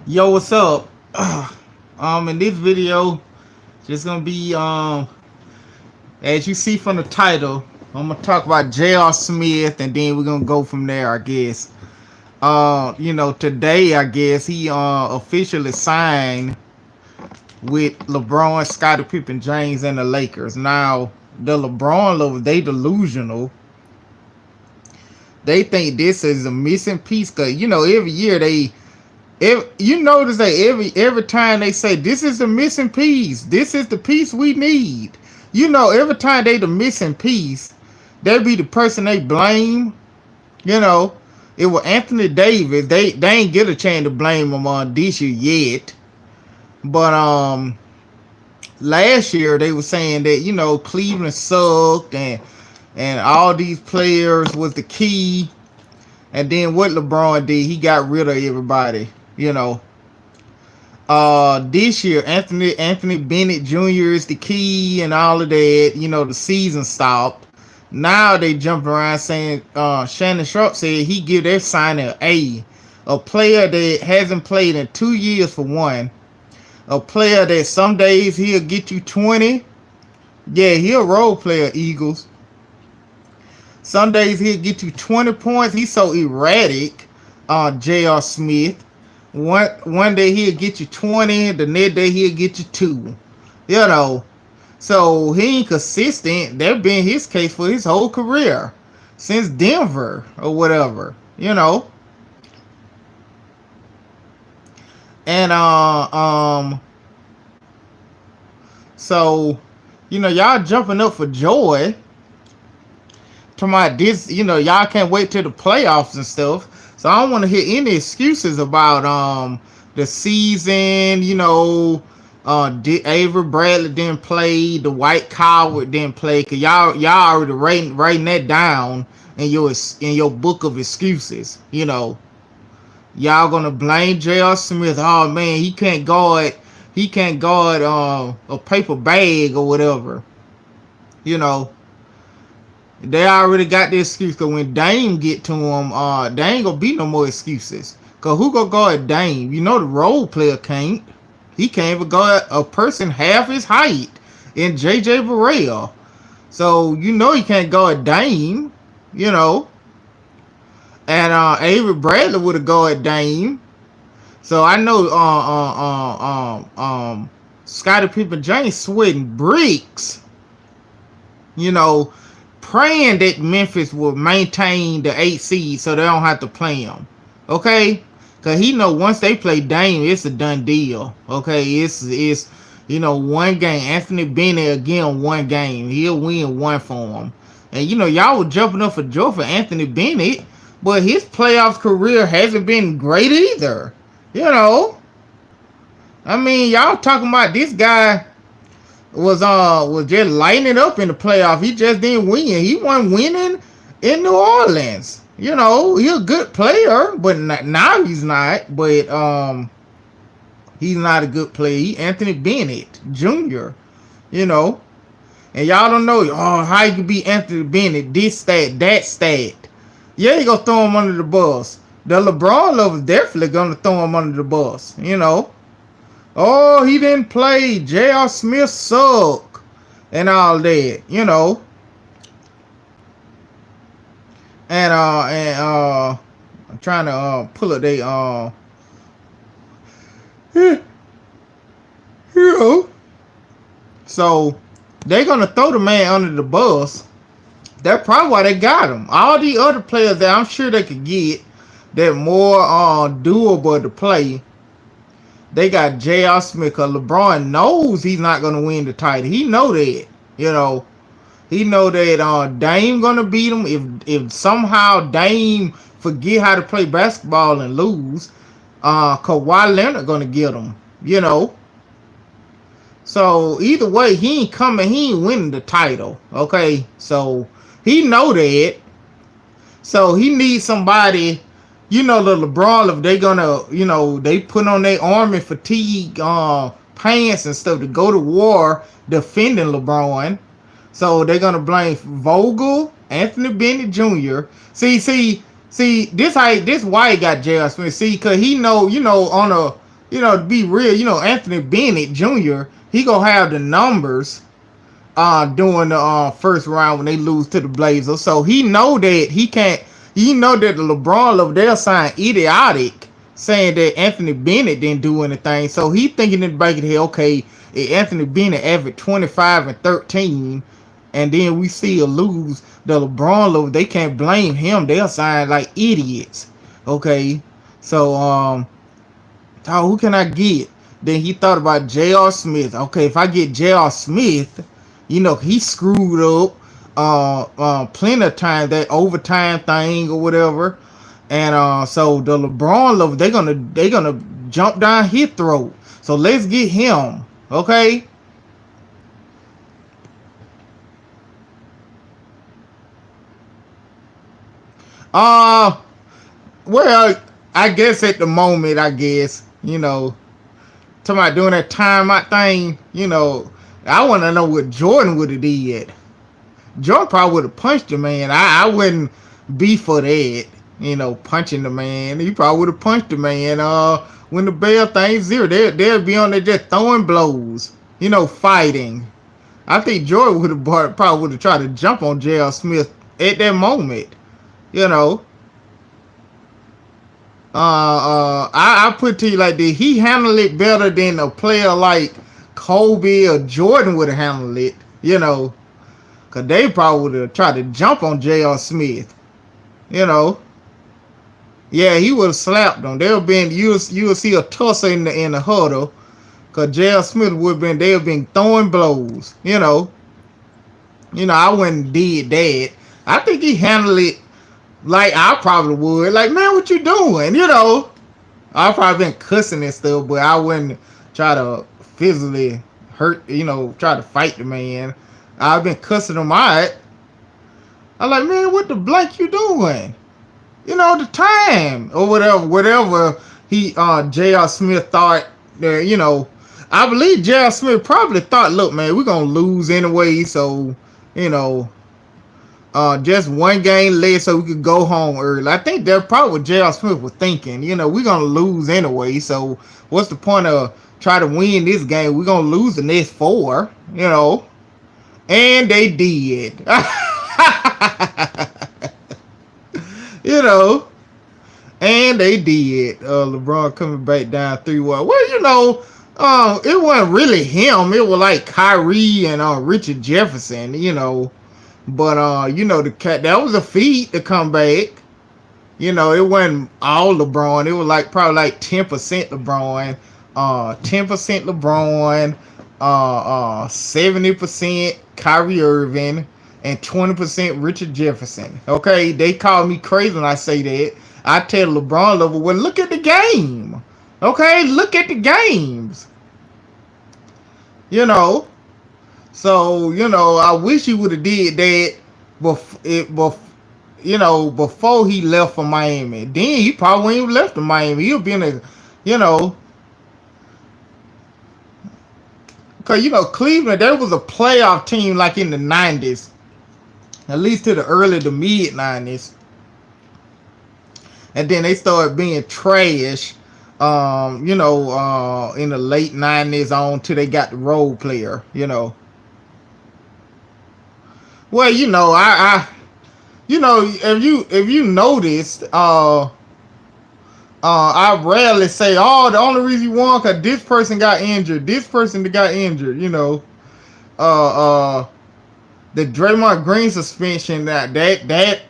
Yo, what's up? In this video, just gonna be as you see from the title, I'm gonna talk about J.R. Smith, and then we're gonna go from there, I guess. Today, I guess he officially signed with LeBron, Scottie Pippen, James, and the Lakers. Now, the LeBron lovers, they delusional. They think this is a missing piece, cause every year you notice that every time they say this is the missing piece, this is the piece we need. Every time they the missing piece, they be the person they blame. You know, it was Anthony Davis. They ain't get a chance to blame him on this year yet. But last year they were saying that Cleveland sucked and all these players was the key. And then what LeBron did, he got rid of everybody. You know, this year Anthony Bennett Jr. is the key and all of that. The season stopped. Now they jump around saying Shannon Sharp said he give their signing an A player that hasn't played in 2 years for one, a player that some days he'll get you 20. Yeah, he a role player, Eagles. Some days he'll get you 20 points. He's so erratic. J.R. Smith. One day he'll get you 20, the next day he'll get you 2. You know. So he ain't consistent. That been his case for his whole career. Since Denver or whatever. And so y'all jumping up for joy. To my this, y'all can't wait till the playoffs and stuff. So I don't want to hear any excuses about the season. Avery Bradley didn't play, the White Coward didn't play, cause y'all already writing that down in your book of excuses. Y'all gonna blame J.R. Smith. Oh man, he can't guard a paper bag or whatever. You know. They already got the excuse, because when Dame get to him, there ain't gonna be no more excuses. Because who gonna guard Dame? The role player can't. He can't even guard a person half his height in J.J. Barea. So, he can't guard Dame, And Avery Bradley would have guarded Dame. So I know Scottie Pippen James sweating bricks, you know, praying that Memphis will maintain the 8 seed so they don't have to play him. Okay? Because he know once they play Dame, it's a done deal. Okay? It's one game. Anthony Bennett again, one game. He'll win one for him. And, y'all were jumping up for joy for Anthony Bennett, but his playoff career hasn't been great either. I mean, y'all talking about this guy was just lighting up in the playoff. He just didn't win. He wasn't winning in New Orleans. He a good player, but now he's not. But he's not a good player. He Anthony Bennett Jr. And y'all don't know how you can be Anthony Bennett, this stat, that stat. Yeah, you gonna throw him under the bus. The LeBron lovers definitely gonna throw him under the bus. Oh, he didn't play. J.R. Smith suck and all that. And I'm trying to pull up they so they're gonna throw the man under the bus. That's probably why they got him. All the other players that I'm sure they could get that more doable to play, they got J.R. Smith, because LeBron knows he's not going to win the title. He know that. He know that Dame going to beat him. If somehow Dame forget how to play basketball and lose, Kawhi Leonard going to get him. So either way, he ain't coming. He ain't winning the title. Okay? So he know that. So he needs somebody, the LeBron, if they gonna, they put on their army fatigue pants and stuff to go to war defending LeBron. So they're gonna blame Vogel, Anthony Bennett Jr. See, this why he got J.R. Smith. See, cause he know, to be real, Anthony Bennett Jr. He gonna have the numbers during the first round when they lose to the Blazers. So he know that he can't. You know that the LeBron over there signed idiotic, saying that Anthony Bennett didn't do anything. So he thinking in the back of the head, okay, if Anthony Bennett averaged 25 and 13, and then we see a lose the LeBron over, they can't blame him. They'll sign like idiots. Okay, so oh, who can I get? Then he thought about J.R. Smith. Okay, if I get J.R. Smith, he screwed up plenty of times, that overtime thing or whatever. And so the LeBron love, they're gonna jump down his throat. So let's get him. Okay. Uh well, I guess at the moment, talking about doing that timeout thing, I want to know what Jordan would have did. Jordan probably would have punched the man. I wouldn't be for that, punching the man. He probably would have punched the man. When the bell thing's zero, they'll be on there just throwing blows, fighting. I think Jordan probably would have tried to jump on J.R. Smith at that moment, you know. I put to you like, did he handle it better than a player like Kobe or Jordan would have handled it, Because they probably would have tried to jump on J.R. Smith, Yeah, he would have slapped them. You'll see a tussle in the huddle, because J.R. Smith they have been throwing blows, I wouldn't did that. I think he handled it like I probably would. Like, man, what you doing? I probably been cussing and stuff, but I wouldn't try to physically hurt, try to fight the man. I've been cussing him out. I'm like, man, what the blank you doing? The time or whatever he J.R. Smith thought that, I believe J.R. Smith probably thought, look, man, we're gonna lose anyway, so just one game less so we could go home early. I think that's probably what J.R. Smith was thinking. We're gonna lose anyway, so what's the point of try to win this game? We're gonna lose the next 4, and they did. And they did. LeBron coming back down 3-1. Well, it wasn't really him. It was like Kyrie and Richard Jefferson, But that was a feat to come back. It wasn't all LeBron. It was probably 10% LeBron, 10% LeBron, 70% Kyrie Irving, and 20% Richard Jefferson. Okay, they call me crazy when I say that. I tell LeBron level, well, look at the game. Okay, look at the games. So, I wish he would have did that before he left for Miami. Then he probably wouldn't even left to Miami. He'll be in a, because, Cleveland, there was a playoff team like in the 90s, at least to the early to mid 90s. And then they started being trash, in the late 90s on till they got the role player, Well, if you noticed, I rarely say, oh, the only reason you won because this person got injured, this person got injured, the Draymond Green suspension, that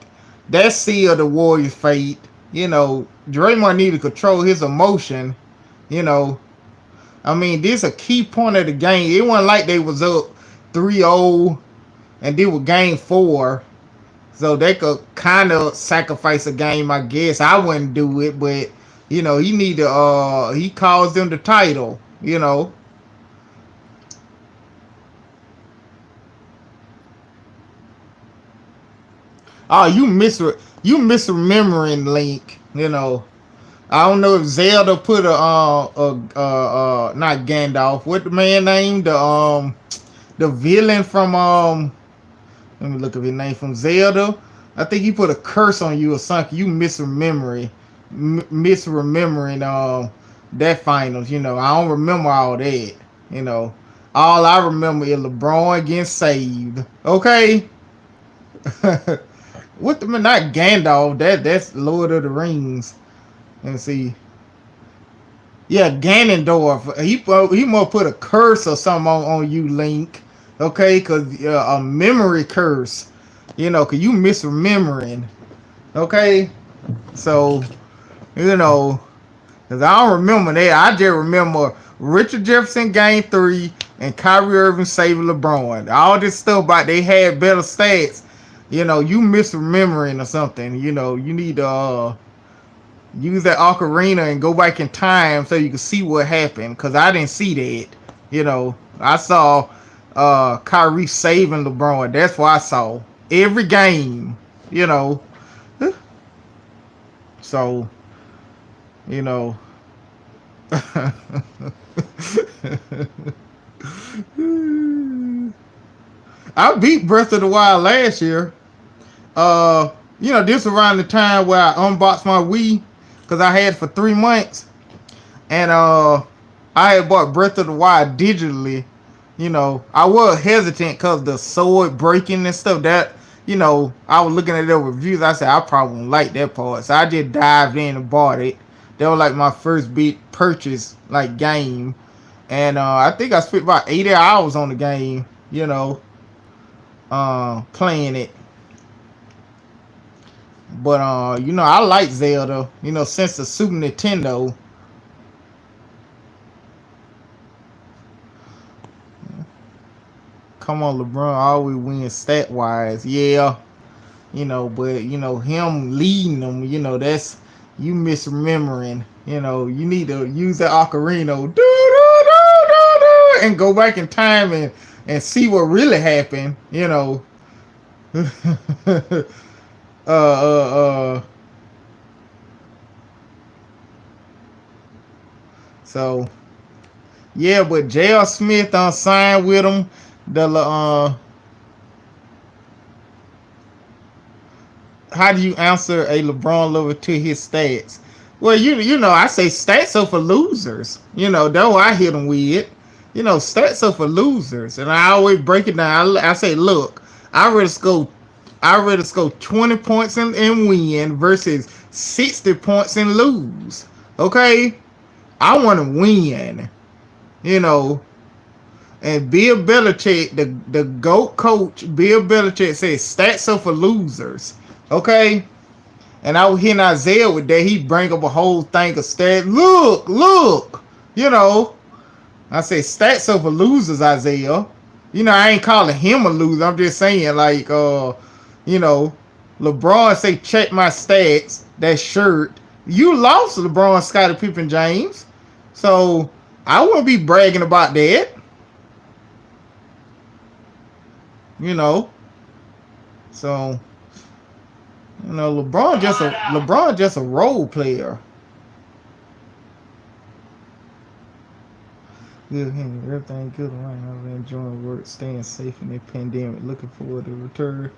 sealed the Warriors' fate. Draymond needed to control his emotion. I mean, this is a key point of the game. It wasn't like they was up 3-0 and did with game 4, so they could kind of sacrifice a game. I guess I wouldn't do it, but he need to. He calls them the title. Oh, you misremembering Link. I don't know if Zelda put not Gandalf. What the man named the villain from let me look up his name from Zelda. I think he put a curse on you or something. You misremembering that finals. You know, I don't remember all that. You know, all I remember is LeBron getting saved. Okay. What the not Gandalf? That's Lord of the Rings. Let's see. Yeah, Ganondorf. He must put a curse or something on you, Link. Okay, cause a memory curse. You know, cause you misremembering. Okay, so you know, cause I don't remember that. I just remember Richard Jefferson game 3 and Kyrie Irving saving LeBron. All this stuff about they had better stats. You know, you misremembering or something. You know, you need to use that ocarina and go back in time so you can see what happened. Cause I didn't see that. You know, I saw Kyrie saving LeBron. That's what I saw every game. You know, so you know. I beat Breath of the Wild last year. You know, this around the time where I unboxed my Wii because I had it for 3 months, and I had bought Breath of the Wild digitally. You know, I was hesitant because the sword breaking and stuff. That, you know, I was looking at their reviews. I said I probably won't like that part, so I just dived in and bought it. That was like my first big purchase, like game, and I think I spent about 80 hours on the game. You know, playing it. But you know, I like Zelda, you know, since the Super Nintendo. Come on, LeBron always wins stat wise. Yeah, you know, but you know, him leading them, you know, that's you misremembering. You know, you need to use that ocarina and go back in time and see what really happened, you know. uh uh uh so yeah, but J.R. Smith signed with him. The how do you answer a LeBron lover to his stats? Well, you know, I say stats are for losers. You know, that's what I hit him with. You know, stats are for losers, and I always break it down. I say, look, I rather score 20 points and win versus 60 points and lose. Okay, I want to win. You know, and Bill Belichick, the GOAT coach, Bill Belichick says stats are for losers. Okay? And I was hearing Isaiah with that. He bring up a whole thing of stats. Look. You know, I say stats are for losers, Isaiah. You know, I ain't calling him a loser. I'm just saying, like, you know, LeBron say, check my stats, that shirt. You lost LeBron, Scottie Pippen, James. So, I wouldn't be bragging about that. You know, so you know LeBron just a role player. Good, everything good around. I've been enjoying work, staying safe in the pandemic. Looking forward to return.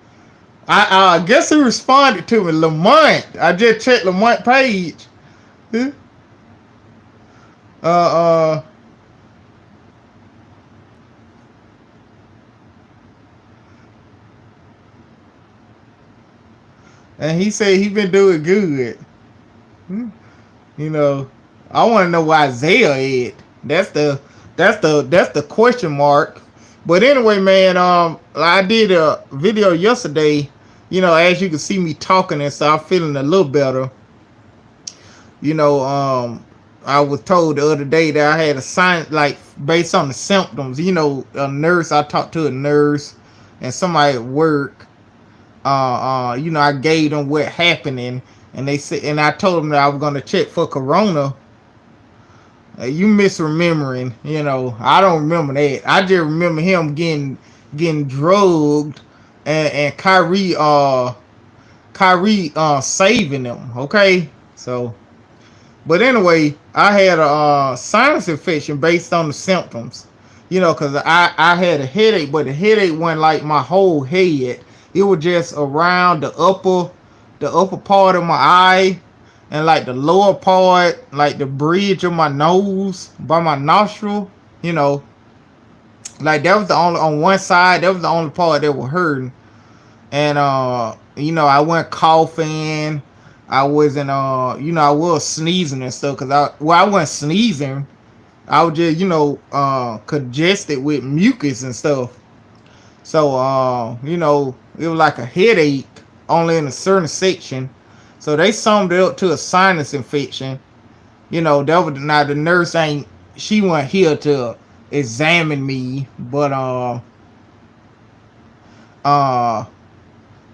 I guess who responded to me? Lamont. I just checked Lamont page. uh And he said he been doing good. You know, I want to know why Isaiah is. That's the question mark. But anyway, man, I did a video yesterday. You know, as you can see me talking and stuff, feeling a little better. You know, I was told the other day that I had a sign like based on the symptoms. You know, a nurse. I talked to a nurse and somebody at work. You know, I gave them what happening, and they said, and I told them that I was gonna check for corona. You misremembering, you know. I don't remember that. I just remember him getting drugged, and Kyrie saving them. Okay, so, but anyway, I had a sinus infection based on the symptoms. You know, cause I had a headache, but the headache wasn't like my whole head. It was just around the upper part of my eye, and like the lower part, like the bridge of my nose by my nostril, you know, like that was the only on one side. That was the only part that was hurting, and you know, I went coughing. I wasn't you know, I was sneezing and stuff because I wasn't sneezing. I was just, you know, congested with mucus and stuff. So, you know, it was like a headache only in a certain section. So they summed it up to a sinus infection. You know, that was now the nurse ain't she wasn't here to examine me, but uh,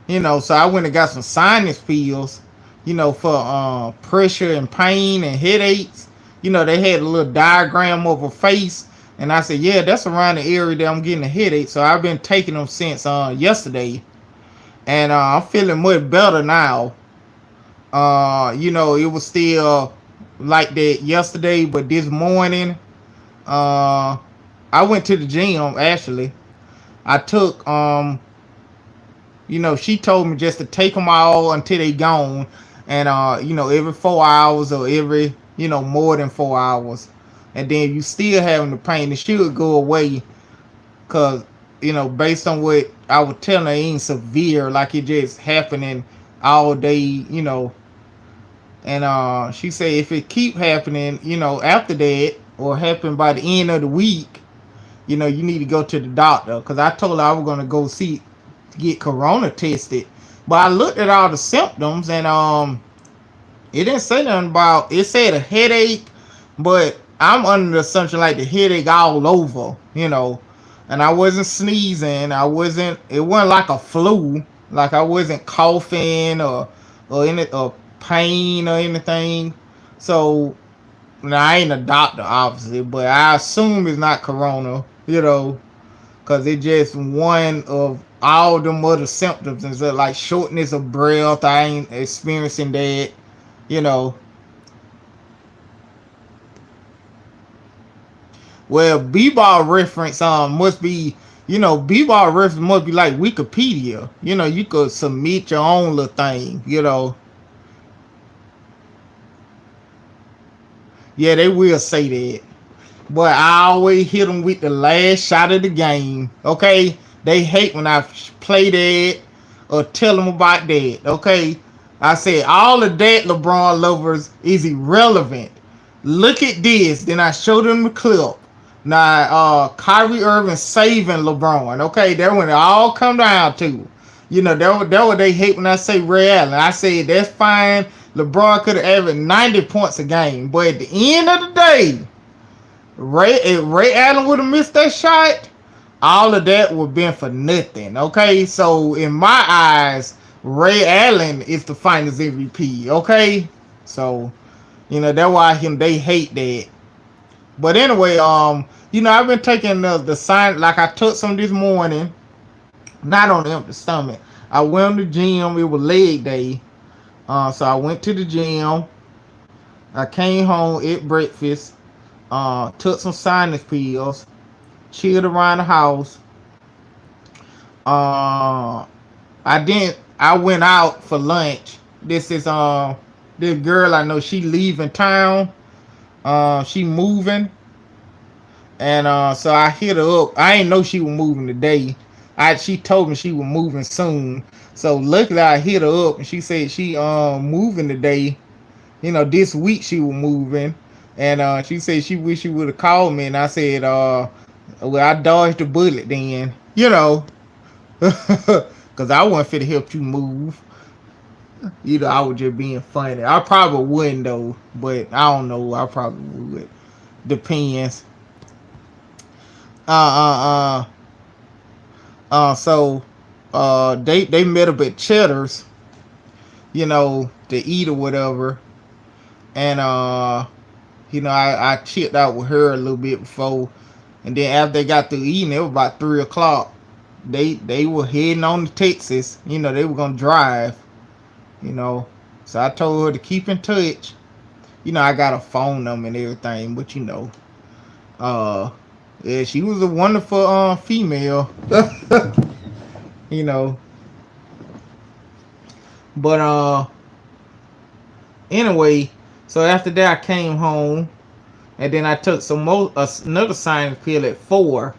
you know, so I went and got some sinus pills, you know, for pressure and pain and headaches. You know, they had a little diagram of a face, and I said, yeah, that's around the area that I'm getting a headache. So I've been taking them since yesterday, and I'm feeling much better now. You know, it was still like that yesterday, but this morning, uh, I went to the gym actually. I took you know, she told me just to take them all until they gone, and you know, every 4 hours or every, you know, more than 4 hours, and then you still having the pain, it should go away, cause you know, based on what I was telling her, it ain't severe, like it just happening all day, you know, and she said if it keep happening, you know, after that or happen by the end of the week, you know, you need to go to the doctor, because I told her I was gonna go see get corona tested. But I looked at all the symptoms, and it didn't say nothing about it. Said a headache, but I'm under the assumption like the headache all over, you know. And I wasn't sneezing. It wasn't like a flu. Like I wasn't coughing or any or pain or anything. So now I ain't a doctor obviously, but I assume it's not corona, you know, because it's just one of all them other symptoms, and so like shortness of breath. I ain't experiencing that, you know. Well, b-ball reference must be, you know, b-ball reference must be like Wikipedia. You know, you could submit your own little thing, you know. Yeah, they will say that. But I always hit them with the last shot of the game. Okay, they hate when I play that or tell them about that. Okay, I said all of that, LeBron lovers, is irrelevant. Look at this. Then I showed them the clip. Now, Kyrie Irving saving LeBron. Okay, that's when it all come down to. You know, that what they hate when I say Ray Allen. I said that's fine. LeBron could have averaged 90 points a game, but at the end of the day, if Ray Allen would have missed that shot, all of that would have been for nothing. Okay, so in my eyes, Ray Allen is the Finals MVP. Okay, so you know that's why they hate that. But anyway, you know, I've been taking the sign, like I took some this morning, not on the empty stomach. I went to the gym. It was leg day, so I went to the gym. I came home, ate breakfast, took some sinus pills, chilled around the house. I went out for lunch. This girl I know, she leaving town. She moving, and so I hit her up. I ain't know she was moving today. She told me she was moving soon. So luckily I hit her up, and she said she moving today. You know, this week she was moving, and she said she wish she would have called me, and I said, well, I dodged the bullet then, you know, because I wasn't fit to help you move. You know, I was just being funny. I probably wouldn't though, but I don't know. I probably would. Depends. Uh, uh, so, they met up at Cheddar's, you know, to eat or whatever, and you know, I chipped out with her a little bit before, and then after they got through eating, it was about 3 o'clock. They were heading on to Texas. You know, they were gonna drive. You know, so I told her to keep in touch. You know, I got a phone number and everything, but you know, yeah, she was a wonderful female. You know, but Anyway, so after that I came home, and then I took some more another sinus pill at 4,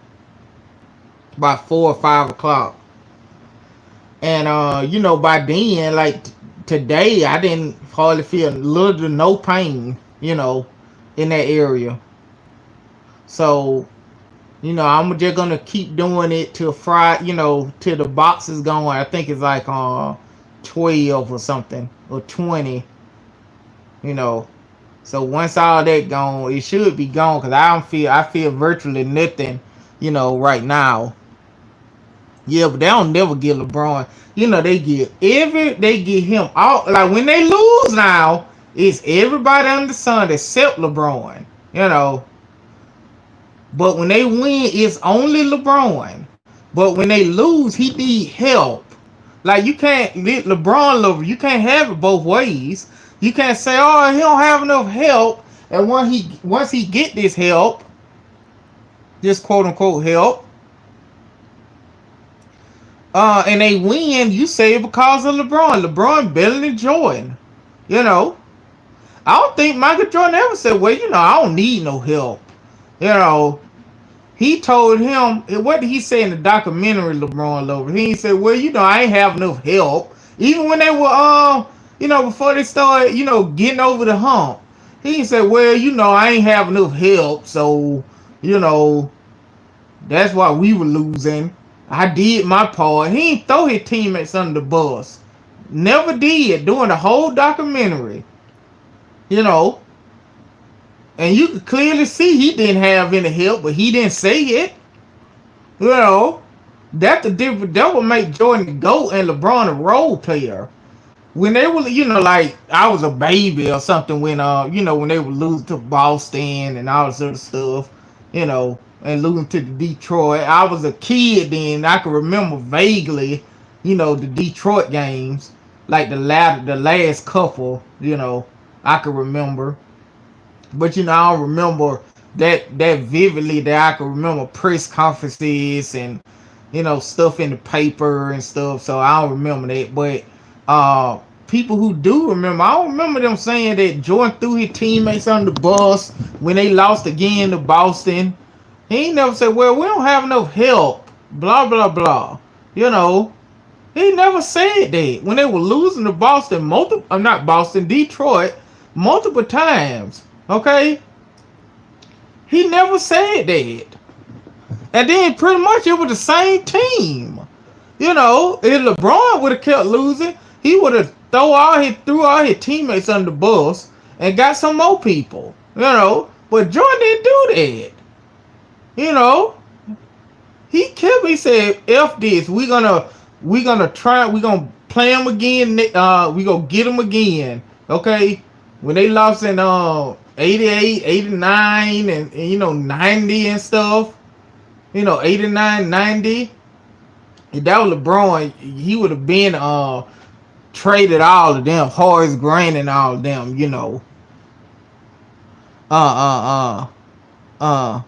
about 4 or 5 o'clock. And by then, like today, I didn't hardly feel little to no pain, in that area. So, I'm just gonna keep doing it till Friday, till the box is going. I think it's like 12 or something, or 20, you know. So once all that gone, it should be gone, because I feel virtually nothing, right now. Yeah, but they don't never get LeBron. They get him out. Like when they lose now, it's everybody under the sun except LeBron. You know. But when they win, it's only LeBron. But when they lose, he need help. Like you can't let LeBron love. You can't have it both ways. You can't say, "Oh, he don't have enough help," and once he get this help, this quote unquote help, and they win, you say it because of LeBron. LeBron better than Jordan. You know, I don't think Michael Jordan ever said, "Well, I don't need no help." You know, he told him, what did he say in the documentary, LeBron Lover? He said, "Well, I ain't have enough help." Even when they were, before they started, getting over the hump. He said, "Well, I ain't have enough help, so, you know, that's why we were losing. I did my part." He ain't throw his teammates under the bus. Never did during the whole documentary. You know. And you could clearly see he didn't have any help, but he didn't say it. You know. That's the difference. That would make Jordan the GOAT and LeBron a role player. When they were, like I was a baby or something when when they would lose to Boston and all this other stuff, and losing to the Detroit. I was a kid then. I can remember vaguely, the Detroit games, like the last couple, I can remember. But I don't remember that vividly. That I can remember press conferences and stuff in the paper and stuff. So I don't remember that. But people who do remember, I don't remember them saying that Jordan threw his teammates on the bus when they lost again to Boston. He ain't never said, "Well, we don't have enough help." Blah blah blah. He never said that when they were losing to Boston not Boston, Detroit multiple times. Okay, he never said that. And then pretty much it was the same team. If LeBron would have kept losing, he would have threw all his teammates under the bus and got some more people. But Jordan didn't do that. He kept. He said, "F this. We're gonna try. We're gonna play him again. We gonna get him again." Okay. When they lost in 88, 89, and 90 and stuff. 89, 90. If that was LeBron, he would have been traded all of them, Horace Grant and all of them. Uh, uh, uh,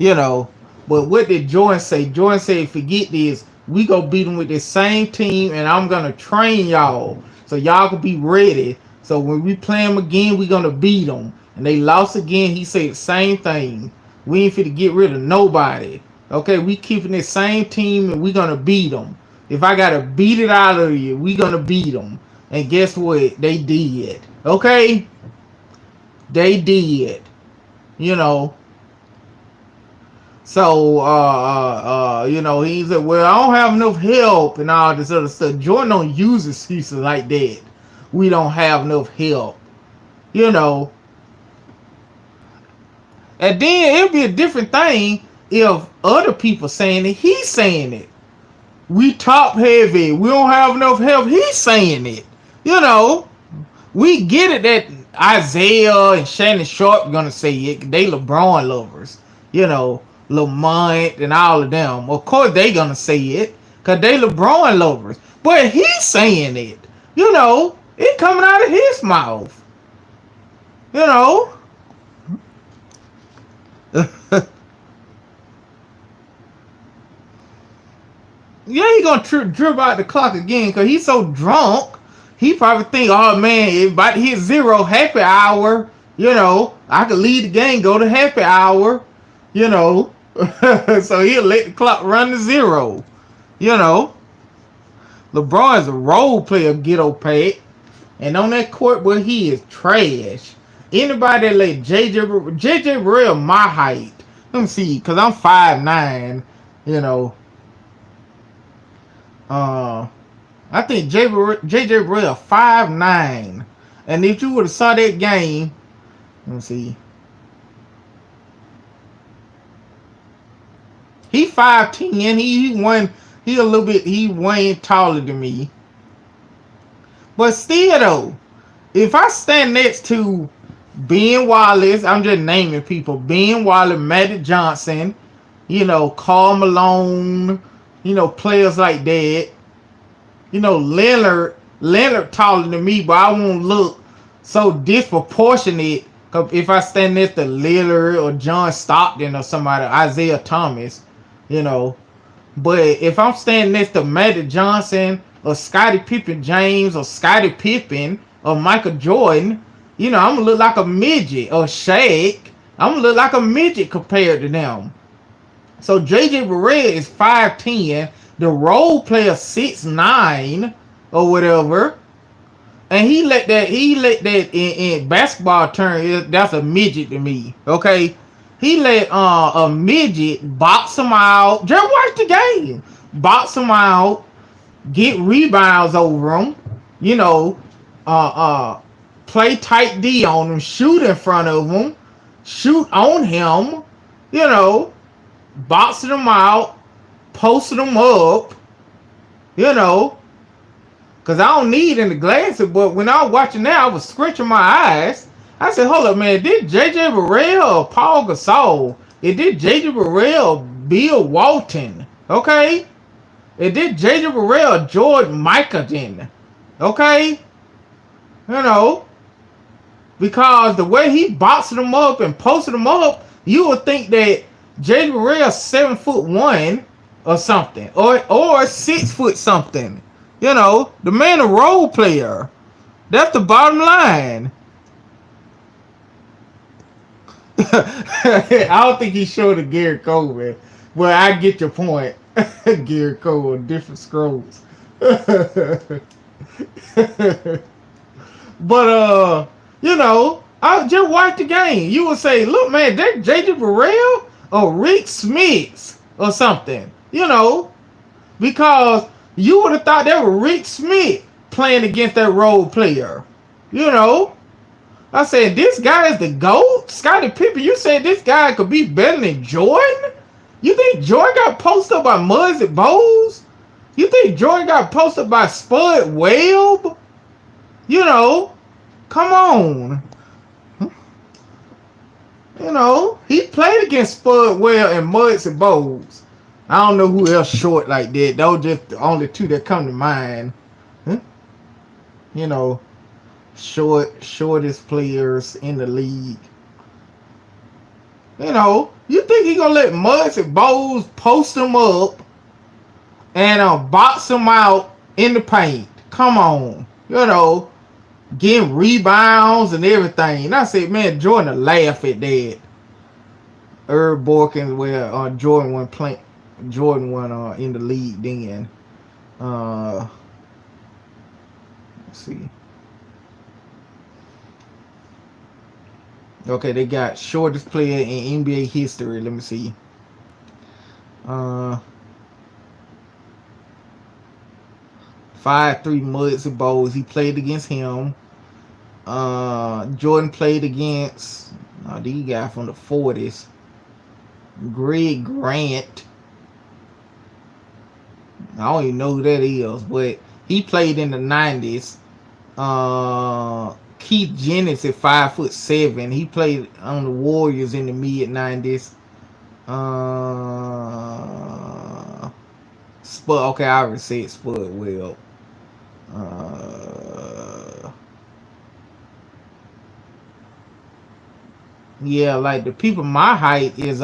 uh. But what did Jordan say? Jordan said, "Forget this. We go beat them with this same team, and I'm gonna train y'all so y'all can be ready. So when we play them again, we gonna beat them." And they lost again. He said the same thing. We ain't finna get rid of nobody. Okay, we keeping this same team, and we gonna beat them. If I gotta beat it out of you, we gonna beat them. And guess what? They did. Okay, they did. So, he said, "Well, I don't have enough help and all this other stuff." Jordan don't use excuses like that. We don't have enough help. And then it'll be a different thing if other people saying it, he's saying it. We top heavy. We don't have enough help. He's saying it. We get it that Isaiah and Shannon Sharp gonna say it. They LeBron lovers. Lamont and all of them. Of course they gonna say it because they LeBron lovers. But he's saying it. It coming out of his mouth. Yeah, he gonna dribble out the clock again because he's so drunk. he probably think, oh man, if about to hit zero, happy hour, I could lead the game, go to happy hour, you know. So he'll let the clock run to zero, you know. LeBron is a role player, ghetto pat. And on that court where he is trash. Anybody that let JJ Barea my height. Let me see, because I'm 5'9", you know. I think JJ Barea 5'9". And if you would have saw that game, let me see. He 5'10". He way taller than me. But still though, if I stand next to Ben Wallace, I'm just naming people, Ben Wallace, Magic Johnson, Karl Malone, players like that. Leonard taller than me, but I won't look so disproportionate if I stand next to Lillard or John Stockton or somebody, Isaiah Thomas, But if I'm standing next to Magic Johnson or Scottie Pippen James or Scottie Pippen or Michael Jordan, I'm going to look like a midget. Or Shaq, I'm going to look like a midget compared to them. So JJ Barea is 5'10". The role player 6'9" or whatever. And he let that in basketball terms, that's a midget to me. Okay? He let a midget box him out. Just watch the game. Box him out. Get rebounds over him. Play tight D on him. Shoot in front of him. Shoot on him. Boxing him out. Posting him up. Because I don't need any glasses. But when I was watching that, I was scratching my eyes. I said, hold up, man. Did JJ Barea or Paul Gasol? It did JJ Barea or Bill Walton. Okay? It did JJ Barea or George Michaelton. Okay? Because the way he boxed them up and posted them up, you would think that JJ Barea 7'1" or something. Or 6 something. The man a role player. That's the bottom line. I don't think he showed a Gary Cole, man. Well, I get your point. Gary Cole, different scrolls. But I just watch the game. You would say, look, man, that JJ Barea or Rick Smith or something. Because you would have thought that was Rick Smith playing against that role player. I said, this guy is the GOAT? Scottie Pippen, you said this guy could be better than Jordan? You think Jordan got posted by Muggsy Bogues? You think Jordan got posted by Spud Webb? Come on. He played against Spud Webb and Muggsy Bogues. I don't know who else short like that. Those just the only two that come to mind. Shortest players in the league. You think he gonna let Muggsy Bogues post him up and box him out in the paint? Come on, getting rebounds and everything. And I said, man, Jordan will laugh at that. Herb Borkins, where Jordan won in the league then. Let's see. Okay, they got shortest player in NBA history. Let me see. 5'3" Muggsy Bogues. He played against him. Jordan played against these guys from the 40s. Greg Grant. I don't even know who that is, but he played in the 90s. Keith Jennings at 5'7". He played on the Warriors in the mid 90s. Spud. Okay, I already said Spud Webb. Yeah, like the people my height is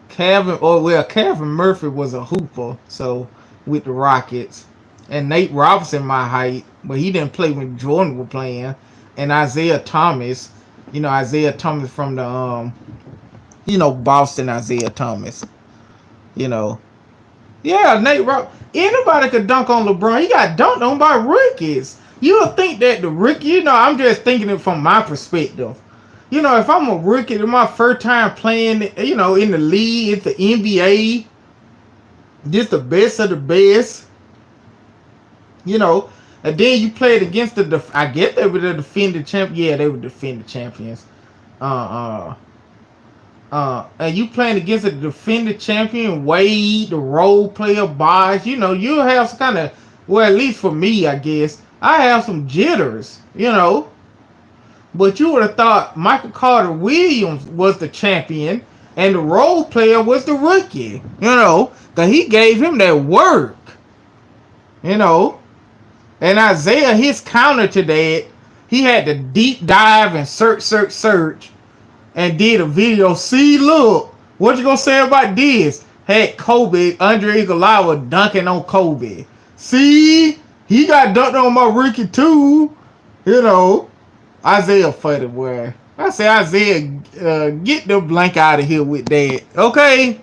Calvin Murphy was a hooper, so with the Rockets. and Nate Robinson my height, but he didn't play when Jordan was playing, and Isaiah Thomas, Isaiah Thomas from the Boston Isaiah Thomas, you know. Yeah, Nate Rob. Anybody could dunk on LeBron. He got dunked on by rookies. You don't think that the rookie, I'm just thinking it from my perspective. If I'm a rookie, it's my first time playing, in the league, it's the NBA, just the best of the best, and then you played against I guess they were the defending champ. Yeah, they were defending champions. And you playing against a defending champion, Wade, the role player, Bosh, you'll have some kind of, well, at least for me, I guess, I have some jitters, But you would have thought Michael Carter Williams was the champion and the role player was the rookie, because he gave him that work, And Isaiah, his counter to that, he had to deep dive and search, and did a video. See, look, what you gonna say about this? Had Kobe, Andre Iguodala dunking on Kobe. See, he got dunked on my rookie too. Isaiah funny boy. I say, Isaiah, get the blank out of here with that. Okay.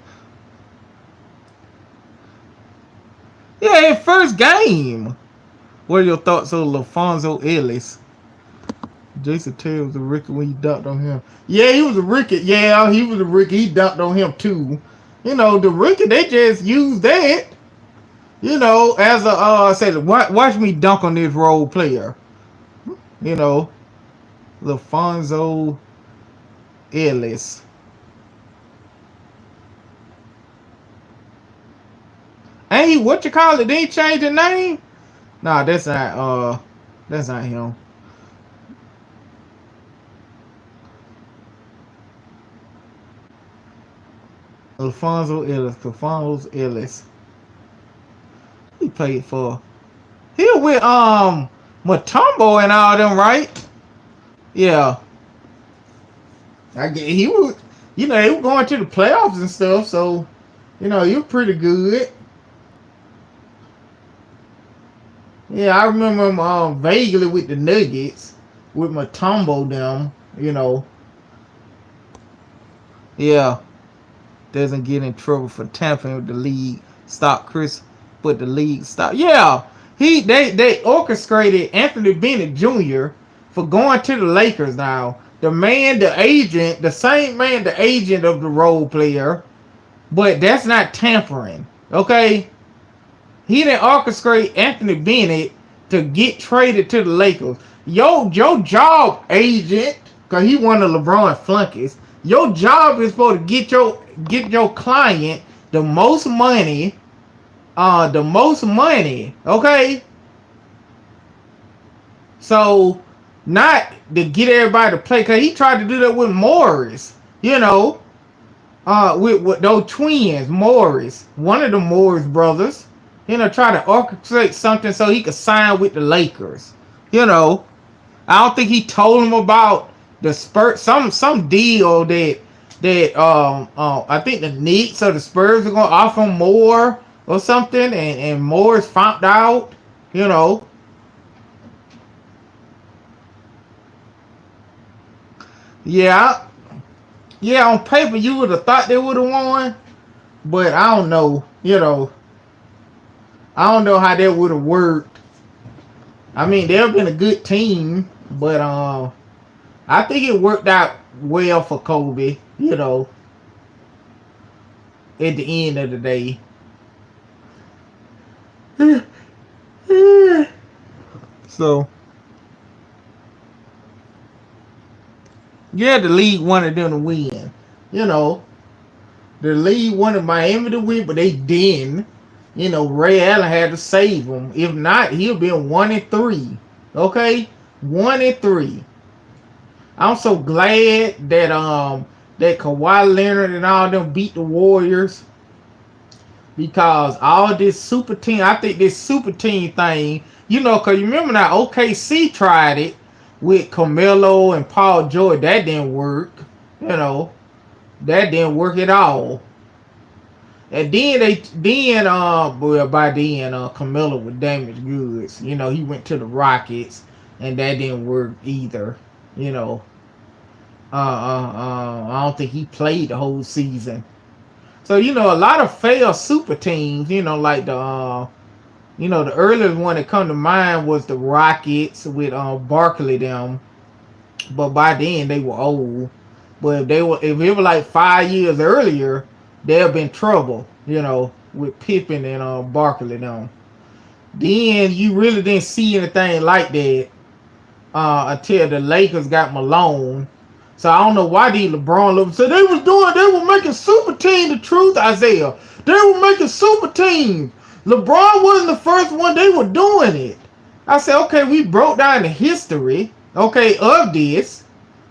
Yeah, his first game. What are your thoughts on LaFonso Ellis? Jason Taylor was a rookie when he dunked on him. Yeah, he was a rookie. Yeah, he was a rookie. He dunked on him too. The rookie, they just use that. As a said, watch me dunk on this role player. LaFonso Ellis. Hey, what you call it? Did he change the name? Nah, that's not him. Alfonso Ellis. He played for. He was with Mutombo and all them, right? Yeah. I get he was. He was going to the playoffs and stuff, so he was pretty good. Yeah, I remember him vaguely with the Nuggets with Mutombo them. Yeah. Doesn't get in trouble for tampering with the league. Stop Chris, but the league stop. Yeah, they orchestrated Anthony Bennett Jr. for going to the Lakers now. The agent, the same man, the agent of the role player, but that's not tampering. Okay, he didn't orchestrate Anthony Bennett to get traded to the Lakers. Your job, agent, because he one of LeBron flunkies. Your job is supposed to get your client the most money, okay? So, not to get everybody to play, because he tried to do that with Morris, with those twins, Morris, one of the Morris brothers, try to orchestrate something so he could sign with the Lakers, I don't think he told him about the Spurs, some deal that I think the Knicks or the Spurs are gonna offer him more or something, and Morris found out, Yeah, on paper you would have thought they would have won, but I don't know, I don't know how that would have worked. I mean, they've been a good team, but I think it worked out well for Kobe, at the end of the day. So, yeah, the league wanted them to win. The league wanted Miami to win, but they didn't. Ray Allen had to save them. If not, he'll be 1-3. Okay, 1-3. I'm so glad that Kawhi Leonard and all them beat the Warriors, because all this super team, I think this super team thing, because you remember now OKC tried it with Carmelo and Paul George. That didn't work. That didn't work at all. And well, by then Carmelo was damaged goods. You know, he went to the Rockets, and that didn't work either. You know, I don't think he played the whole season. So you know, a lot of failed super teams. You know, like the earliest one that come to mind was the Rockets with Barkley them. But by then they were old. But if it was like 5 years earlier, they'd have been trouble. You know, with Pippen and Barkley them. Then you really didn't see anything like that until the Lakers got Malone. So I don't know why these LeBron lovers said they were making super team. The truth, Isaiah, they were making super teams. LeBron wasn't the first one. They were doing it. I said, okay, we broke down the history, okay, of this.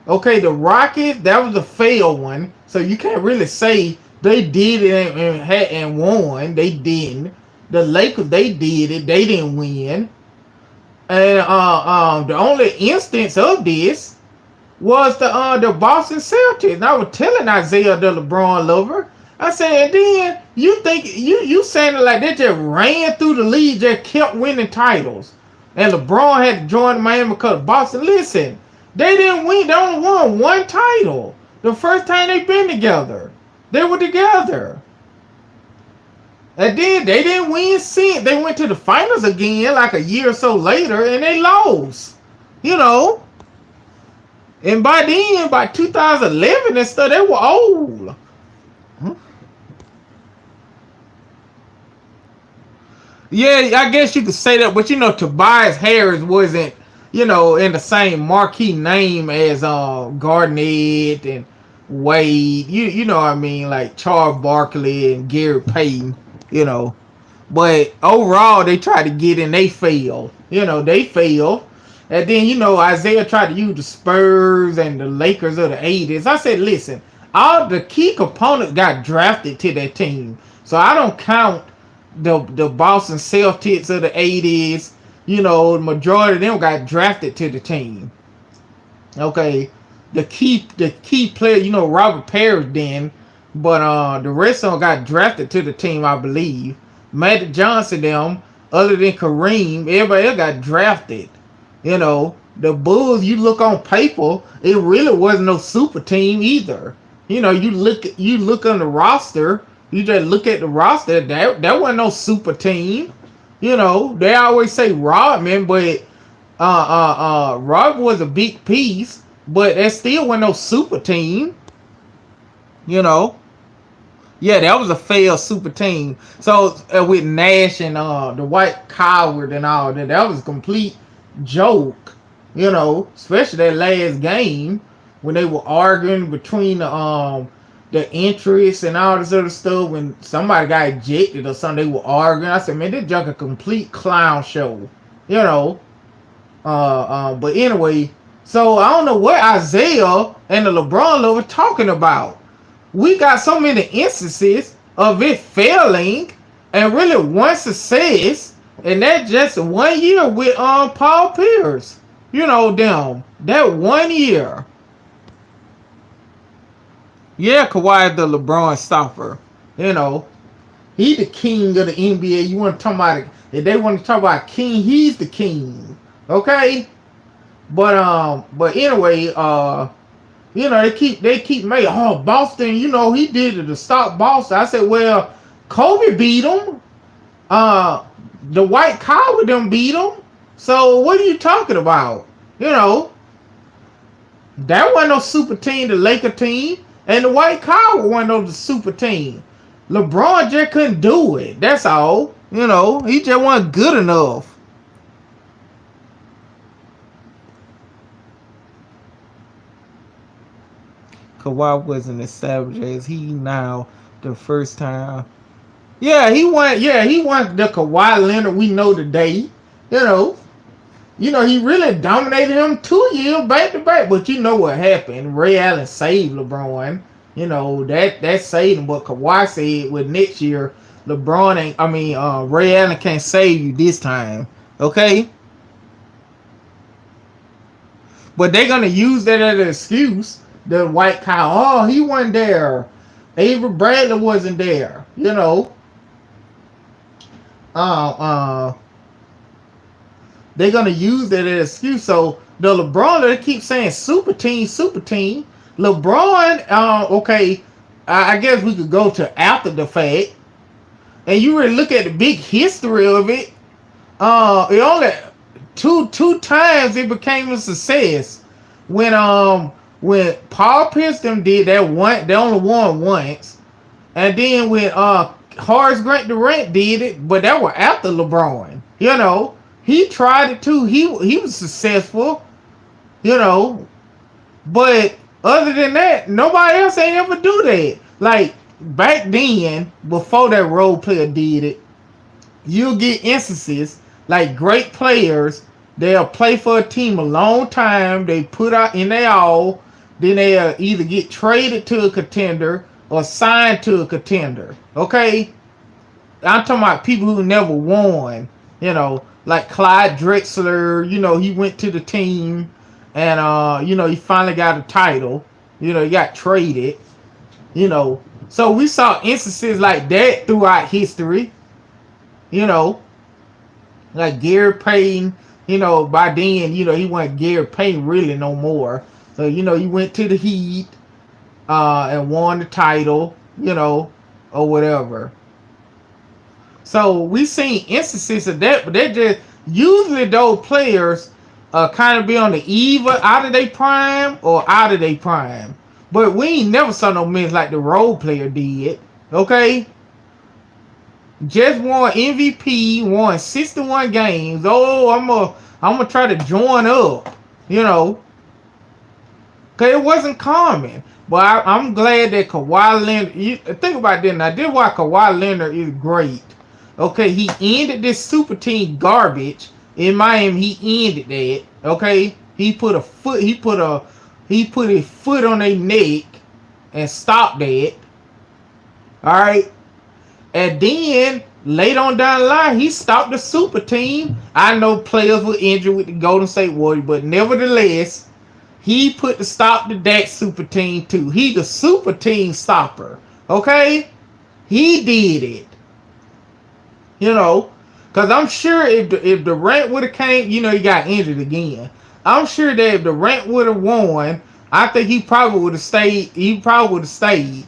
Okay, the Rockets, that was a failed one. So you can't really say they did it and won. They didn't. The Lakers, they did it. They didn't win. And the only instance of this was the Boston Celtics. And I was telling Isaiah, the LeBron lover, I said, and then you think you saying it like they just ran through the league, just kept winning titles, and LeBron had to join Miami because of Boston. Listen, they didn't win. They only won one title. The first time they been together, they were together, and then they didn't win since. They went to the finals again like a year or so later, and they lost. You know. And by then, by 2011 and stuff, they were old. Yeah, I guess you could say that, but you know, Tobias Harris wasn't, you know, in the same marquee name as Garnett and Wade. You know what I mean, like Charles Barkley and Gary Payton, you know. But overall, they tried to get in, they failed. You know, they failed. And then, you know, Isaiah tried to use the Spurs and the Lakers of the 80s. I said, listen, all the key components got drafted to that team. So I don't count the Boston Celtics of the 80s. You know, the majority of them got drafted to the team. Okay. The key player, you know, Robert Parrish then. But the rest of them got drafted to the team, I believe. Magic Johnson, them, other than Kareem, everybody else got drafted. You know, the Bulls, you look on paper, it really wasn't no super team either. You know, you look on the roster, you just look at the roster, that wasn't no super team. You know, they always say Rodman, but Rod was a big piece, but that still wasn't no super team. You know. Yeah, that was a failed super team. So with Nash and the White Coward and all that, that was a complete joke, you know, especially that last game when they were arguing between the interests and all this other stuff. When somebody got ejected or something, they were arguing. I said, man, this junk a complete clown show, you know. But anyway, so I don't know what Isaiah and the LeBron were talking about. We got so many instances of it failing and really one success. And that just 1 year with Paul Pierce. You know, them. That 1 year. Yeah, Kawhi the LeBron stopper. You know. He the king of the NBA. You want to talk about it. If they want to talk about king, he's the king. Okay? But anyway, you know, they keep making, Boston, you know, he did it to stop Boston. I said, well, Kobe beat him. The White Coward them beat them. So what are you talking about? You know, that wasn't no super team, the Laker team, and the White Coward wasn't no super team. LeBron just couldn't do it. That's all. You know, he just wasn't good enough. Kawhi wasn't established as he now the first time. Yeah, he won the Kawhi Leonard we know today. You know, he really dominated him 2 years back to back. But you know what happened? Ray Allen saved LeBron. You know, that saved him. But Kawhi said with next year, Ray Allen can't save you this time. Okay? But they're gonna use that as an excuse. The White Cow, he wasn't there. Avery Bradley wasn't there. You know, uh, uh, they're gonna use that as excuse. So the LeBron, they keep saying super team, super team. LeBron, okay, I guess we could go to after the fact, and you really look at the big history of it. It only two times it became a success. When Paul Pierce them did that one, they only won once, and then when Horace Grant Durant did it, but that was after LeBron. You know, he tried it too. He was successful. You know, but other than that, nobody else ain't ever do that. Like back then, before that role player did it, you'll get instances like great players. They'll play for a team a long time. They put out in they all. Then they'll either get traded to a contender or signed to a contender. Okay, I'm talking about people who never won. You know, like Clyde Drexler. You know, he went to the team, and you know, he finally got a title. You know, he got traded. You know, so we saw instances like that throughout history. You know, like Gary Payton. You know, by then, you know, he wasn't Gary Payton really no more. So you know, he went to the Heat and won the title. You know, or whatever. So we seen instances of that, but they just usually those players kind of be on the eve of out of their prime or out of their prime. But we ain't never saw no men like the role player did. Okay, just won MVP, won 61 games. Oh, I'm gonna try to join up. You know, cause it wasn't common. But I'm glad that Kawhi Leonard. You think about that now. This is why Kawhi Leonard is great. Okay, he ended this super team garbage in Miami. He ended that. Okay, he put his foot on their neck and stopped that. All right, and then later on down the line, he stopped the super team. I know players were injured with the Golden State Warriors, but nevertheless, he put the stop to that super team too. He the super team stopper. Okay, he did it. You know, because I'm sure if Durant would have came, you know, he got injured again. I'm sure that if Durant would have won, I think he probably would have stayed. He probably would have stayed.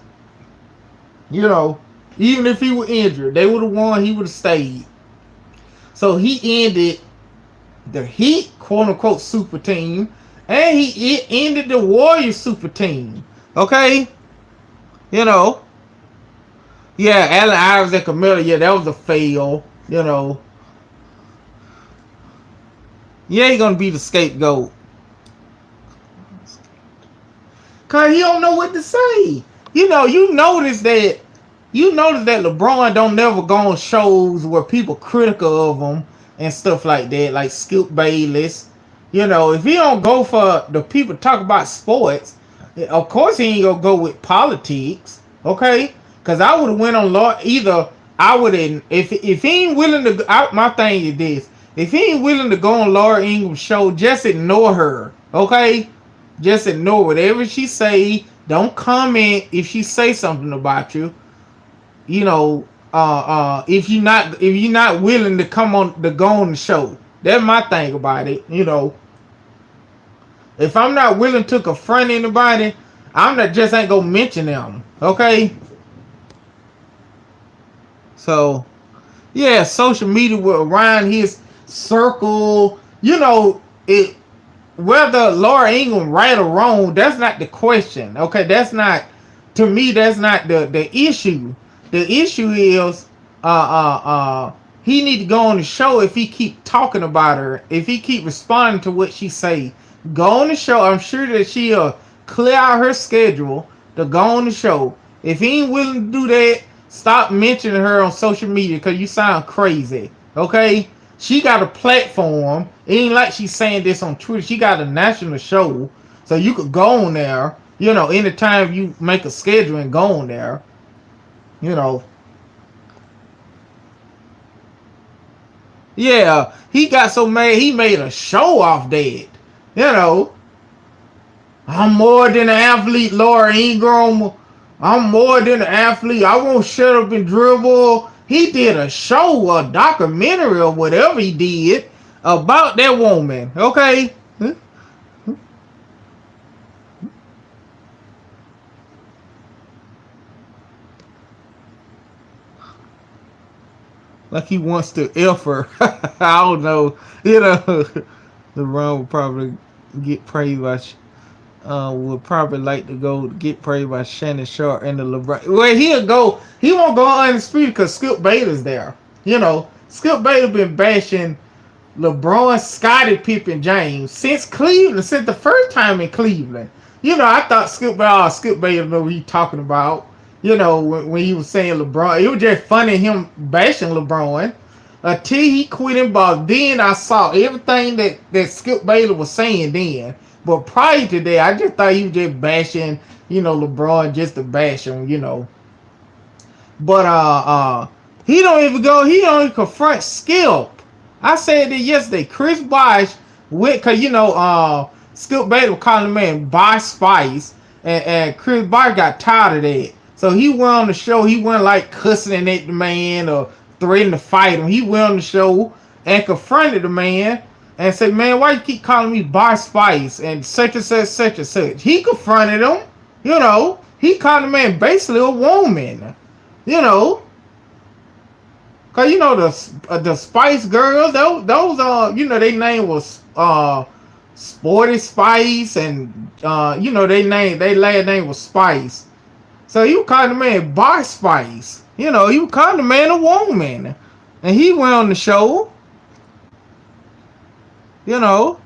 You know, even if he were injured, they would have won. He would have stayed. So he ended the Heat, quote unquote, super team, and he ended the Warriors super team. Okay, you know. Yeah, Allen Iverson and Camilla, yeah, that was a fail. You know. Yeah, he gonna be the scapegoat. Cause he don't know what to say. You know, you notice that LeBron don't never go on shows where people critical of him and stuff like that, like Skip Bayless. You know, if he don't go for the people talk about sports, of course he ain't gonna go with politics. Okay? Cause I would have went on Lord either I wouldn't if he ain't willing to my thing is this. If he ain't willing to go on Laura Ingram's show, just ignore her. Okay? Just ignore whatever she say. Don't comment if she say something about you. You know, if you're not willing to go on the show. That's my thing about it. You know, if I'm not willing to confront anybody, I'm not just ain't gonna mention them. Okay. So, yeah, social media around his circle. You know, it whether Laura Ingraham right or wrong, that's not the question. Okay, that's not to me. That's not the issue. The issue is he need to go on the show if he keep talking about her. If he keep responding to what she say, go on the show. I'm sure that she'll clear out her schedule to go on the show. If he ain't willing to do that, stop mentioning her on social media because you sound crazy. Okay. She got a platform. It ain't like she's saying this on Twitter. She got a national show. So you could go on there, you know, anytime you make a schedule and go on there. You know. Yeah, he got so mad he made a show off that. You know. I'm more than an athlete, Laura Ingraham. I'm more than an athlete. I won't shut up and dribble. He did a show, a documentary, or whatever he did about that woman. Okay, like he wants to F her. I don't know. You know, LeBron would probably get praised by. Would probably like to go get praised by Shannon Sharp and the LeBron. Well, he'll go. He won't go undisputed because Skip Baylor's there. You know, Skip Baylor been bashing LeBron, Scottie Pippen, James since Cleveland, since the first time in Cleveland. You know, I thought Skip Baylor know what he talking about. You know, when he was saying LeBron, it was just funny him bashing LeBron until he quit in ball. Then I saw everything that Skip Baylor was saying then. But prior to that, I just thought he was just bashing, you know, LeBron just to bash him, you know. But he don't even confront Skip. I said that yesterday. Chris Bosh went, cause you know, Skip Baylor calling the man Bosh Spice, and Chris Bosh got tired of that. So he went on the show. He went like cussing at the man or threatening to fight him. He went on the show and confronted the man and said, "Man, why you keep calling me Bosh Spice and such and such, such and such?" He confronted him. You know, he called the man basically a woman. You know, cause you know the Spice Girls, those you know, their name was Sporty Spice, and you know, their last name was Spice. So you called the man Bosh Spice. You know, you called the man a woman, and he went on the show. You know,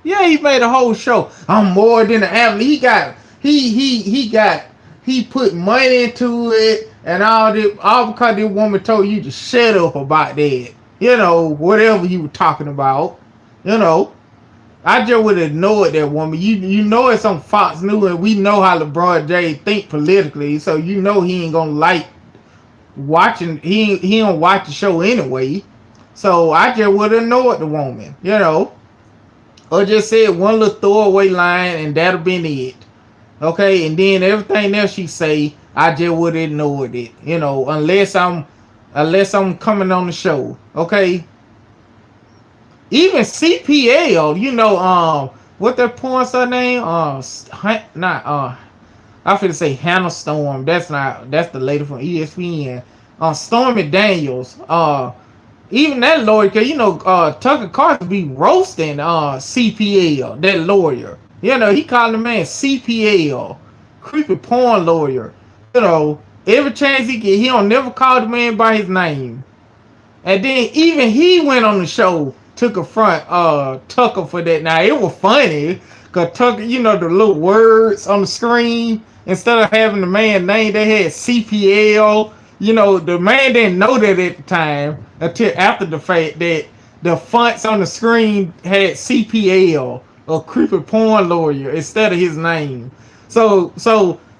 yeah, he made a whole show. I'm more than an athlete. He put money into it and all because this woman told you to shut up about that. You know, whatever you were talking about. You know, I just would have ignored that woman. You know it's on Fox News, and we know how LeBron James think politically, so you know he ain't gonna like watching. He don't watch the show anyway. So I just would have ignored the woman. You know, or just said one little throwaway line, and that'll been it. Okay, and then everything else she say, I just would have ignored it. You know, unless I'm coming on the show. Okay. Even CPL, you know, what that porn's her name? Not I finna say Hannah Storm. That's the lady from ESPN. Stormy Daniels. Even that lawyer, cause you know, Tucker Carlson be roasting CPL, that lawyer. You know, he called the man CPL, creepy porn lawyer. You know, every chance he get, he don't never call the man by his name. And then even he went on the show to confront Tucker for that. Now it was funny because Tucker, you know, the little words on the screen, instead of having the man's name, they had CPL. You know, the man didn't know that at the time until after the fact that the fonts on the screen had CPL, or creepy porn lawyer, instead of his name. So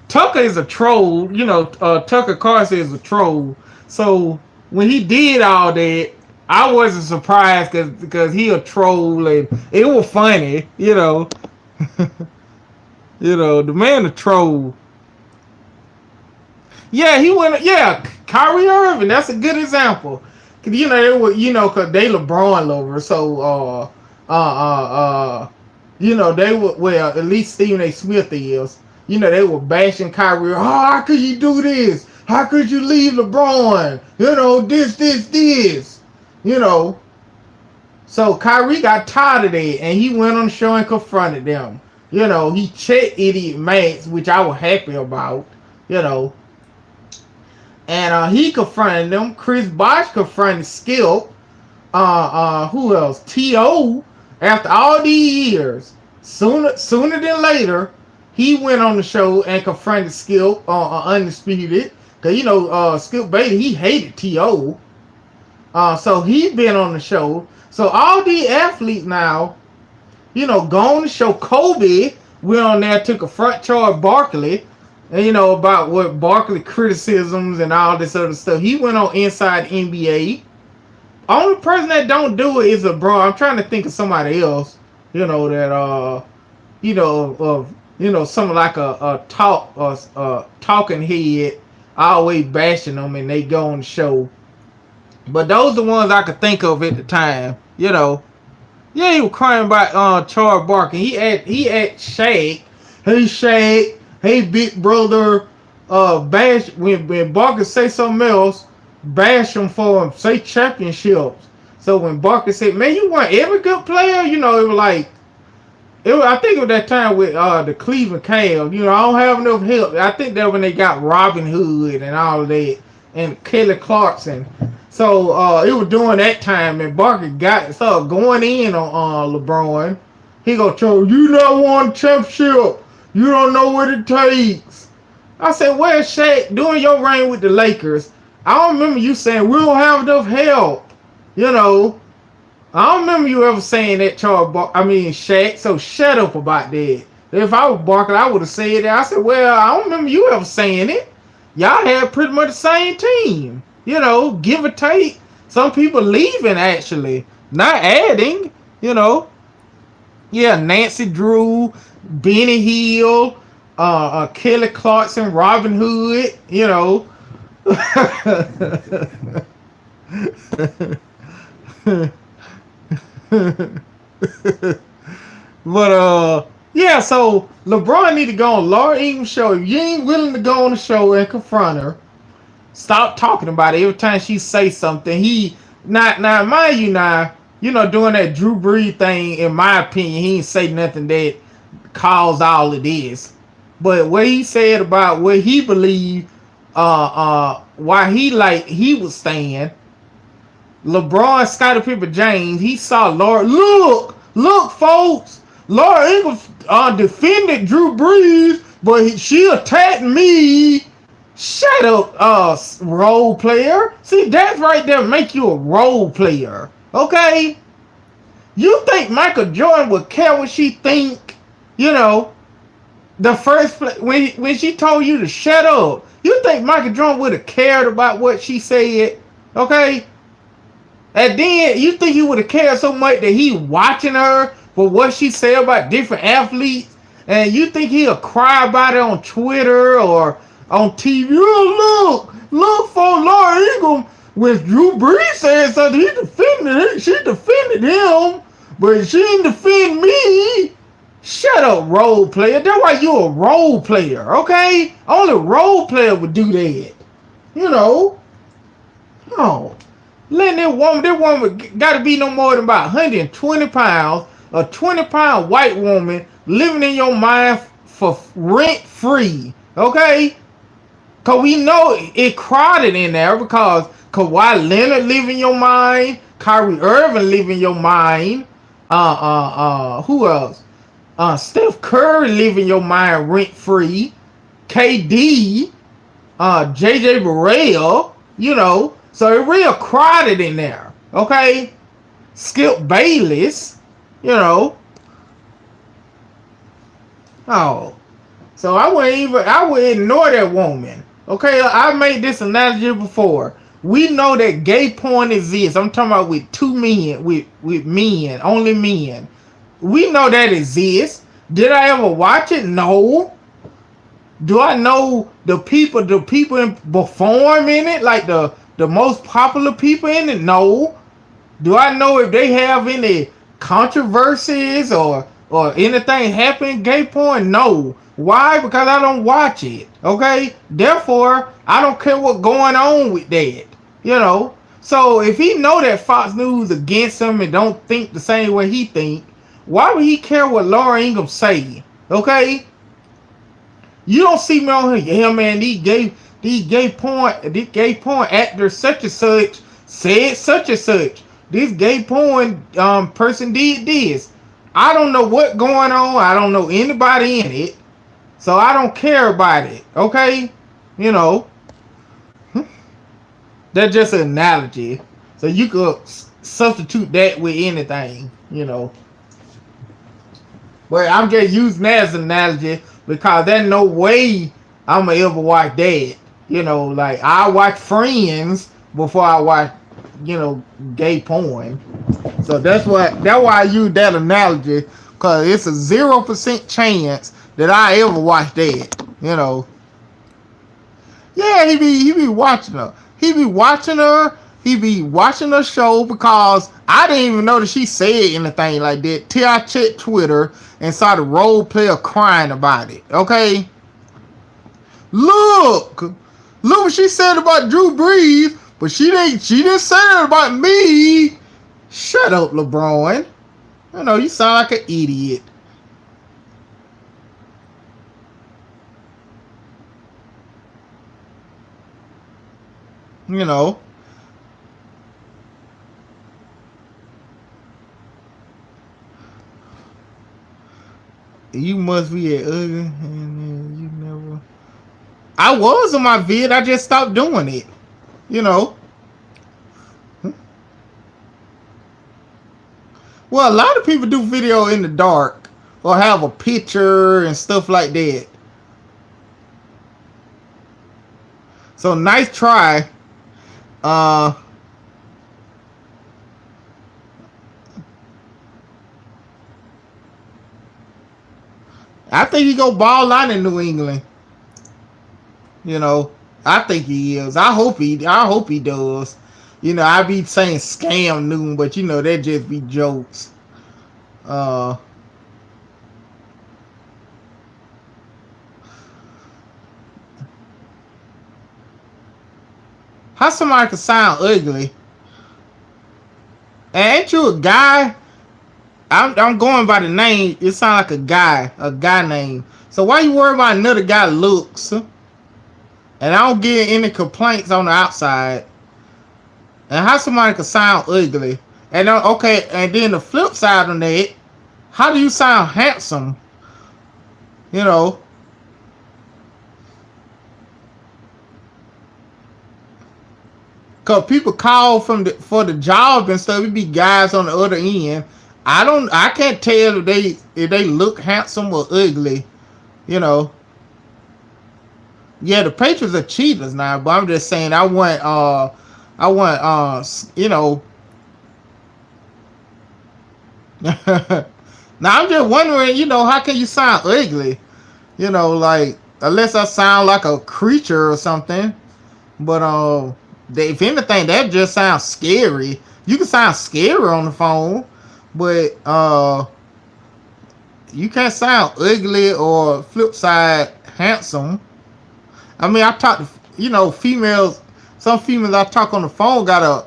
Tucker is a troll. You know, Tucker Carlson is a troll. So when he did all that, I wasn't surprised because he a troll, and it was funny. You know, you know, the man a troll. Yeah, he went. Yeah, Kyrie Irving. That's a good example. Cause you know they were, you know, cause they LeBron lovers. So you know they were, well, at least Stephen A. Smith is. You know, they were bashing Kyrie. Oh, how could you do this? How could you leave LeBron? You know, this. You know. So Kyrie got tired of that, and he went on the show and confronted them. You know, he checked Idiot Max, which I was happy about. You know. And he confronted them. Chris Bosh confronted Skip. Who else? T.O. After all these years, sooner than later, he went on the show and confronted Skip Undisputed. Cause you know, Skip Baylor, he hated T.O. So he's been on the show. So all these athletes now, you know, go on the show. Kobe went on there, took a front charge Barkley. And you know, about what Barkley criticisms and all this other stuff. He went on Inside NBA. Only person that don't do it is LeBron. I'm trying to think of somebody else, you know, that something like a talking head, always bashing them, and they go on the show. But those are the ones I could think of at the time. Yeah, he was crying about Charles Barkley. He at Shaq. Hey Shaq. Hey big brother. Bash when Barkley say something else, bash him for him. Say championships. So when Barkley said, "Man, you want every good player," it was like I think it was that time with the Cleveland Cavs. I don't have enough help. I think that when they got Robin Hood and all of that and Kelly Clarkson. So it was during that time, and Barkley started going in on LeBron. He gonna tell you not won a championship. You don't know what it takes. I said, where's Shaq during your reign with the Lakers? I don't remember you saying we don't have enough help. I don't remember you ever saying that, Shaq. So shut up about that. If I was Barkley, I would have said that. I said, well, I don't remember you ever saying it. Y'all had pretty much the same team. Give or take. Some people leaving, actually, not adding. Yeah, Nancy Drew, Benny Hill, Kelly Clarkson, Robin Hood. But yeah, so LeBron need to go on Laura Ingram show. If you ain't willing to go on the show and confront her, stop talking about it every time she say something. He not now, mind you, doing that Drew Brees thing. In my opinion, he ain't say nothing that caused all of this. But what he said about what he believed, why he was staying. LeBron, Scottie Pippen, James, he saw Laura. Look, folks. Laura Ingram defended Drew Brees, but she attacked me. Shut up, role player. See, that's right there make you a role player. Okay? You think Michael Jordan would care what she think? The first when she told you to shut up, you think Michael Jordan would have cared about what she said? Okay? And then you think he would have cared so much that he watching her for what she said about different athletes, and you think he'll cry about it on Twitter or on TV? Oh, look for Laura Ingram. When Drew Brees said something, she defended him, but she didn't defend me. Shut up, role player. That's why you a role player, okay? Only role player would do that. Oh. Letting that woman got to be no more than about 120 pounds, a 20-pound white woman living in your mind for rent free, okay? Because we know it crowded in there because Kawhi Leonard live in your mind, Kyrie Irving live in your mind, who else? Steph Curry live in your mind rent free, KD, JJ Barea, so it real crowded in there, okay? Skip Bayless, Oh. So I would ignore that woman. Okay, I made this analogy before. We know that gay porn exists. I'm talking about with two men, with men, only men. We know that exists. Did I ever watch it? No. Do I know the people perform in it, like the most popular people in it? No. Do I know if they have any controversies or anything happen in gay porn? No. Why? Because I don't watch it. Okay? Therefore, I don't care what's going on with that. So if he know that Fox News against him and don't think the same way he think, why would he care what Laura Ingram say? Okay? You don't see me on here, yeah, man, these gay porn actors such and such said such and such. This gay porn person did this. I don't know what's going on. I don't know anybody in it. So I don't care about it. Okay? That's just an analogy. So you could substitute that with anything, But I'm just using that as an analogy because there's no way I'm going to ever watch that. Like I watch Friends before I watch, gay porn. So that's why I use that analogy, because it's a 0% chance that I ever watch that. You know. Yeah, he be watching her. He be watching her. He be watching her show because I didn't even know that she said anything like that till I checked Twitter and saw the role player crying about it. Okay, look what she said about Drew Brees, but she didn't say that about me. Shut up, LeBron. You know you sound like an idiot. You know. You must be at ugly and you never. I was on my vid. I just stopped doing it. You know. Well, a lot of people do video in the dark or have a picture and stuff like that. So nice try. Uh, I think he go ball out in New England. You know, I think he is. I hope he does. You know, I be saying scam Newton, but you know that just be jokes. Uh, how somebody can sound ugly? And ain't you a guy? I'm going by the name. It sound like a guy name. So why you worry about another guy looks? And I don't get any complaints on the outside. And how somebody can sound ugly? And okay, and then the flip side on that, how do you sound handsome? You know, cause people call for the job and stuff. It be guys on the other end. I can't tell if they look handsome or ugly. You know. Yeah, the Patriots are cheaters now, but I'm just saying you know. Now I'm just wondering, you know, how can you sound ugly? You know, like unless I sound like a creature or something. But if anything, that just sounds scary. You can sound scary on the phone, but you can't sound ugly or flip side handsome. I mean, I talk to females. Some females I talk on the phone got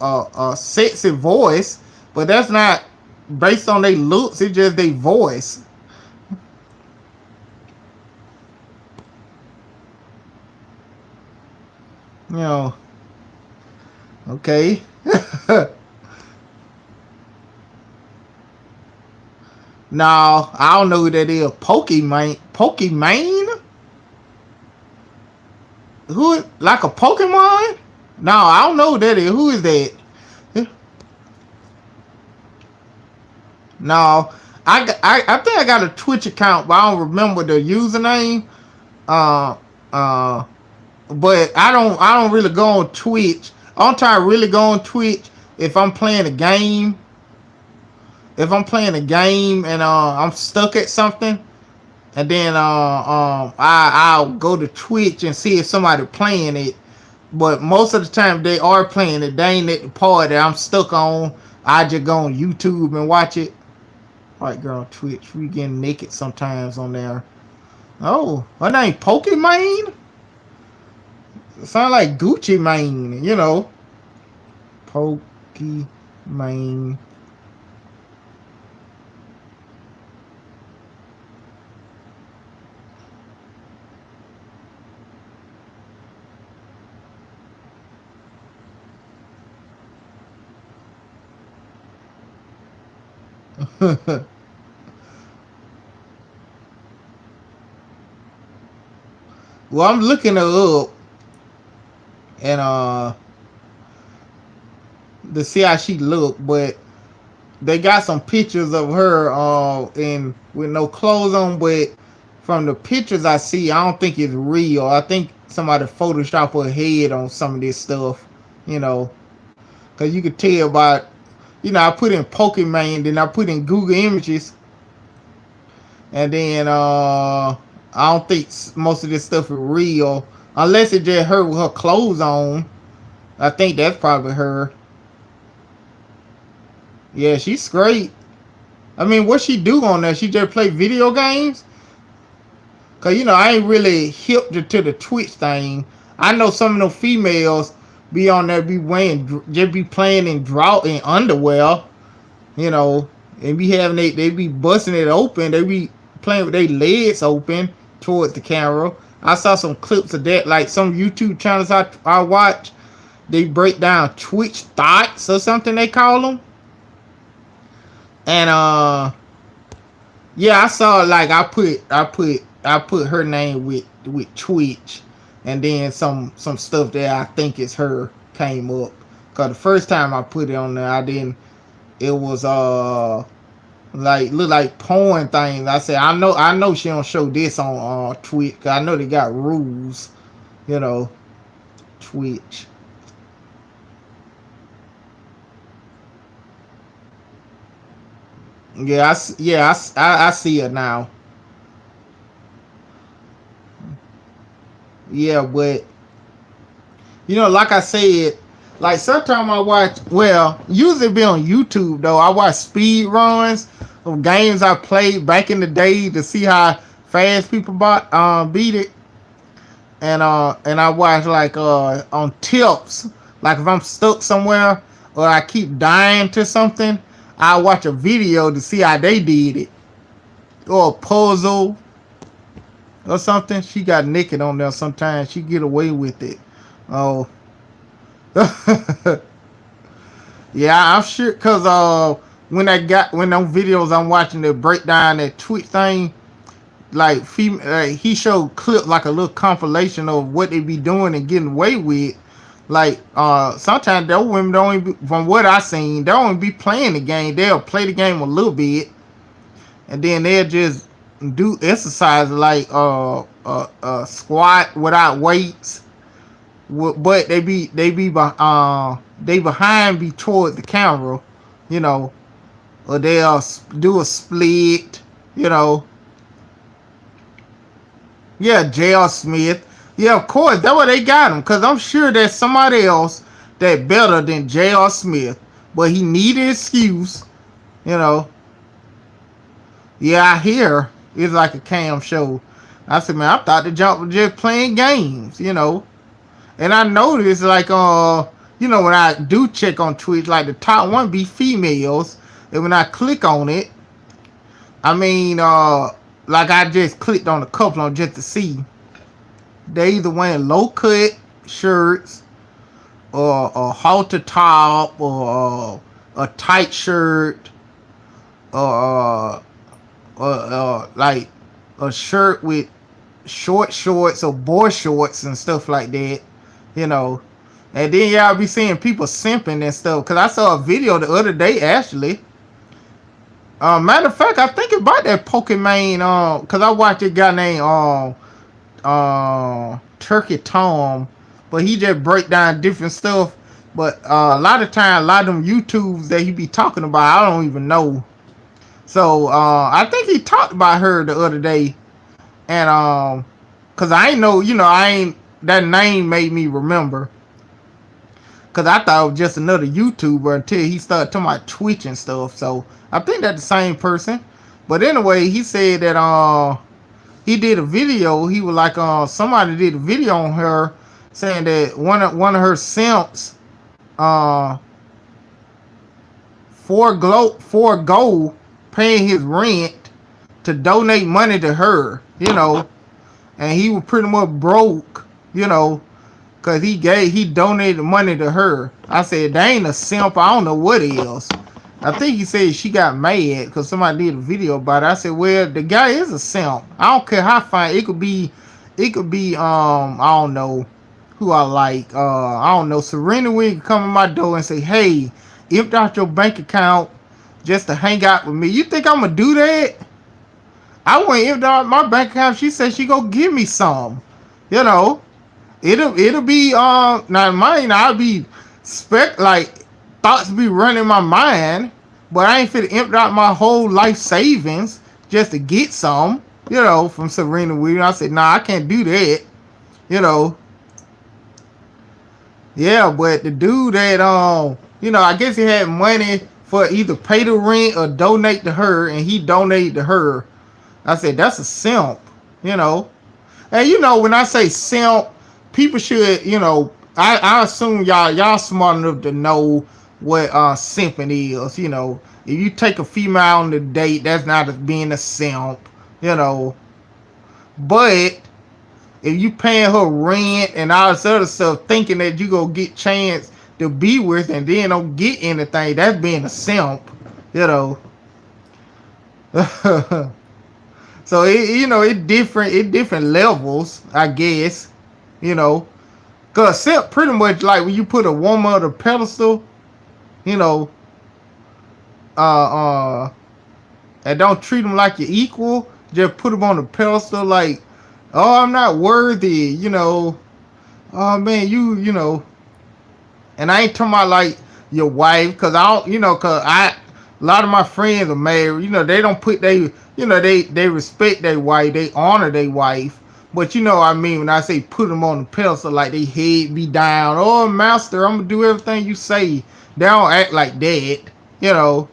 a sexy voice, but that's not based on their looks. It's just their voice. You know. Okay. No, I don't know who that is. Pokimane? Who, like a Pokemon? No, I don't know who that is. Who is that? No, I think I got a Twitch account, but I don't remember the username. Uh, uh, but I don't really go on Twitch. I don't try to really go on Twitch if I'm playing a game. If I'm playing a game and I'm stuck at something, and then I'll go to Twitch and see if somebody playing it. But most of the time they are playing it. They ain't at the part that I'm stuck on. I just go on YouTube and watch it. White girl Twitch. We getting naked sometimes on there. Oh, her name Pokimane? Sound like Gucci Mane, you know. Pokimane. Well, I'm looking her up and to see how she look, but they got some pictures of her in with no clothes on, but from the pictures I see, I don't think it's real. I think somebody photoshopped her head on some of this stuff, you know, because you could tell by, I put in Pokemon, then I put in Google Images, And then I don't think most of this stuff is real unless it just her with her clothes on. I think that's probably her. Yeah, she's great. I mean, what she do on there? She just play video games? Cause I ain't really hip to the Twitch thing. I know some of them females be on there, be wearing, just be playing in underwear, you know, and be having they be busting it open. They be playing with their legs open towards the camera. I saw some clips of that, like some YouTube channels I watch. They break down Twitch thoughts or something they call them, and yeah, I saw like I put her name with Twitch, and then some stuff that I think is her came up. Cause the first time I put it on there, I didn't. It was like look like porn things. I said I know she don't show this on Twitch. Cause I know they got rules, you know. Twitch. I see it now. Yeah, but like I said, like sometimes I watch. Well, usually be on YouTube though. I watch speed runs of games I played back in the day to see how fast people beat it, and I watch like on tips. Like if I'm stuck somewhere or I keep dying to something, I watch a video to see how they did it, or a puzzle or something. She got naked on there sometimes. She get away with it. Oh. Yeah, I'm sure because when those videos I'm watching that break down that Twitch thing, like he showed clip like a little compilation of what they be doing and getting away with. Like sometimes those women don't even from what I seen, they don't even be playing the game. They'll play the game a little bit and then they'll just do exercise like squat without weights, but they behind be toward the camera, you know, or they'll do a split, you know. Yeah, J.R. Smith. Yeah, of course, that's why they got him, because I'm sure there's somebody else that better than J.R. Smith, but he needed an excuse, you know. Yeah, I hear it's like a cam show. I said, man, I thought the jump was just playing games, you know. And I noticed, like, when I do check on Twitch, like the top one be females, and when I click on it, I mean, like I just clicked on a couple on just to see. They either wearing low cut shirts or a halter top or a tight shirt or like a shirt with short shorts or boy shorts and stuff like that, you know. And then y'all be seeing people simping and stuff. Cause I saw a video the other day actually. Matter of fact, I think about that Pokemon. Cause I watched a guy named Turkey Tom, but he just break down different stuff. But a lot of times, a lot of them YouTubes that he be talking about, I don't even know. So I think he talked about her the other day, and cause I ain't know, I ain't that name made me remember. Cause I thought it was just another YouTuber until he started talking about Twitch and stuff. So I think that's the same person. But anyway, he said that he did a video. He was like somebody did a video on her saying that one of her simps forego paying his rent to donate money to her, and he was pretty much broke, cause he donated money to her. I said, that ain't a simp. I don't know what it is. I think he said she got mad because somebody did a video about it. I said, well, the guy is a simp. I don't care how fine it could be. I don't know who I like. I don't know. Serena Williams come in my door and say, hey, empty out your bank account just to hang out with me. You think I'm gonna do that? I went empty out my bank account. She said she gonna give me some. It'll be now mine. I'll be thoughts be running my mind, but I ain't fit to empty out my whole life savings just to get some, from Serena Williams. I said, nah, I can't do that, you know. Yeah, but the dude that I guess he had money for either pay the rent or donate to her, and he donated to her. I said that's a simp, you know. And when I say simp, people should, I assume y'all smart enough to know what simping is. If you take a female on a date, that's not being a simp, you know. But if you paying her rent and all this other stuff, thinking that you gonna get chance to be with and then don't get anything, that's being a simp, you know. So it different levels, I guess, you know. Cause simp pretty much like when you put a woman on a pedestal, you know, and don't treat them like you're equal. Just put them on a pedestal like, oh, I'm not worthy, Oh man, you know. And I ain't talking about like your wife, cause I don't, cause a lot of my friends are married. They don't put they respect their wife, they honor their wife. But I mean, when I say put them on the pedestal, like they head be down. Oh, master, I'm gonna do everything you say. They don't act like that, you know.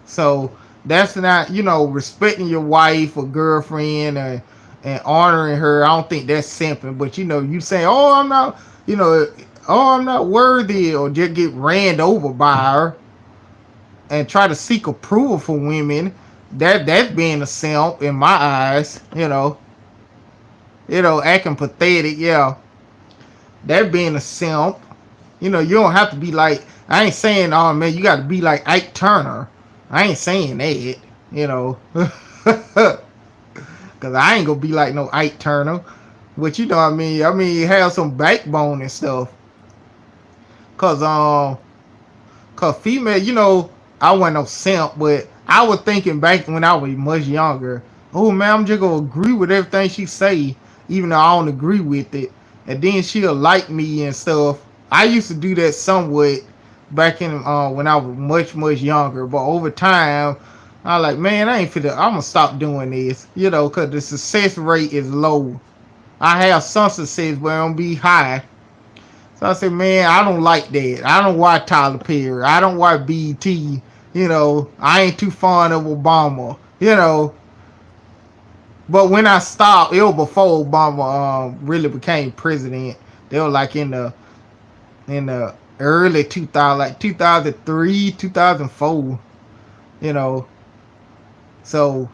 So that's not, respecting your wife or girlfriend and honoring her. I don't think that's simping. But you say, oh, I'm not, I'm not worthy, or just get ran over by her and try to seek approval from women. That's being a simp in my eyes, acting pathetic, yeah. That being a simp. You don't have to be like, I ain't saying, oh man, you got to be like Ike Turner. I ain't saying that, because I ain't gonna be like no Ike Turner. But what I mean? I mean, have some backbone and stuff. Cause female, I wasn't no simp, but I was thinking back when I was much younger. Oh man, I'm just gonna agree with everything she say, even though I don't agree with it, and then she'll like me and stuff. I used to do that somewhat back in when I was much younger, but over time I like, man, I'm gonna stop doing this, because the success rate is low. I have some success, but it don't be high. So I said, man, I don't like that. I don't watch Tyler Perry. I don't watch BET. I ain't too fond of Obama. But when I stopped, it was before Obama really became president. They were like in the early 2000, like 2003, 2004. So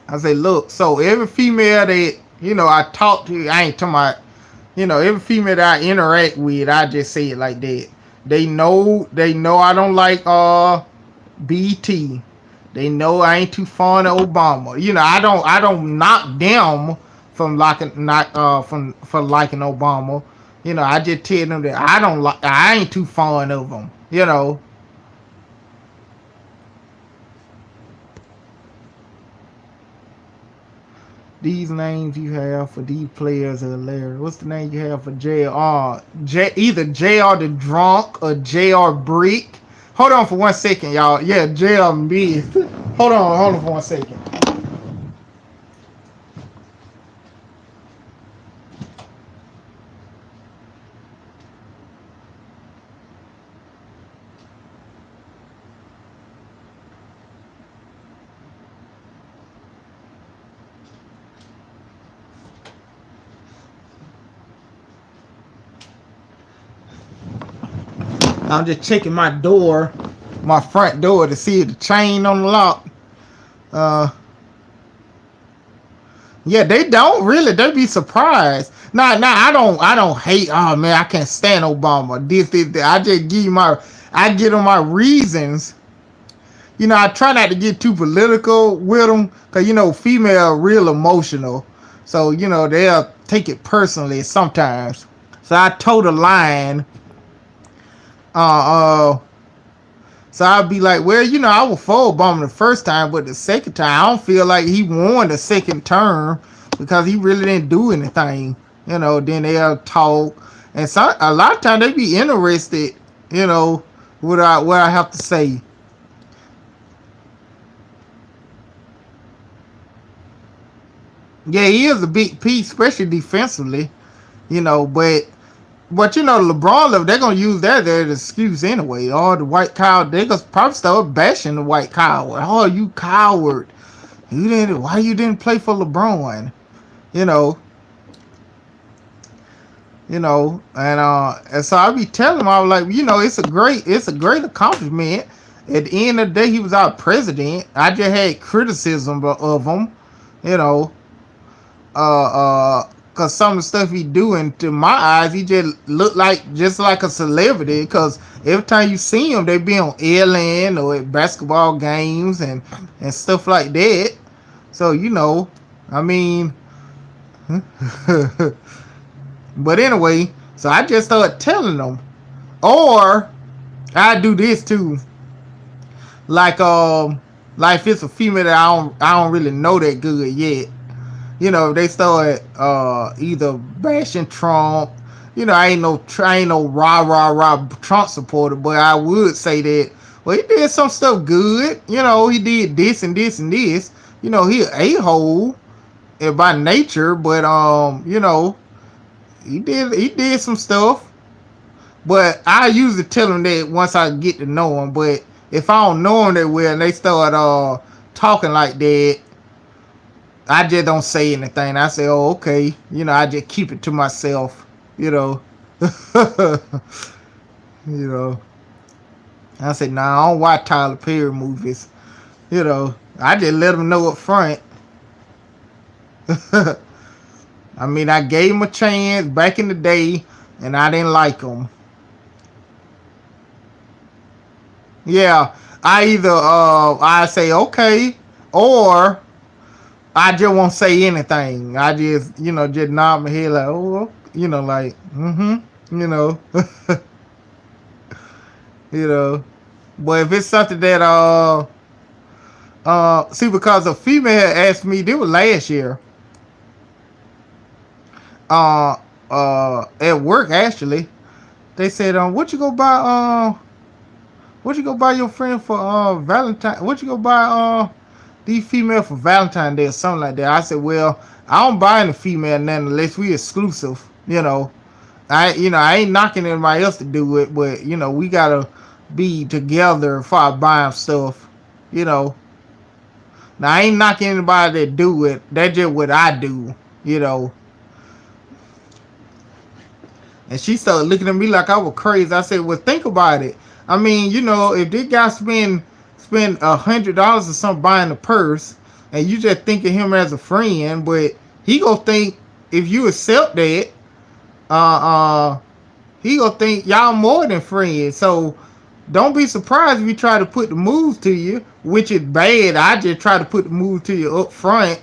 I say, look, so every female that I talk to, I ain't talking about, every female that I interact with, I just say it like that. They know I don't like BT. They know I ain't too fond of Obama. I don't knock them from liking for liking Obama. I just tell them that I ain't too fond of them. These names you have for these players are hilarious. What's the name you have for JR? Either JR the Drunk or JR Brick. Hold on for 1 second, y'all. Yeah, JR Myth. Hold on for 1 second. I'm just checking my front door to see if the chain on the lock. Yeah, they don't really. They be surprised. Nah, I don't hate. Oh man, I can't stand Obama. This. I just I give them my reasons. I try not to get too political with them, cause female are real emotional. So they'll take it personally sometimes. So I told a line. So I'd be like, well, I was for Obama the first time, but the second time, I don't feel like he won the second term because he really didn't do anything. Then they'll talk. And a lot of times they be interested, with what I have to say. Yeah, he is a big piece, especially defensively. You know, but you know, LeBron, they're gonna use that as an excuse anyway. All the white cow, they gonna probably start bashing the white cow. Oh, you coward! You didn't. Why you didn't play for LeBron? You know, and so I be telling him, I was like, it's a great accomplishment. At the end of the day, he was our president. I just had criticism of him, you know, cause some of the stuff he doing to my eyes, he just looked just like a celebrity. Cause every time you see him, they be on Ellen or at basketball games and stuff like that. So I mean, but anyway, so I just started telling them, or I do this too, like if it's a female that I don't really know that good yet. They start either bashing Trump. I ain't no rah Trump supporter, but I would say that, well, he did some stuff good. He did this and this and this. He an a-hole by nature, but he did some stuff. But I usually tell him that once I get to know him. But if I don't know him that well and they start talking like that, I just don't say anything. I say, oh, okay. I just keep it to myself. you know. I said, nah, I don't watch Tyler Perry movies. I just let them know up front. I mean, I gave him a chance back in the day, and I didn't like him. Yeah, I say okay, or I just won't say anything. I just nod my head like, oh, like, you know, you know. But if it's something that see, because a female asked me, this was last year, at work actually, they said, what you go buy your friend for Valentine? What you go buy these female for Valentine Day or something like that? I said, well, I don't buy any female nothing unless we exclusive. I ain't knocking anybody else to do it, but we gotta be together before I buy them stuff. Now I ain't knocking anybody that do it. That's just what I do. And she started looking at me like I was crazy. I said, well, think about it. I mean, if this guy spend $100 or something buying a purse, and you just think of him as a friend, but he gonna think if you accept that, he gonna think y'all more than friends. So don't be surprised if you try to put the moves to you, which is bad. I just try to put the moves to you up front,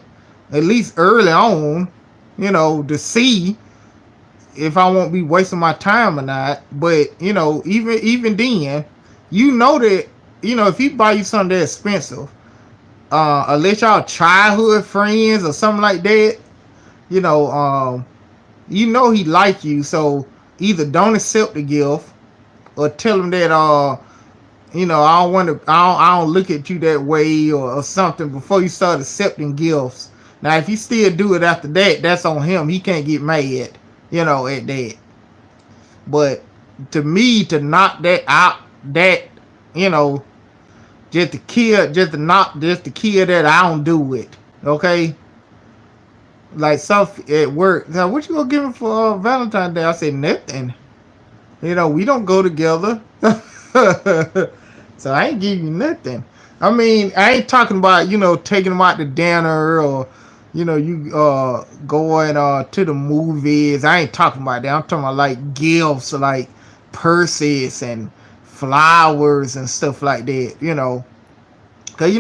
at least early on, to see if I won't be wasting my time or not. But even then, that if he buy you something that expensive, unless y'all childhood friends or something like that, he like you. So either don't accept the gift or tell him that I don't look at you that way or something before you start accepting gifts. Now if you still do it after that, that's on him. He can't get mad. At that. But to me, to knock that out, that, just to kill that, I don't do it. Okay? Like stuff at work. Now, what you gonna give him for Valentine's Day? I said, nothing. We don't go together. So I ain't giving you nothing. I mean, I ain't talking about, taking them out to dinner or going to the movies. I ain't talking about that. I'm talking about like gifts, like purses and flowers and stuff like that. Cause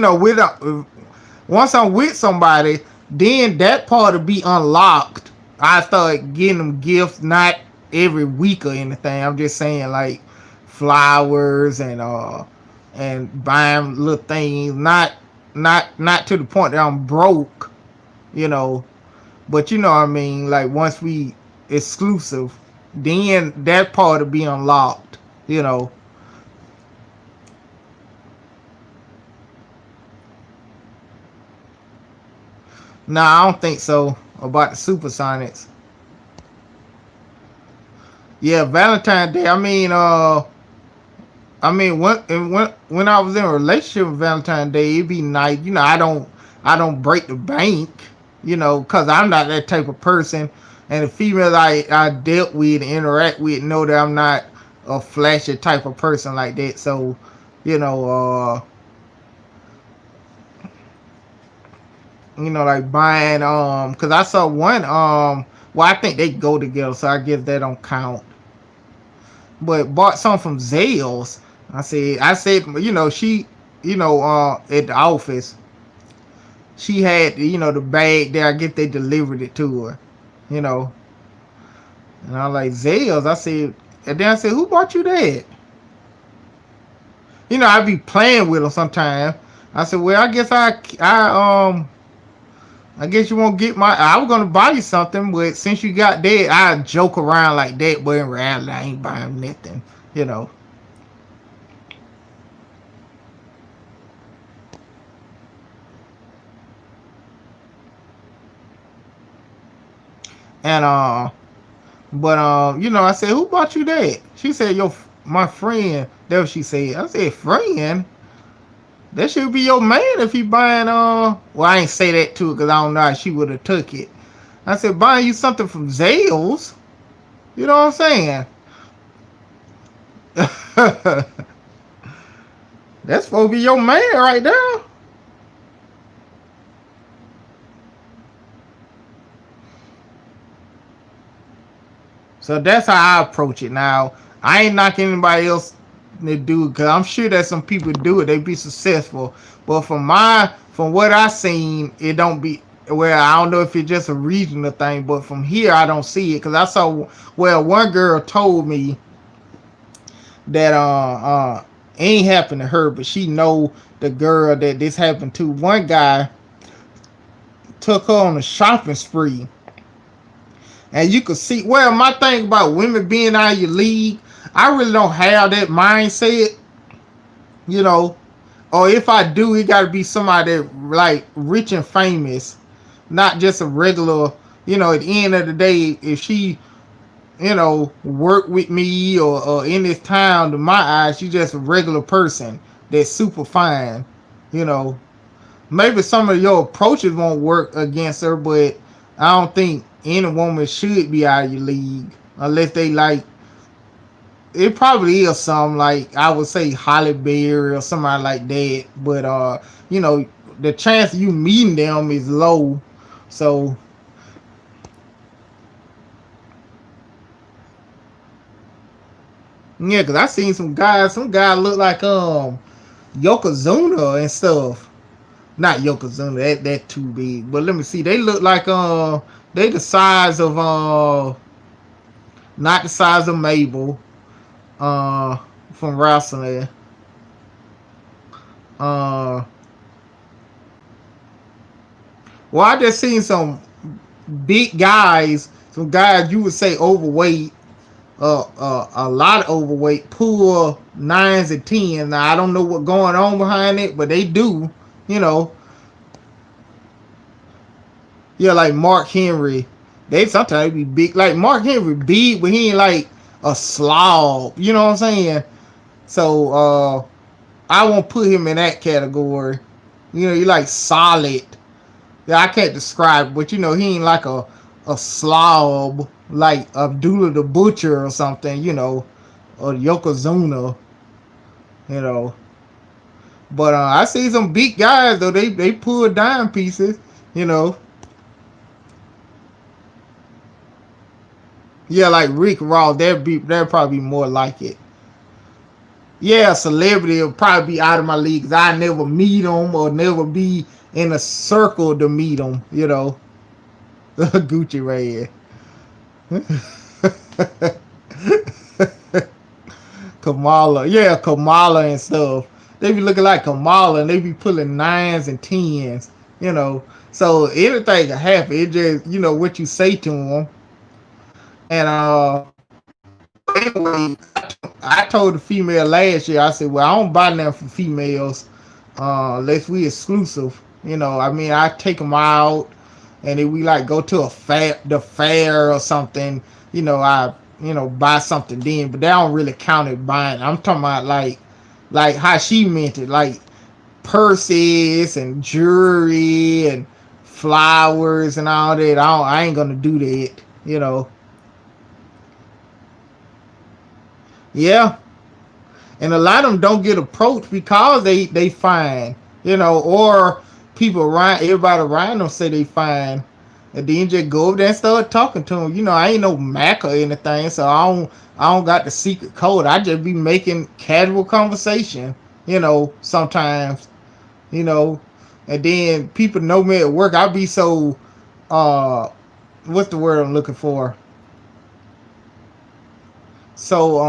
once I'm with somebody, then that part will be unlocked. I start getting them gifts, not every week or anything. I'm just saying like flowers and buying little things, not to the point that I'm broke. But what I mean, like once we exclusive, then that part will be unlocked. No, I don't think so. About the Supersonics. Yeah, Valentine's Day. I mean, when I was in a relationship with Valentine's Day, it'd be nice. I don't break the bank. Cause I'm not that type of person. And the females I dealt with and interact with know that I'm not a flashy type of person like that. So, you know, like buying cause I saw one well I think they go together, so I guess that don't count. But bought some from Zales. I said, she, at the office, she had, the bag there. I guess they delivered it to her, you know. And I was like, Zales. I said, and then I said, who bought you that? I be playing with them sometimes. I said, well, I guess you won't get my. I was gonna buy you something, but since you got that, I joke around like that. But in reality, I ain't buying nothing, you know. And but I said, who bought you that? She said, my friend. That's what she said. I said, friend. That should be your man if he buying. Well, I ain't say that to her because I don't know how she would have took it. I said, buying you something from Zales. You know what I'm saying? That's supposed to be your man right there. So that's how I approach it. Now, I ain't knocking anybody else to do it because I'm sure that some people do it. They be successful. But from what I seen, it don't be. Well, I don't know if it's just a regional thing, but from here I don't see it because I saw. Well, one girl told me that ain't happened to her, but she know the girl that this happened to. One guy took her on a shopping spree, and you could see. Well, my thing about women being out of your league, I really don't have that mindset, you know. Or if I do, it got to be somebody that like rich and famous, not just a regular. At the end of the day, if she work with me or in this town, to my eyes, she's just a regular person that's super fine. You know, maybe some of your approaches won't work against her, but I don't think any woman should be out of your league unless they like. It probably is some like I would say Holly Berry or somebody like that, but you know, the chance of you meeting them is low. So yeah, cause I seen some guys look like Yokozuna and stuff. Not Yokozuna, that too big. But let me see, they look like they the size of not the size of Mabel uh from wrestling. Uh well, I just seen some big guys, some guys you would say overweight, a lot of overweight, pull nines and tens. Now I don't know what going on behind it, but they do. You know, yeah, like Mark Henry. They sometimes be big. Like Mark Henry big, but he ain't like a slob. You know what I'm saying? So I won't put him in that category. He like solid. Yeah, I can't describe, but he ain't like a slob like Abdullah the Butcher or something. Or Yokozuna. You know, but I see some big guys though. They pull dime pieces. You know, yeah, like Rick Ross. That'd probably be more like it. Yeah, celebrity will probably be out of my league 'cause I never meet them or never be in a circle to meet them. Gucci Red. Kamala. Yeah, Kamala and stuff. They be looking like Kamala and they be pulling nines and tens, you know. So anything can happen. It just, what you say to them. And anyway, I told the female last year, I said, well, I don't buy nothing for females unless we exclusive. I mean, I take them out. and if we like go to the fair or something, I buy something then, but they don't really count it buying. I'm talking about like how she meant it, like purses and jewelry and flowers and all that. I ain't gonna do that. Yeah, and a lot of them don't get approached because they fine, or people around, everybody around them say they fine, and then you just go over there and start talking to them. I ain't no Mac or anything, so I don't got the secret code. I just be making casual conversation, sometimes, you know, and then people know me at work. I be so uh, what's the word I'm looking for? So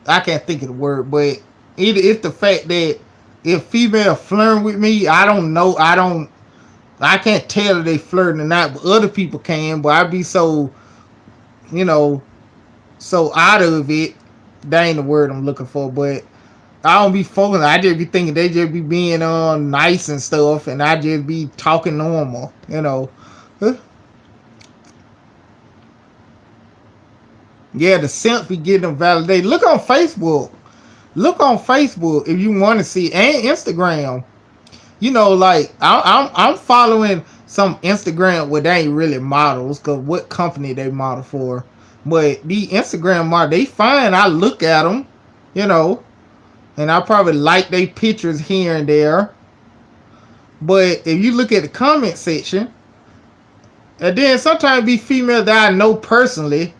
I can't think of the word, but it's the fact that if female flirting with me, I don't know. I can't tell if they flirting or not, but other people can. But I be so, you know, so out of it. That ain't the word I'm looking for, but I don't be focusing. I just be thinking they just be being nice and stuff, and I just be talking normal. Huh? Yeah, the simps be getting them validated. Look on Facebook. Look on Facebook if you want to see, and Instagram. Like I'm following some Instagram where they ain't really models, cause what company they model for. But the Instagram model, they fine. I look at them, you know, and I probably like their pictures here and there. But if you look at the comment section, and then sometimes be females that I know personally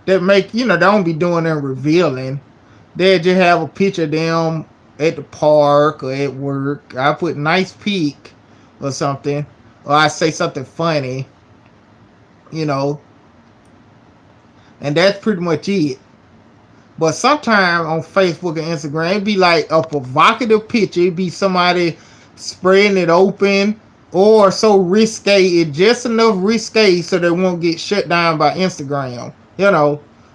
that make, they don't be doing them revealing. They just have a picture of them at the park or at work. I put nice peak or something, or I say something funny, you know, and that's pretty much it. But sometimes on Facebook and Instagram, it'd be like a provocative picture. It'd be somebody spreading it open, or so risque. It's just enough risque so they won't get shut down by Instagram.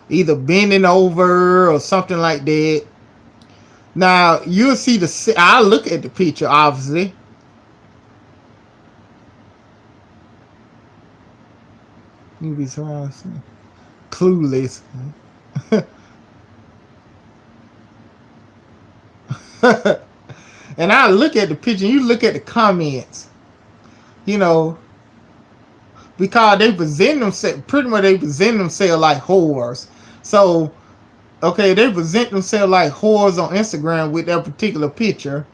Either bending over or something like that. Now you'll see I'll look at the picture, obviously. You'll be surprised. Clueless. And I look at the picture, and you look at the comments, you know, because they present themselves, pretty much they present themselves like whores. So, okay, they present themselves like whores on Instagram with that particular picture.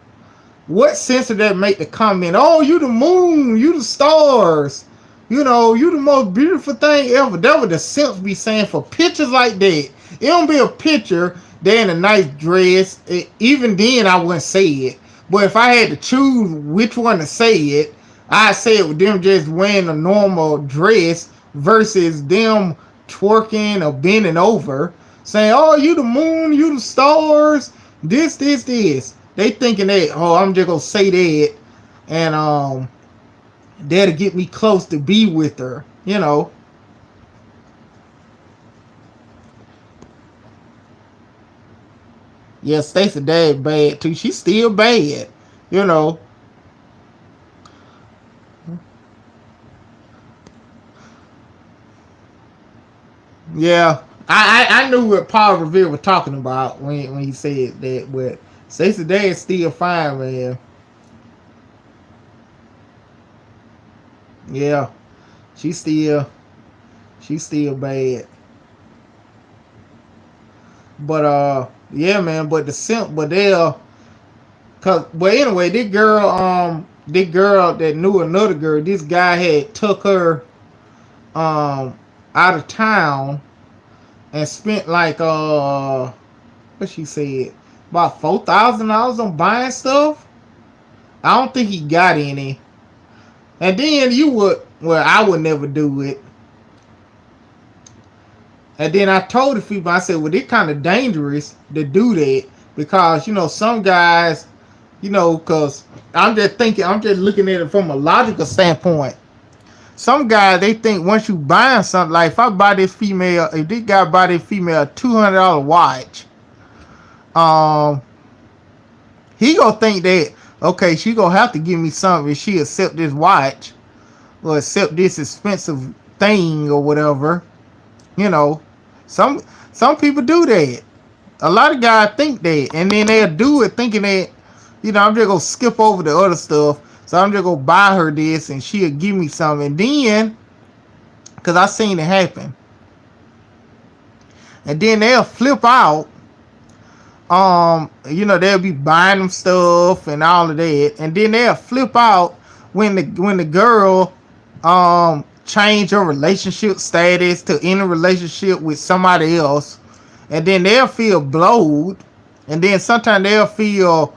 What sense of that make the comment, oh, you the moon, you the stars, you the most beautiful thing ever? That would the simps be saying for pictures like that. It don't be a picture, they in a nice dress. Even then, I wouldn't say it. But if I had to choose which one to say it, I'd say it with them just wearing a normal dress versus them twerking or bending over, saying, oh, you the moon, you the stars, this. They thinking that, oh, I'm just gonna say that, and that'll get me close to be with her, Yeah, Stacey dad bad too. She's still bad, you know. Yeah, I knew what Paul Revere was talking about when he said that, but Stacey dad's still fine, man. Yeah, she's still she's still bad. But yeah, man. But the simp, but but anyway, this girl that knew another girl, this guy had took her out of town and spent like what she said, about $4,000 on buying stuff. I don't think he got any. And then I would never do it. And then I told the people, I said, well, it's kind of dangerous to do that because, some guys, because I'm just looking at it from a logical standpoint. Some guys, they think once you buying something, like if this guy buy this female a $200 watch, he gonna think that, okay, she gonna have to give me something if she accept this watch, or accept this expensive thing or whatever. You know, some some people do that. A lot of guys think that, and then they'll do it thinking that, I'm just gonna skip over the other stuff. So I'm just gonna buy her this, and she'll give me something. And then, cause I seen it happen, and then they'll flip out. They'll be buying them stuff and all of that, and then they'll flip out when the girl change her relationship status to in a relationship with somebody else, and then they'll feel blowed, and then sometimes they'll feel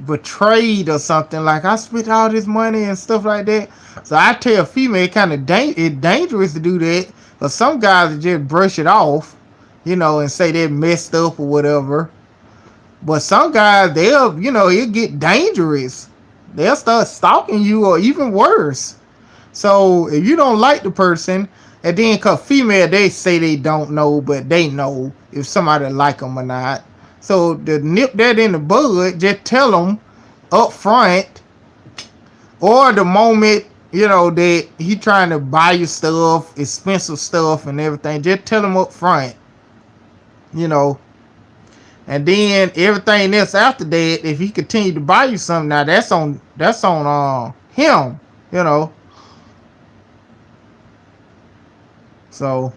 betrayed or something, like I spent all this money and stuff like that. So I tell female kind of it's dangerous to do that, but some guys just brush it off, and say they're messed up or whatever. But some guys, it'll get dangerous. They'll start stalking you, or even worse. So if you don't like the person, and then cause female, they say they don't know, but they know if somebody like them or not. So to nip that in the bud, just tell them up front, or the moment that he trying to buy you stuff, expensive stuff and everything, just tell them up front, you know. And then everything else after that, if he continue to buy you something, now that's on him, you know. So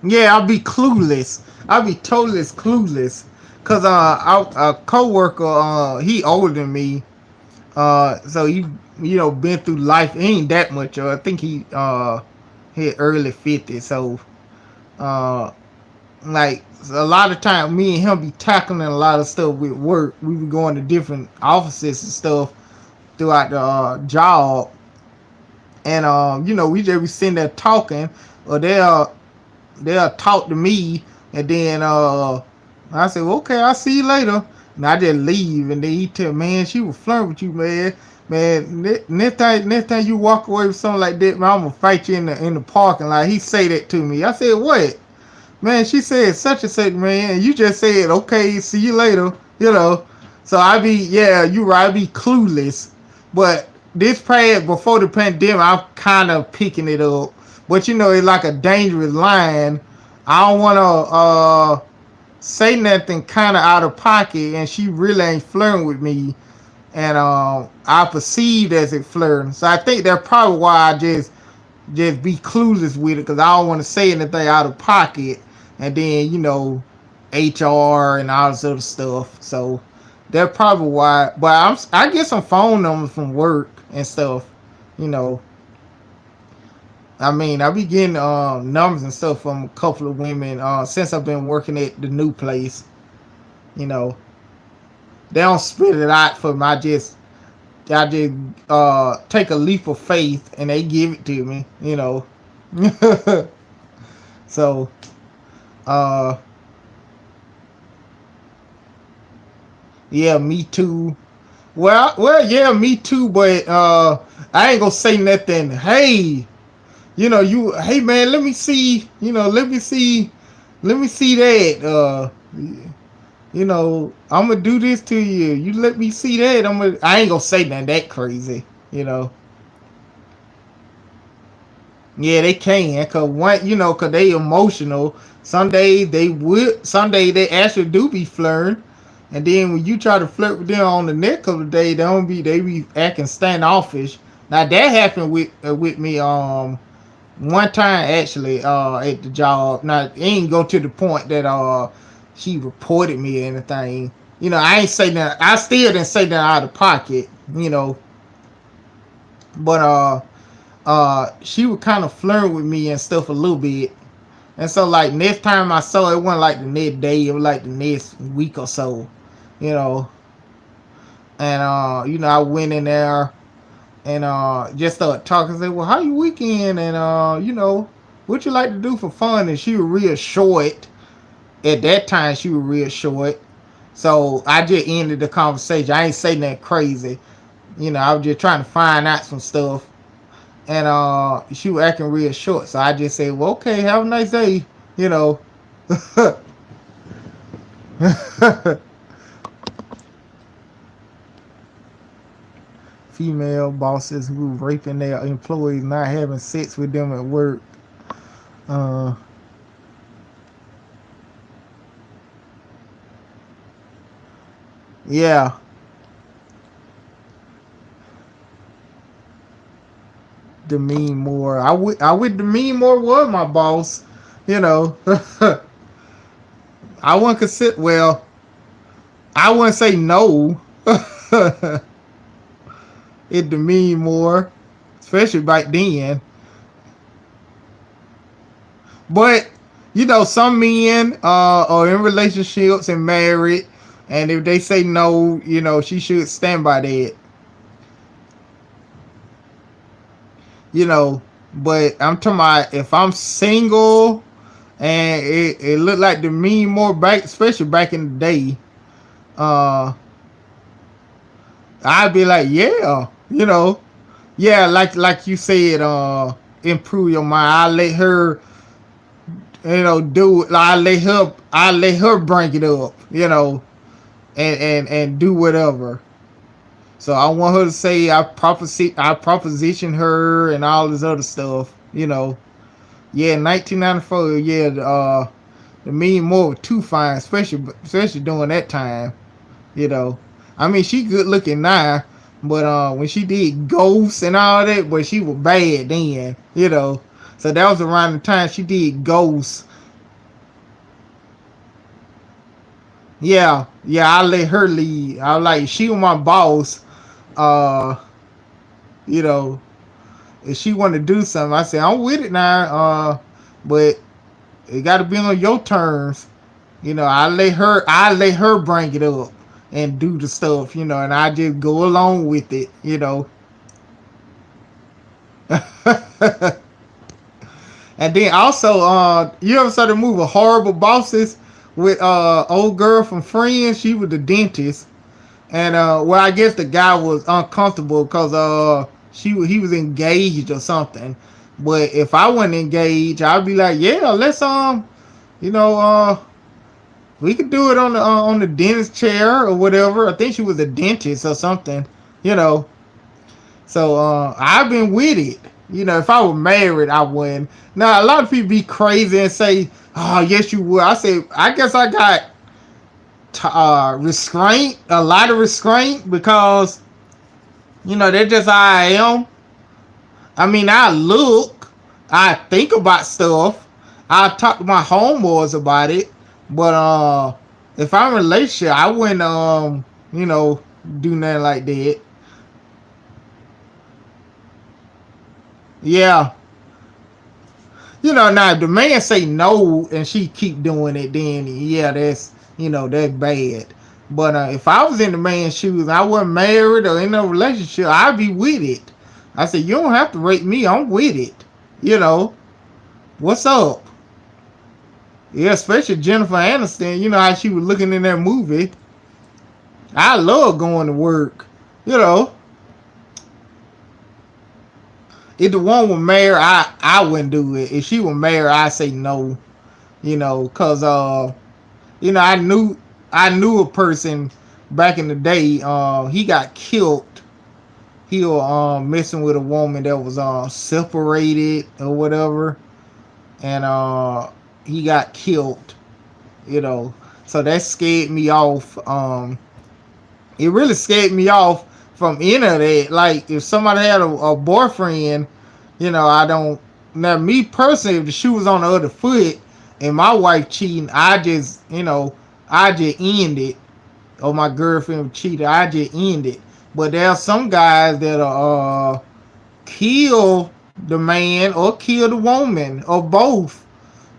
yeah, I'll be clueless. I'll be totally clueless. Cause a coworker, he older than me. So he been through life. He ain't that much. I think he hit early 50s. So like a lot of time, me and him be tackling a lot of stuff with work. We be going to different offices and stuff throughout the job, and we just be sitting there talking, or they'll talk to me, and then I say, well, okay, I'll see you later. And I just leave, and then he tell, man, she was flirting with you, man. Man, next time you walk away with something like that, man, I'm gonna fight you in the parking lot. He say that to me. I said, what? Man, she said such and such, man. And you just said, okay, see you later, you know. So you right, I be clueless. But this past, before the pandemic, I'm kind of picking it up. But it's like a dangerous line. I don't want to say nothing kind of out of pocket, and she really ain't flirting with me, and I perceived as it flirting. So I think that's probably why I just be clueless with it, because I don't want to say anything out of pocket, and then HR and all this other stuff. So that's probably why. But I get some phone numbers from work and stuff, you know. I mean, I be getting numbers and stuff from a couple of women since I've been working at the new place. You know, they don't spit it out for me. I just take a leap of faith and they give it to me. You know, so yeah, me too. Yeah, me too. But I ain't gonna say nothing. Hey. Hey man, let me see, let me see that. I'm gonna do this to you. You let me see that. I ain't gonna say nothing that crazy, Yeah, they can, cause they emotional. Some days they would, some days they actually do be flirting. And then when you try to flirt with them on the next couple of days, they be acting standoffish. Now that happened with me, one time actually at the job. Now it ain't go to the point that she reported me or anything. I ain't say that. I still didn't say that out of pocket. But she would kind of flirt with me and stuff a little bit. And so like next time I saw her, it wasn't like the next day. It was like the next week or so. And I went in there and just started talking. I said, well, how you weekend? And what you like to do for fun? And she was real short. At that time, she was real short. So I just ended the conversation. I ain't say nothing crazy. I was just trying to find out some stuff. and she was acting real short. So I just said, "Well, okay, have a nice day," you know. Female bosses who raping their employees, not having sex with them at work. Uh, yeah, Demi Moore. I would Demi Moore was my boss, you know. I wouldn't consider. Well, I wouldn't say no. It Demi Moore, especially back then. But some men are in relationships and married, and if they say no, she should stand by that. You know, but I'm talking about if I'm single and it looked like to me more back, especially back in the day, uh, I'd be like, yeah, yeah, like you said, improve your mind. I let her, do it. I let her bring it up, and do whatever. So I want her to say I proposition her and all this other stuff. Yeah, 1994. Yeah, the mean more too fine, especially during that time. You know, I mean she good looking now, but when she did Ghosts and all that, but she was bad then. So that was around the time she did Ghosts. Yeah, I let her lead. I was like she was my boss. Uh, you know, if she want to do something, I say I'm with it now. But it got to be on your terms. I let her bring it up and do the stuff. And I just go along with it. And then also, you ever saw the movie Horrible Bosses with old girl from Friends? She was the dentist, and well, I guess the guy was uncomfortable because he was engaged or something. But if I wasn't engaged, I'd be like, yeah, let's you know, we could do it on the dentist chair or whatever. I think she was a dentist or something, you know. So I've been with it. If I were married, I wouldn't. Now a lot of people be crazy and say, "Oh, yes, you would." I say, I guess I got restraint, a lot of restraint because that's just how I am. I mean, I think about stuff. I talk to my homeboys about it, but if I'm in a relationship, I wouldn't you know do nothing like that. Yeah, now if the man say no and she keep doing it, then yeah, that's bad. But if I was in the man's shoes and I wasn't married or in a relationship, I'd be with it. I said, you don't have to rate me. I'm with it. You know, what's up? Yeah, especially Jennifer Aniston. You know how she was looking in that movie. I love going to work. You know, if the one was married, I wouldn't do it. If she was married, I say no. Cause I knew a person back in the day. He got killed. He was messing with a woman that was separated or whatever, and he got killed. So that scared me off. It really scared me off from any of that. Like if somebody had a boyfriend, I don't. Now me personally, if the shoe was on the other foot and my wife cheating, I just end it. Or my girlfriend cheated, I just end it. But there are some guys that are kill the man or kill the woman or both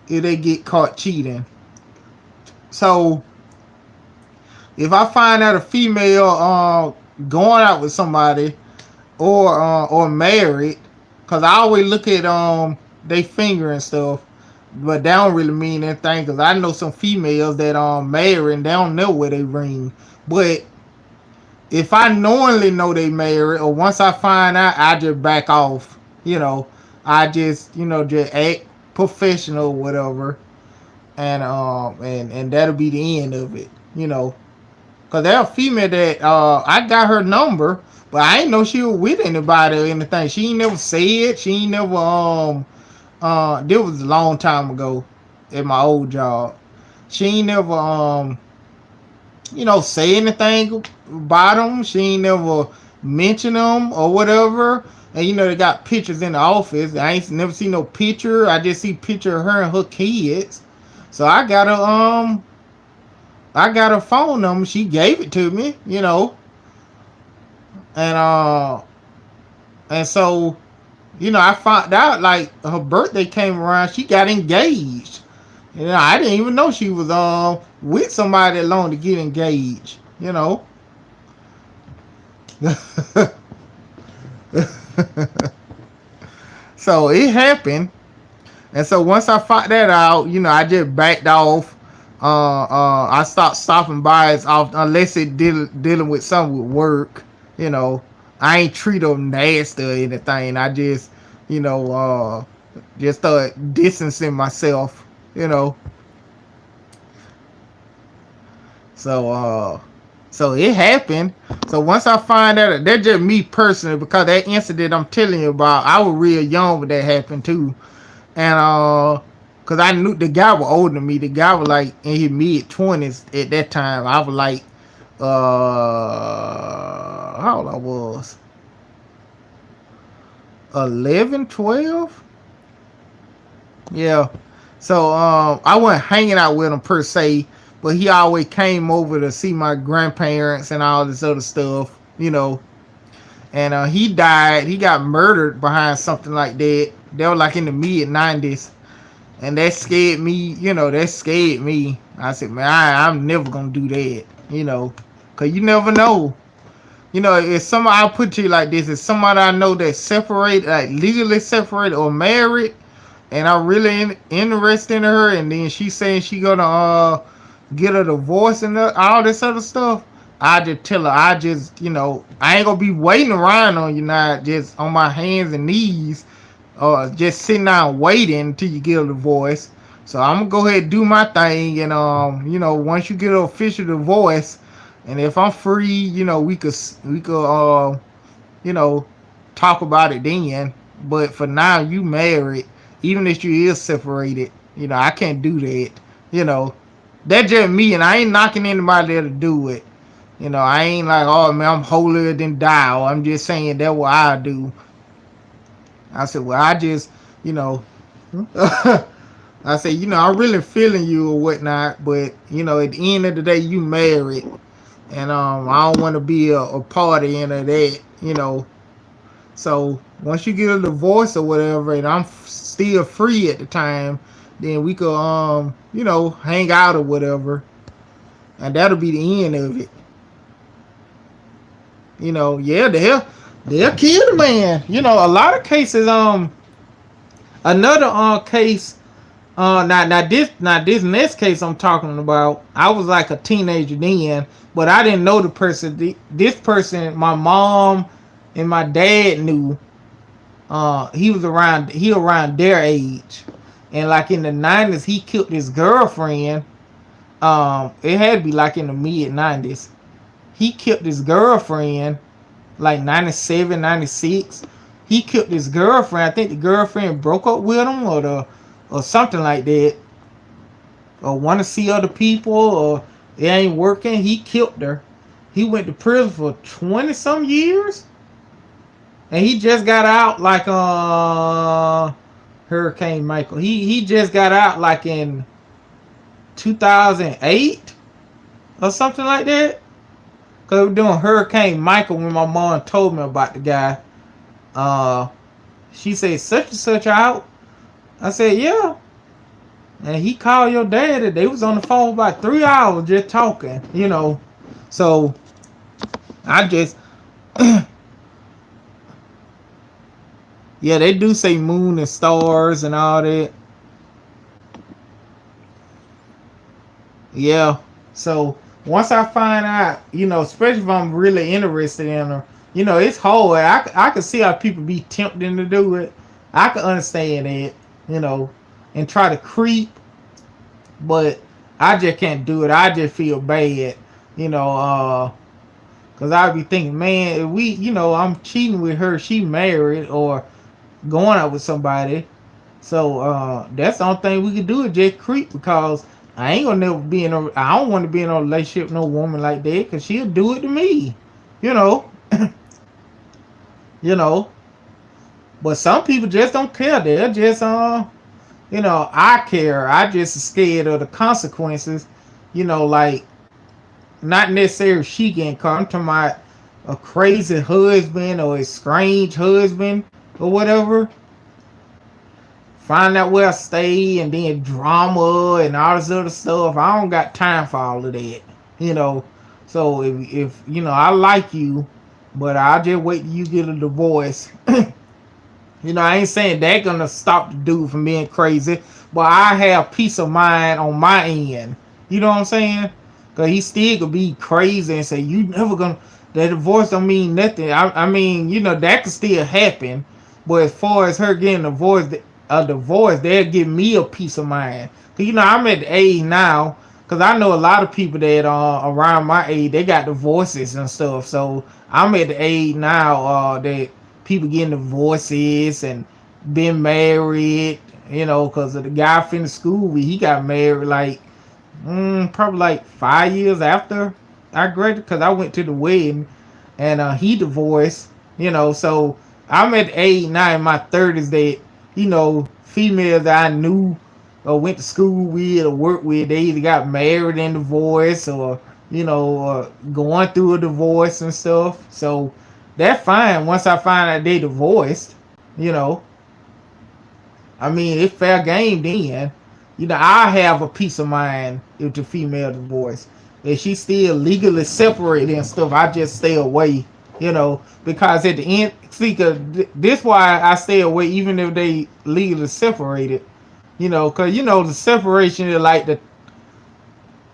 if they get caught cheating. So if I find out a female going out with somebody or married, cause I always look at they finger and stuff, but that don't really mean anything. Cause I know some females that married and they don't know where they ring. But if I knowingly know they married, or once I find out, I just back off. You know, I just, just act professional, whatever, and that'll be the end of it. Cause there's a female that I got her number, but I ain't know she was with anybody or anything. She ain't never said. She ain't never this was a long time ago at my old job. She ain't never say anything about them. She ain't never mention them or whatever. And they got pictures in the office. I ain't never seen no picture. I just see picture of her and her kids. So I got her phone number. She gave it to me, and so I found out like her birthday came around. She got engaged. I didn't even know she was with somebody that long to get engaged. So it happened, and so once I found that out, I just backed off. I stopped stopping by as often unless it dealing with something with work. You know, I ain't treat them nasty or anything. I just start distancing myself. You know, so so it happened. So once I find out, that's just me personally, because that incident I'm telling you about, I was real young when that happened too, and cause I knew the guy was older than me. The guy was like in his mid-20s at that time. I was like, how old I was, 11, 12. Yeah. So I wasn't hanging out with him per se, but he always came over to see my grandparents and all this other stuff. And he died. He got murdered behind something like that. They were like in the mid-90s. And that scared me, that scared me. I said, man, I'm never going to do that, because you never know. If somebody, I'll put it to you like this, if somebody I know that's separated, like legally separated or married, and I'm really interested in her, and then she's saying she gonna get a divorce and all this other stuff, I just tell her, I ain't gonna be waiting around on you now, just on my hands and knees, or just sitting down waiting until you get a divorce. So I'm gonna go ahead and do my thing, and once you get an official divorce, and if I'm free, we could you know, talk about it then. But for now, you married, even if you is separated, I can't do that. You know, that's just me, and I ain't knocking anybody there to do it. I ain't like, oh man, I'm holier than thou. I'm just saying that's what I do. I said, well, I just, you know, I said, I'm really feeling you or whatnot, but at the end of the day, you married, and I don't want to be a party in of that. So once you get a divorce or whatever, and I'm still free at the time, then we could hang out or whatever, and that'll be the end of it. Yeah, they'll kill the man. A lot of cases. Another case. Now this next case I'm talking about, I was like a teenager then, but I didn't know the person. This person, my mom and my dad knew. He around their age, and like in the 90s, he killed his girlfriend. It had to be like in the mid 90s. He killed his girlfriend, like 97, 96. He killed his girlfriend. I think the girlfriend broke up with him, or something like that, or want to see other people, or it ain't working. He killed her. He went to prison for 20 some years, and he just got out like Hurricane Michael. He just got out like in 2008 or something like that. Cause we were doing Hurricane Michael when my mom told me about the guy. She said such and such out. I said yeah. And he called your dad. They was on the phone for about 3 hours just talking. So I just yeah, they do say moon and stars and all that. Yeah. So once I find out, especially if I'm really interested in her, It's hard. I can see how people be tempting to do it. I can understand that, you know, and try to creep, but I just can't do it. I just feel bad, you know, cause I be thinking, man, if I'm cheating with her, she married or going out with somebody. So that's the only thing we can do is just creep because I ain't gonna never be in a. I don't want to be in a relationship with no woman like that because she'll do it to me, you know, you know. But some people just don't care. They're just I care. I just scared of the consequences, like not necessarily she getting caught. I'm talking about a crazy husband or a strange husband or whatever. Find out where I stay and then drama and all this other stuff. I don't got time for all of that, you know. So if I like you, but I'll just wait till you get a divorce. I ain't saying that gonna stop the dude from being crazy, but I have peace of mind on my end. You know what I'm saying? Cause he still could be crazy and say you never gonna. That divorce don't mean nothing. I mean, that could still happen, but as far as her getting a divorce, they'll give me a peace of mind. Cause I'm at the age now. Cause I know a lot of people that are around my age, they got divorces and stuff. So I'm at the age now that people getting divorces and been married, because of the guy finished school, he got married like probably like 5 years after I graduated, because I went to the wedding and he divorced, so I'm at the age now in my 30s that, females that I knew or went to school with or worked with, they either got married and divorced or, going through a divorce and stuff. So that's fine once I find out they divorced, you know. I mean, it's fair game then. I have a peace of mind if the female divorce. If she's still legally separated and stuff, I just stay away, because at the end, see, cause this why I stay away even if they legally separated, because, the separation is like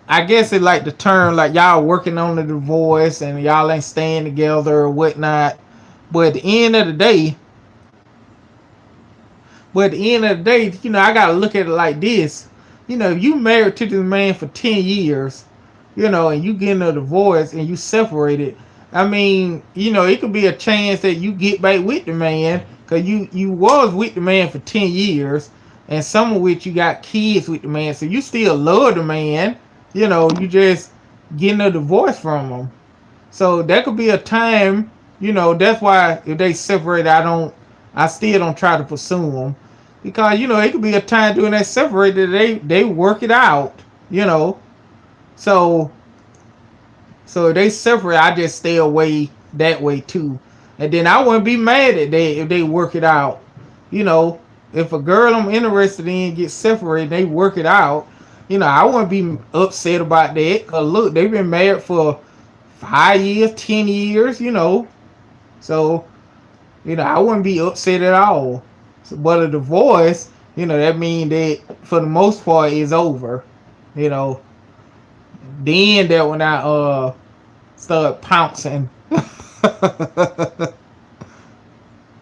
I guess it like the term, like y'all working on the divorce and y'all ain't staying together or whatnot. But at the end of the day, I gotta look at it like this. If you married to this man for 10 years, and you getting a divorce and you separated, I mean, it could be a chance that you get back with the man because you was with the man for 10 years, and some of which you got kids with the man, so you still love the man. You just getting a divorce from him. So that could be a time. That's why if they separate, I still don't try to pursue them because it could be a time during that separated they work it out. You know, so if they separate, I just stay away that way too, and then I wouldn't be mad at they if they work it out. You know, if a girl I'm interested in gets separated, they work it out. I wouldn't be upset about that. Cause look, they've been married for 5 years, 10 years. So I wouldn't be upset at all. So, but a divorce, that means that for the most part is over. You know, then that when I start pouncing.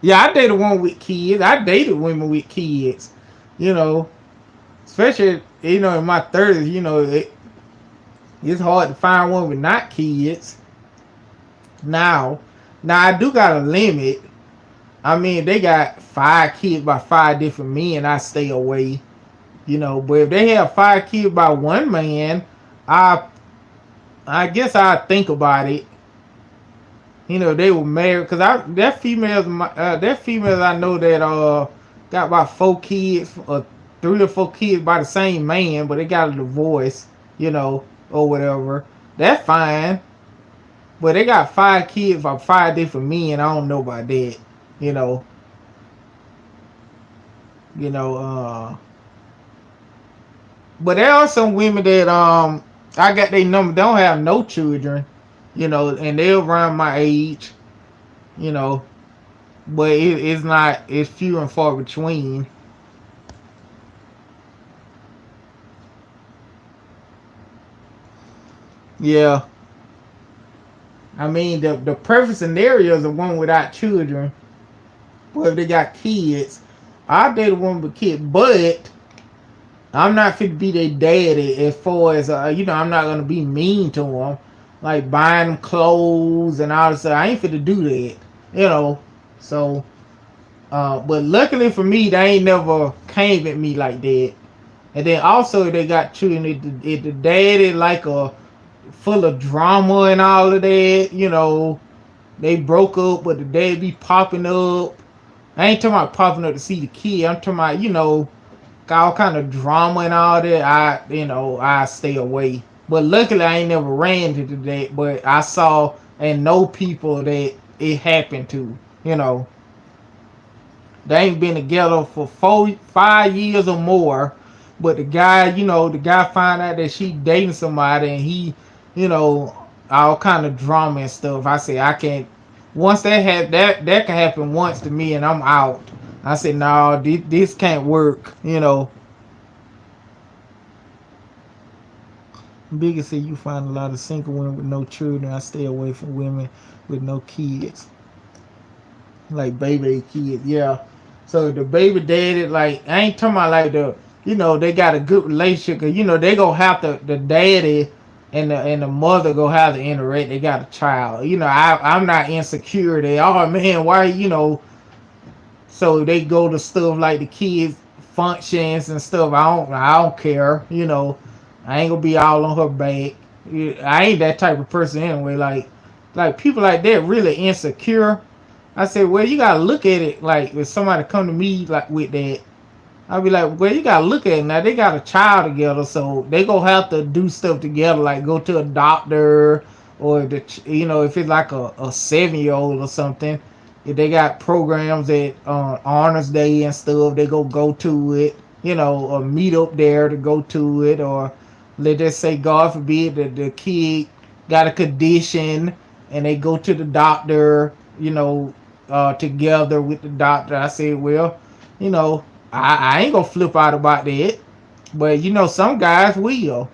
Yeah, I dated one with kids. I dated women with kids. You know, especially in my 30s. It's hard to find one with not kids now. Now I do got a limit. I mean, they got 5 kids by 5 different men. I stay away, But if they have 5 kids by one man, I I guess I think about it. They were married because that females I know that got about 4 kids or 3 or 4 kids by the same man, but they got a divorce, or whatever. That's fine. But they got 5 kids by 5 different men. I don't know about that. You know. You know. But there are some women that I got their number. They don't have no children. And they're around my age. You know. But it's not. It's few and far between. Yeah. I mean, the perfect scenario is the one without children. Well, if they got kids, I date a woman with kids, but I'm not fit to be their daddy as far as I'm not gonna be mean to them, like buying them clothes and all this stuff. I ain't fit to do that, you know. So, but luckily for me, they ain't never came at me like that. And then also they got children. If the daddy like a full of drama and all of that, they broke up, but the dad be popping up. I ain't talking about popping up to see the kid. I'm talking about all kind of drama and all that. I stay away. But luckily I ain't never ran into that. But I saw and know people that it happened to. You know, they ain't been together for 5 years or more. But the guy find out that she dating somebody and he, you know, all kind of drama and stuff. I say I can't. Once that can happen once to me and I'm out. I said no, this can't work. Biggie said you find a lot of single women with no children. I stay away from women with no kids, like baby kids. Yeah. So the baby daddy, like I ain't talking about like they got a good relationship. Cause they gonna have the daddy and the mother go have to interact. They got a child. I'm not insecure. They oh man, why so they go to stuff like the kids functions and stuff. I don't care. I ain't gonna be all on her back. I ain't that type of person anyway. Like people like that really insecure. I said, well, you gotta look at it like if somebody come to me like with that. I'll be like, well, you gotta look at it now. They got a child together, so they gonna have to do stuff together, like go to a doctor or if it's like a 7-year-old or something. If they got programs at Honors Day and stuff, they go to it, or meet up there to go to it, or let's just say, God forbid, that the kid got a condition and they go to the doctor, together with the doctor. I said, well, you know, I ain't gonna flip out about that, but some guys will.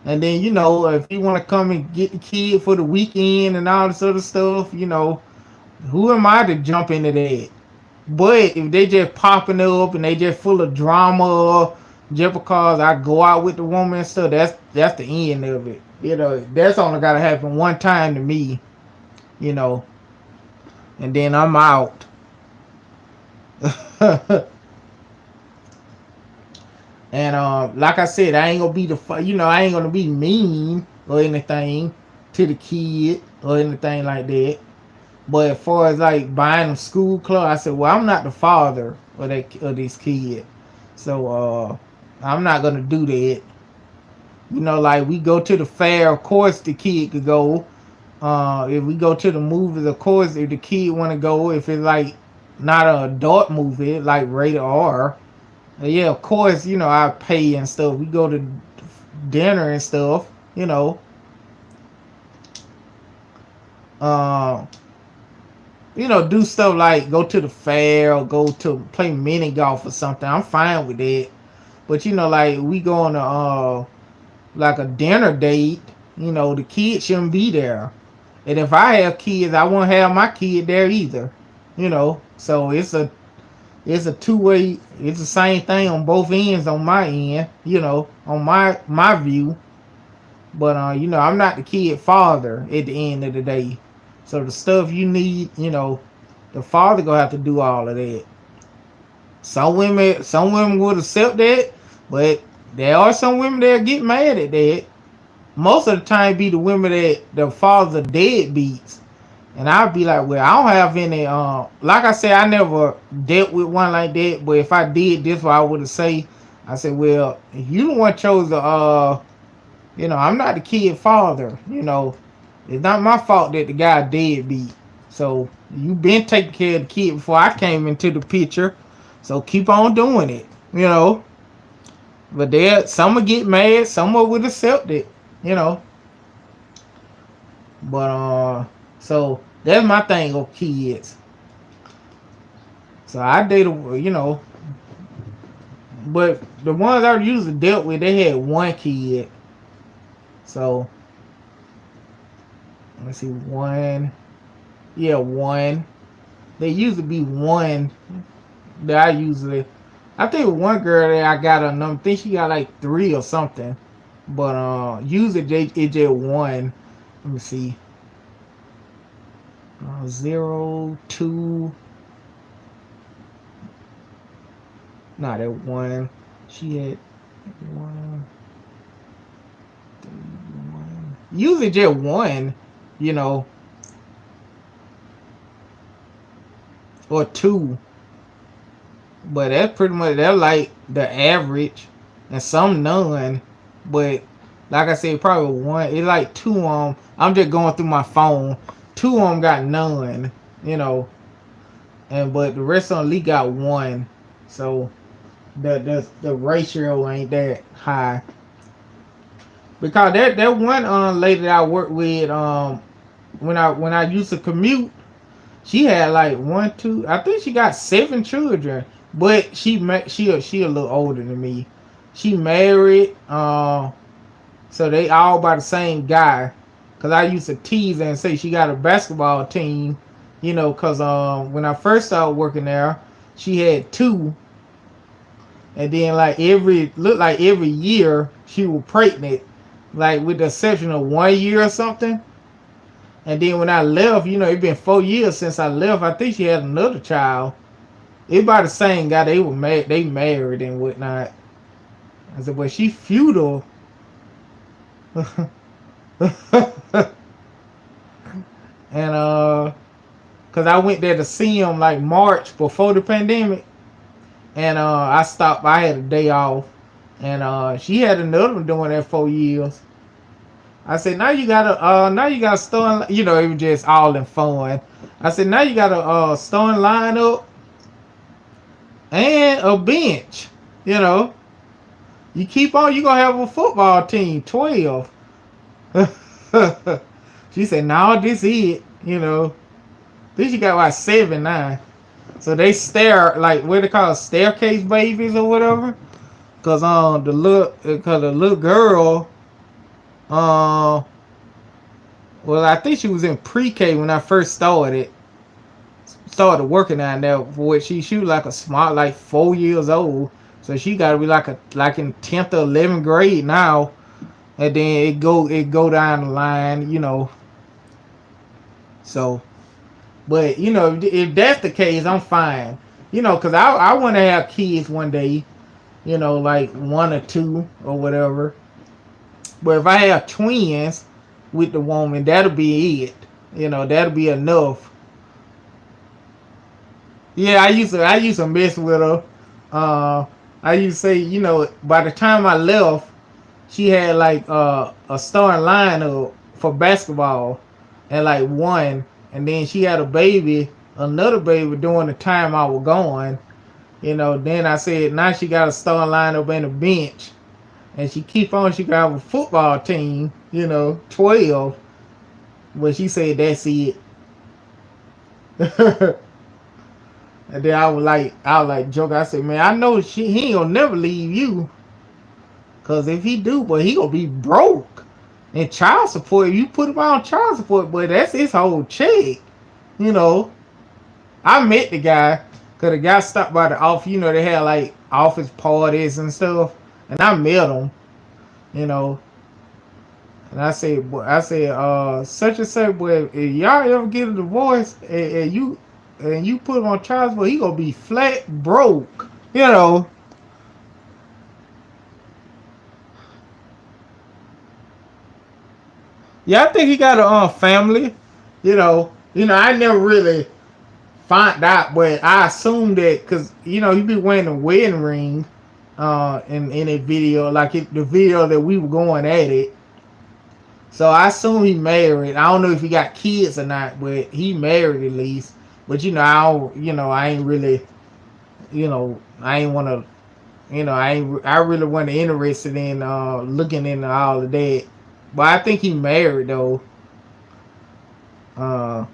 And then if you want to come and get the kid for the weekend and all this other stuff, who am I to jump into that? But if they just popping up and they just full of drama, just because I go out with the woman and stuff, that's the end of it. That's only gotta happen one time to me, you know, and then I'm out. And like I said, I ain't gonna be I ain't gonna be mean or anything to the kid or anything like that. But as far as like buying them school clothes, I said, well, I'm not the father of this kid, so I'm not gonna do that. Like we go to the fair, of course the kid could go. If we go to the movies, of course, if the kid want to go, if it's like not an adult movie, like rated R, yeah, of course, I pay and stuff. We go to dinner and stuff, uh, do stuff like go to the fair or go to play mini golf or something. I'm fine with that. But like we go on like a dinner date, the kid shouldn't be there. And if I have kids, I won't have my kid there either. So it's a two-way. It's the same thing on both ends on my end. On my view. But I'm not the kid father at the end of the day. So the stuff you need, the father gonna have to do all of that. Some women would accept that, but there are some women that get mad at that. Most of the time, be the women that the fathers are deadbeats, and I'll be like, well, I don't have any. Like I said, I never dealt with one like that. But if I did, this what I would have say. I said, well, if you the one chose to, I'm not the kid father. It's not my fault that the guy deadbeat. So you been taking care of the kid before I came into the picture. So keep on doing it. But some will get mad, some will accept it. you know. But so that's my thing on kids. So I dated, but the ones I usually dealt with, they had one kid. So Let's see, one. Yeah, one. They used to be one that I usually. I think one girl that I got a number. I think she got like three or something. But usually it just one. Let me see. 0, 2. Not that one. She had one. 3, 1. Usually just one. You know, or two. But that's pretty much that's like the average, and some none. But like I said, probably one. It's like two of them. I'm just going through my phone. Two of them got none, you know, and but the rest of them at least got one. So the ratio ain't that high. Because that one lady that I worked with when I used to commute, she had like one, two. I think she got 7 children. But she a little older than me. She married, so they all by the same guy. Cause I used to tease her and say she got a basketball team, you know. Cause when I first started working there, she had 2, and then like every year she was pregnant, like with the exception of 1 year or something. And then when I left, you know, it been 4 years since I left. I think she had another child. It's by the same guy. They were married. They married and whatnot. I said, "But she feudal." And cause I went there to see him like March before the pandemic, and I stopped. I had a day off, and she had another one doing that 4 years. I said, now you gotta start. You know, it was just all in fun. I said, now you gotta start line up. And a bench, you know. You keep on, you gonna have a football team, 12. She said, no, this is it, you know. Then she got like 7 now. So they stare, like, what they call staircase babies or whatever. Cause the little girl, well, I think she was in pre-K when I first started working on there. For she was like a smart, like 4 years old, so she got to be like in 10th or 11th grade now, and then it go down the line, you know. So, but you know, if that's the case, I'm fine, you know, because I want to have kids one day, you know, like 1 or 2 or whatever. But if I have twins with the woman, that'll be it, you know, that'll be enough. Yeah, I used to mess with her. I used to say, you know, by the time I left, she had like a starting lineup for basketball, and like one, and then she had another baby during the time I was gone. You know, then I said now she got a starting lineup and a bench, and she got have a football team. You know, 12. But she said that's it. And then I was like joke. I said, man, I know he ain't gonna never leave you. Cause if he do, but he gonna be broke. And child support, if you put him on child support, but that's his whole check. You know. I met the guy, cause the guy stopped by the office, you know, they had like office parties and stuff. And I met him, you know. And I said, such and such, boy, if y'all ever get a divorce and you put him on child support, he gonna be flat broke, you know. Yeah, I think he got a family, you know. I never really find out, but I assumed that because you know he be wearing a wedding ring, in a video, like the video that we were going at it. So I assume he married. I don't know if he got kids or not, but he married at least. But I ain't really, I ain't want to, I really wasn't interested in looking into all of that. But I think he married though. I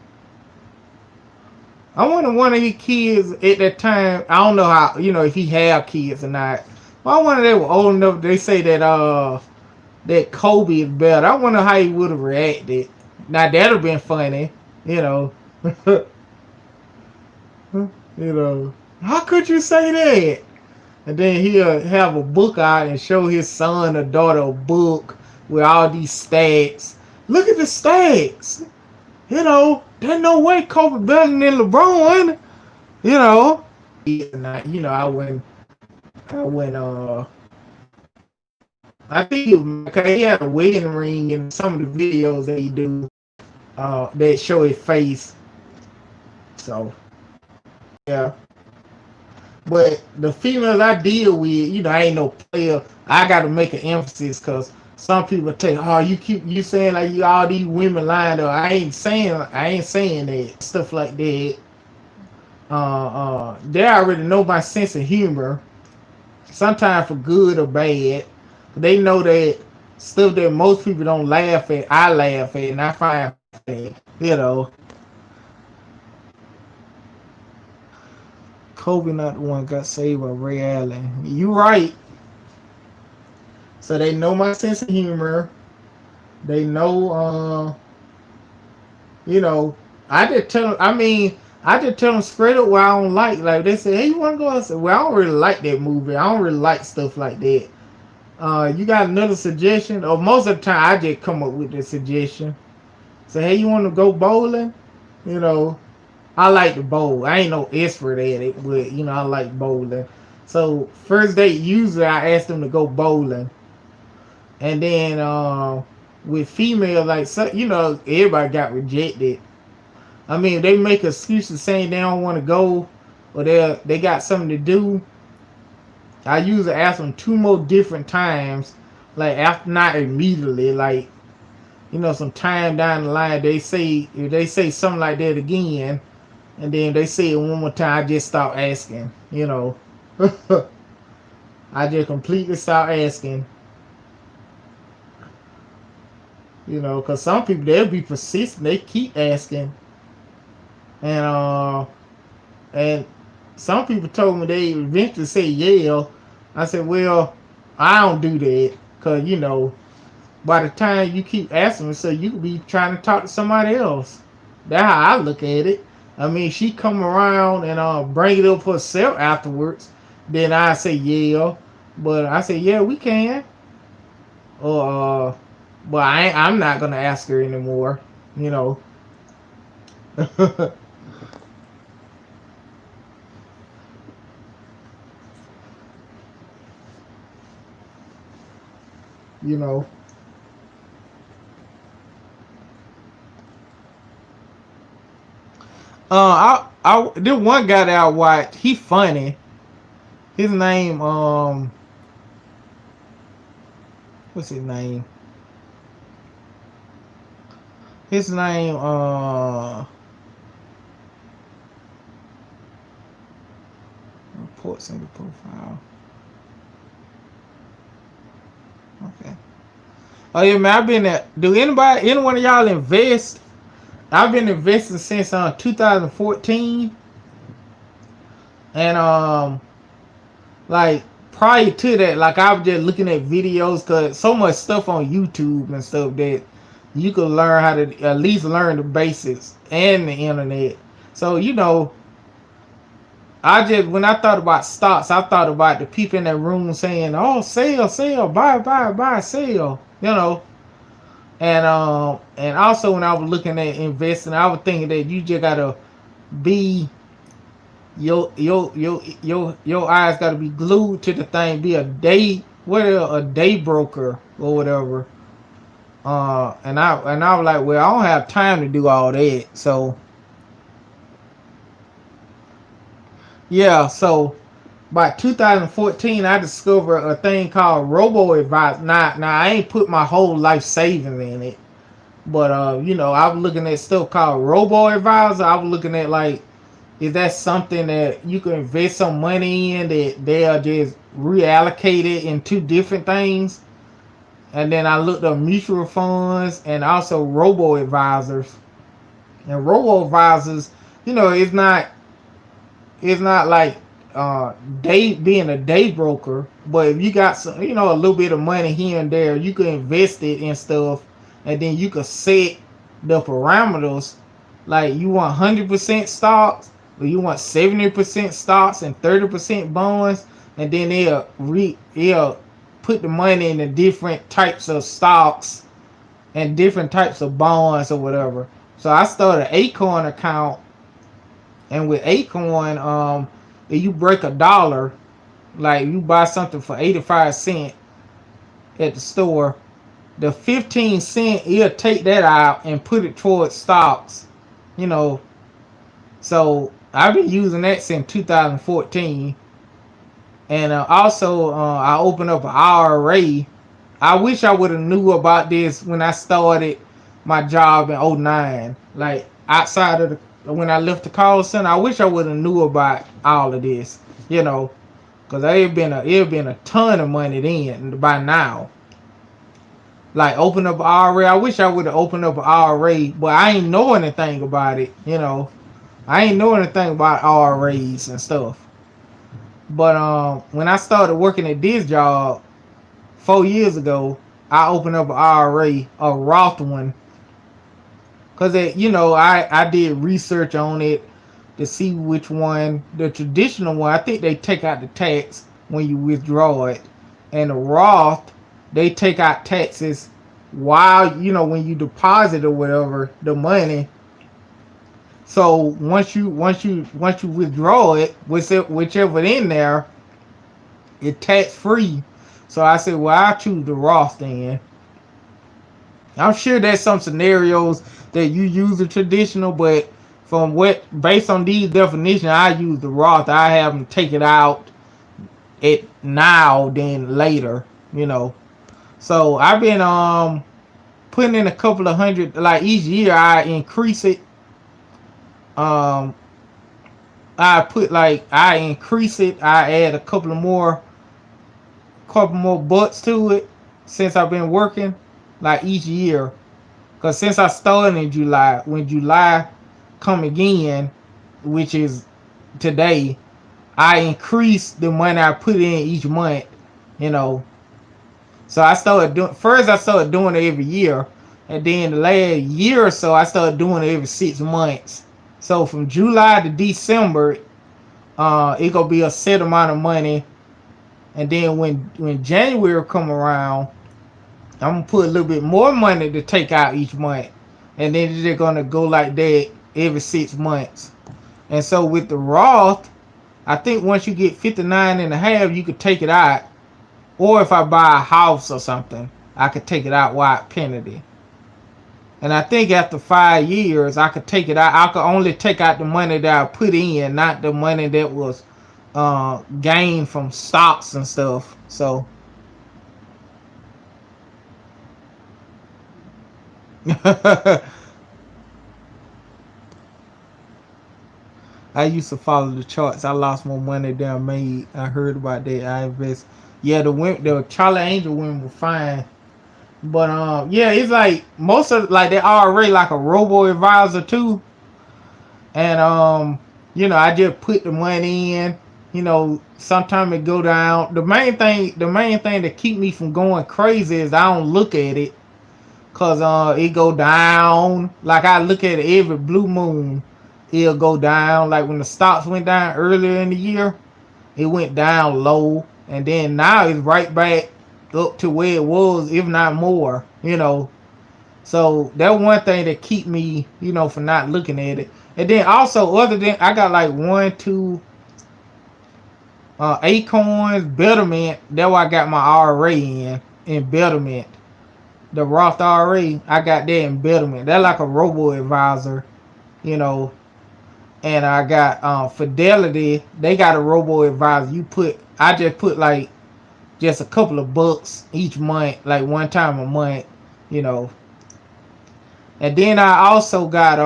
wonder one of his kids at that time. I don't know how, if he had kids or not. But I wonder they were old enough. They say that Kobe is better. I wonder how he would have reacted. Now that'd have been funny, you know. You know, how could you say that? And then he'll have a book out and show his son or daughter a book with all these stats. Look at the stats. You know, there's no way Kobe better than LeBron. You know. And I think he had a wedding ring in some of the videos that he do that show his face. So, yeah. But the females I deal with, I ain't no player. I got to make an emphasis because some people take, oh, you saying like you all these women lying. Though I ain't saying that stuff like that. They already know my sense of humor. Sometimes for good or bad. They know that stuff that most people don't laugh at, I laugh at, and I find it, Kobe not the one got saved by Ray Allen. You right. So they know my sense of humor. They know, I just tell them straight up what I don't like. Like they say, hey, you want to go? I said, well, I don't really like that movie. I don't really like stuff like that. You got another suggestion? Or most of the time, I just come up with the suggestion. Say, hey, you want to go bowling? I like to bowl. I ain't no expert at it, but I like bowling. So first date, usually I ask them to go bowling, and then with female, like everybody got rejected. I mean, they make excuses saying they don't want to go, or they got something to do. I usually ask them 2 more different times, like after not immediately, like some time down the line. If they say something like that again, and then they say it one more time, I just stop asking. I just completely stop asking. Because some people, they'll be persistent. They keep asking, and some people told me they eventually say yeah. I said, well, I don't do that because, by the time you keep asking, so you could be trying to talk to somebody else. That's how I look at it. I mean, she come around and bring it up herself afterwards, then I say yeah. But I say, yeah, we can. Or, but I'm not going to ask her anymore, you know. This one guy that I watched, he funny. His name, what's his name? His name, reports in the profile. Okay. Oh yeah, man, I've been at. Do anyone of y'all invest? I've been investing since 2014, and like prior to that, like I was just looking at videos because so much stuff on YouTube and stuff that you could learn how to at least learn the basics and the internet. So when I thought about stocks, I thought about the people in that room saying, "Oh, sell, buy, sell," And also when I was looking at investing, I was thinking that you just gotta be your eyes gotta be glued to the thing, be a day broker or whatever. And I was like, well, I don't have time to do all that. So yeah, so by 2014, I discovered a thing called robo-advisor. Now I ain't put my whole life savings in it, but I was looking at stuff called robo-advisor. I was looking at like, is that something that you can invest some money in that they'll just reallocate it in 2 different things? And then I looked up mutual funds and also robo-advisors. And robo-advisors, it's not like being a day broker, but if you got some, a little bit of money here and there, you can invest it in stuff, and then you can set the parameters. Like you want 100% stocks, or you want 70% stocks and 30% bonds, and then they'll put the money in the different types of stocks and different types of bonds or whatever. So I started an Acorn account, and with Acorn, if you break $1, like you buy something for 85 cents at the store, the 15 cent he'll take that out and put it towards stocks, you know. So I've been using that since 2014, and also I opened up an IRA. I wish I would have knew about this when I started my job in '09. Like outside of when I left the call center, I wish I would have knew about all of this, you know, because it been a ton of money then by now. Like open up an IRA. I wish I would have opened up an IRA, but I ain't know anything about it, you know. I ain't know anything about IRAs and stuff. But when I started working at this job 4 years ago, I opened up an IRA, a Roth one, cause you know I did research on it to see which one. The traditional one, I think they take out the tax when you withdraw it, and the Roth, they take out taxes while, you know, when you deposit or whatever the money. So once you withdraw it, whichever in there, it's tax free. So I said, well, I choose the Roth then. I'm sure there's some scenarios that you use the traditional, but from what, based on these definitions, I use the Roth. I have them take it out it now then later, you know. So I've been putting in a couple of hundred, like each year I increase it. I increase it. I add a couple more bucks to it since I've been working, like each year. Cause since I started in July, when July come again, which is today, I increase the money I put in each month, you know. So I started doing it every year, and then the last year or so I started doing it every 6 months. So from July to December, it gonna be a set amount of money, and then when January come around, I'm gonna put a little bit more money to take out each month, and then they're gonna go like that every 6 months. And so with the Roth, I think once you get 59 and a half, you could take it out. Or if I buy a house or something, I could take it out without penalty. And I think after 5 years, I could take it out. I could only take out the money that I put in, not the money that was gained from stocks and stuff. So I used to follow the charts. I lost more money than I made. I heard about that. I invest. Yeah, the Charlie Angel women were fine. But yeah, it's like most of like they already like a robo advisor too. And you know, I just put the money in. You know, sometimes it go down. The main thing that keep me from going crazy is I don't look at it, cause it go down. Like I look at it every blue moon, it'll go down. Like when the stocks went down earlier in the year, it went down low, and then now it's right back up to where it was, if not more, you know. So that's one thing that keep me, you know, from not looking at it. And then also, other than I got like 1, 2 Acorns, Betterment. That's why I got my IRA in Betterment. The Roth IRA, I got that in Betterment. That's like a robo advisor, you know. And I got Fidelity. They got a robo advisor. I just put like just a couple of bucks each month, like one time a month, you know. And then I also got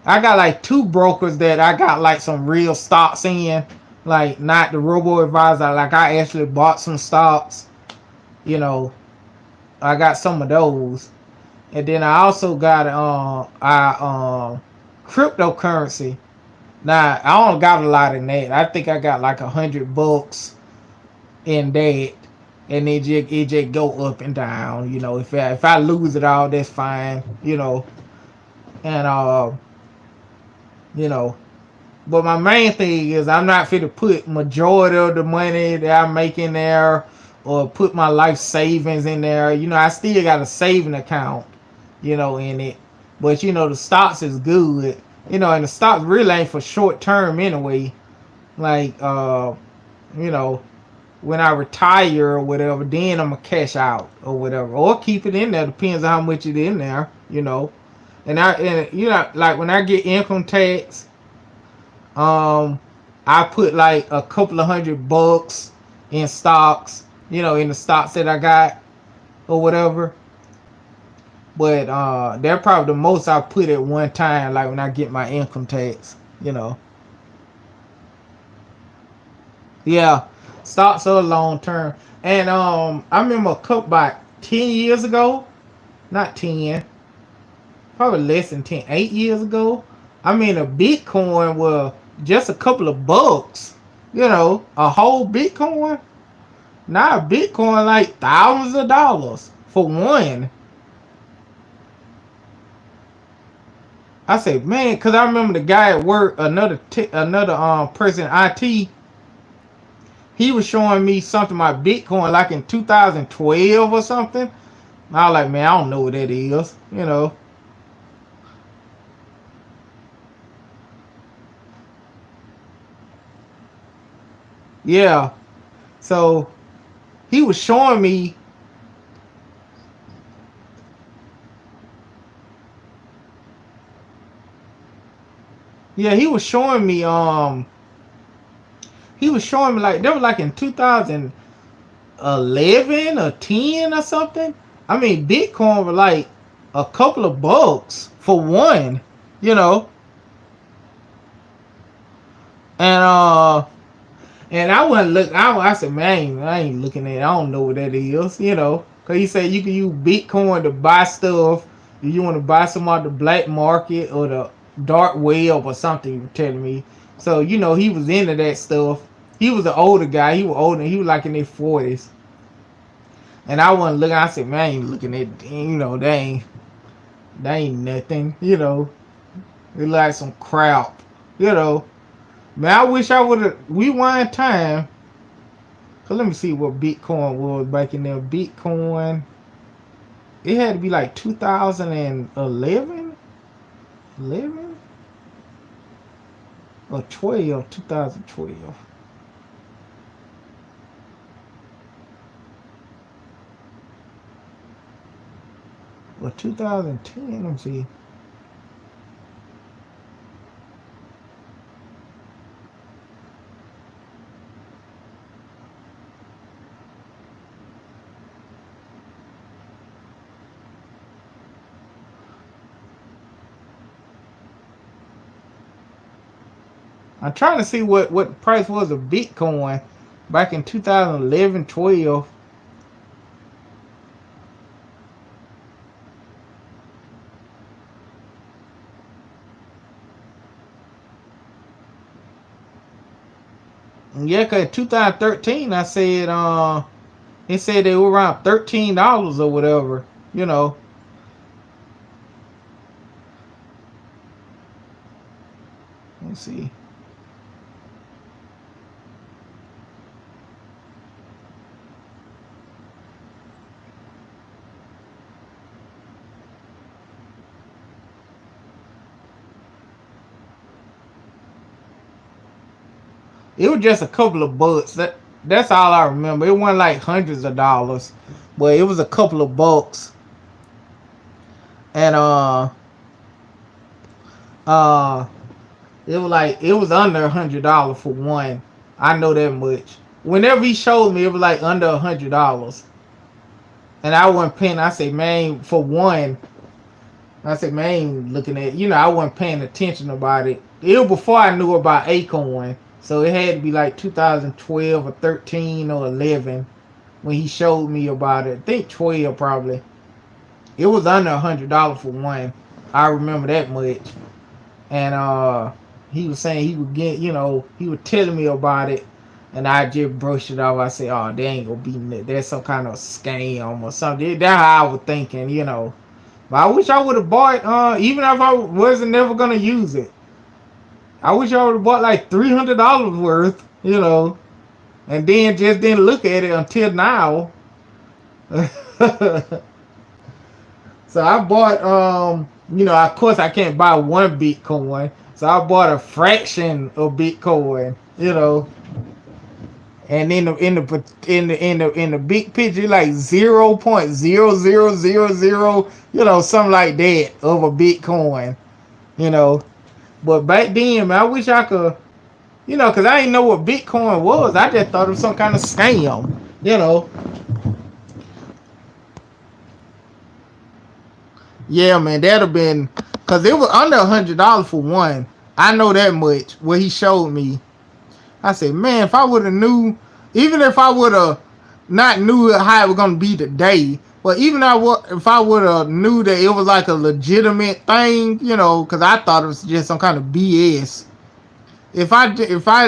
I got like 2 brokers that I got like some real stocks in, like not the robo advisor. Like I actually bought some stocks, you know. I got some of those. And then I also got cryptocurrency. Now I don't got a lot in that. I think I got like $100 in that. and it just go up and down. You know, if I lose it all, that's fine. You know, and you know, but my main thing is I'm not fit to put majority of the money that I make in there, or put my life savings in there. You know, I still got a saving account, you know, in it. But you know, the stocks is good. You know, and the stocks really ain't for short term anyway. Like you know, when I retire or whatever, then I'm gonna cash out or whatever, or keep it in there. Depends on how much it in there, you know. And you know, like when I get income tax, um, I put like a couple of $100 in stocks, you know, in the stocks that I got or whatever. But they're probably the most I put at one time, like when I get my income tax, you know. Yeah, stocks are long term. And I remember a couple about 10 years ago, not 10, probably less than 10, 8 years ago. I mean, a Bitcoin was just a couple of bucks, you know, a whole Bitcoin. Now a Bitcoin like thousands of dollars for one. I said, man, because I remember the guy at work, another person in IT, he was showing me something about Bitcoin like in 2012 or something. I was like, man, I don't know what that is, you know. Yeah. So he was showing me, yeah, he was showing me like, they were like in 2011 or 10 or something. I mean, Bitcoin was like a couple of bucks for one, you know. And I went look. I said, man, I ain't looking at it. I don't know what that is, you know. Cause he said you can use Bitcoin to buy stuff. If you want to buy some on the black market or the dark web or something, he was telling me. So you know, he was into that stuff. He was an older guy. He was older. He was like in his 40s. And I wasn't looking. I said, man, I ain't looking at. You know, they ain't nothing. You know, it's like some crap. You know, man, I wish I would have rewind time. So let me see what Bitcoin was back in there. Bitcoin, it had to be like 2011, 11 or 12, 2012 or 2010. Let me see. I'm trying to see what the price was of Bitcoin back in 2011, 12. Yeah, cause 2013, I said it said they were around $13 or whatever. You know, let's see. It was just a couple of bucks. That's all I remember. It wasn't like hundreds of dollars, but it was a couple of bucks. And uh, it was under $100 for one. I know that much. Whenever he showed me, it was like under $100, and I wasn't paying. I said, man, for one, I said, man, I ain't looking at. You know, I wasn't paying attention about it. It was before I knew about Acorn, so it had to be like 2012 or 13 or 11 when he showed me about it. I think 12 probably. It was under $100 for one. I remember that much. And he was saying he would get, you know, he was telling me about it. and I just brushed it off. I said, "Oh, they ain't gonna be there's some kind of scam or something." That's how I was thinking, you know. But I wish I would have bought, even if I wasn't never gonna use it. I wish I would have bought like $300 worth, you know, and then just didn't look at it until now. So I bought, you know, of course I can't buy one Bitcoin, so I bought a fraction of Bitcoin, you know, and in the big picture, like 0.0000, you know, something like that of a Bitcoin, you know. But back then, man, I wish I could, you know, because I didn't know what Bitcoin was. I just thought it was some kind of scam, you know. Yeah, man, that'd have been, because it was under $100 for one. I know that much. What he showed me, I said, man, if I would have knew, even if I would have not knew how it was gonna be today, but even if I would have knew that it was like a legitimate thing, you know, because I thought it was just some kind of BS. If I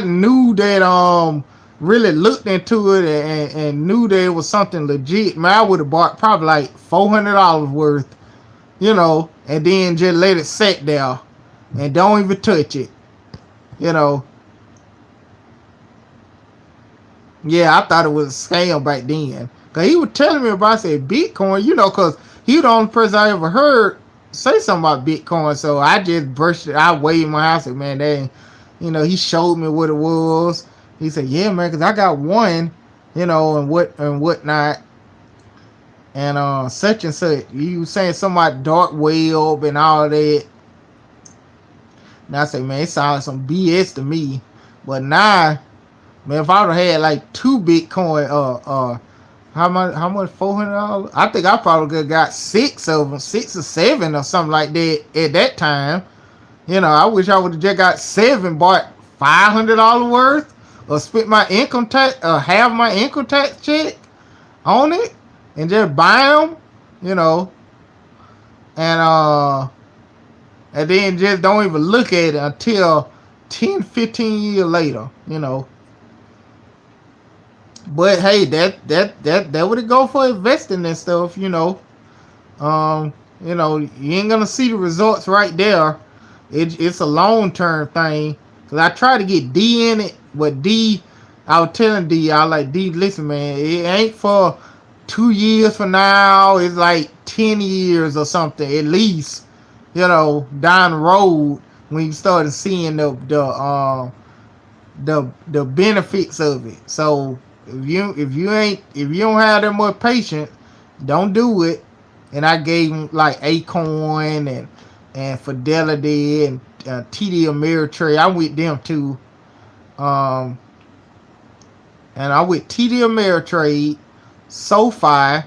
knew that really looked into it and knew that it was something legit, man, I would have bought probably like $400 worth, you know, and then just let it sit there and don't even touch it, you know. Yeah, I thought it was a scam back then. Cause he was telling me about, I said, Bitcoin, you know, cause he the only person I ever heard say something about Bitcoin. So I just brushed it. I waved my house. Said, man, they, you know, he showed me what it was. He said, yeah, man, cause I got one, you know, and whatnot, and such and such. You was saying something about dark web and all that. And I said, man, it sounds like some BS to me. But now, man, if I would have had like two Bitcoin, how much $400? I think I probably could have got six of them, 6 or 7 or something like that at that time. You know, I wish I would have just got 7, bought $500 worth, or spent my income tax, half my income tax check on it, and just buy them. You know, and and then just don't even look at it until 10, 15 years later. You know. But hey, that would go for investing and stuff, you know. You know, you ain't gonna see the results right there. It's a long term thing. Cause I try to get D in it, but D, I was telling D, I was like, D, listen, man, it ain't for 2 years from now. It's like 10 years or something at least. You know, down the road when you started seeing the benefits of it. So if you don't have that much patience, don't do it. And I gave him like Acorn and Fidelity and TD Ameritrade. I'm with them too. And I'm with TD Ameritrade, SoFi,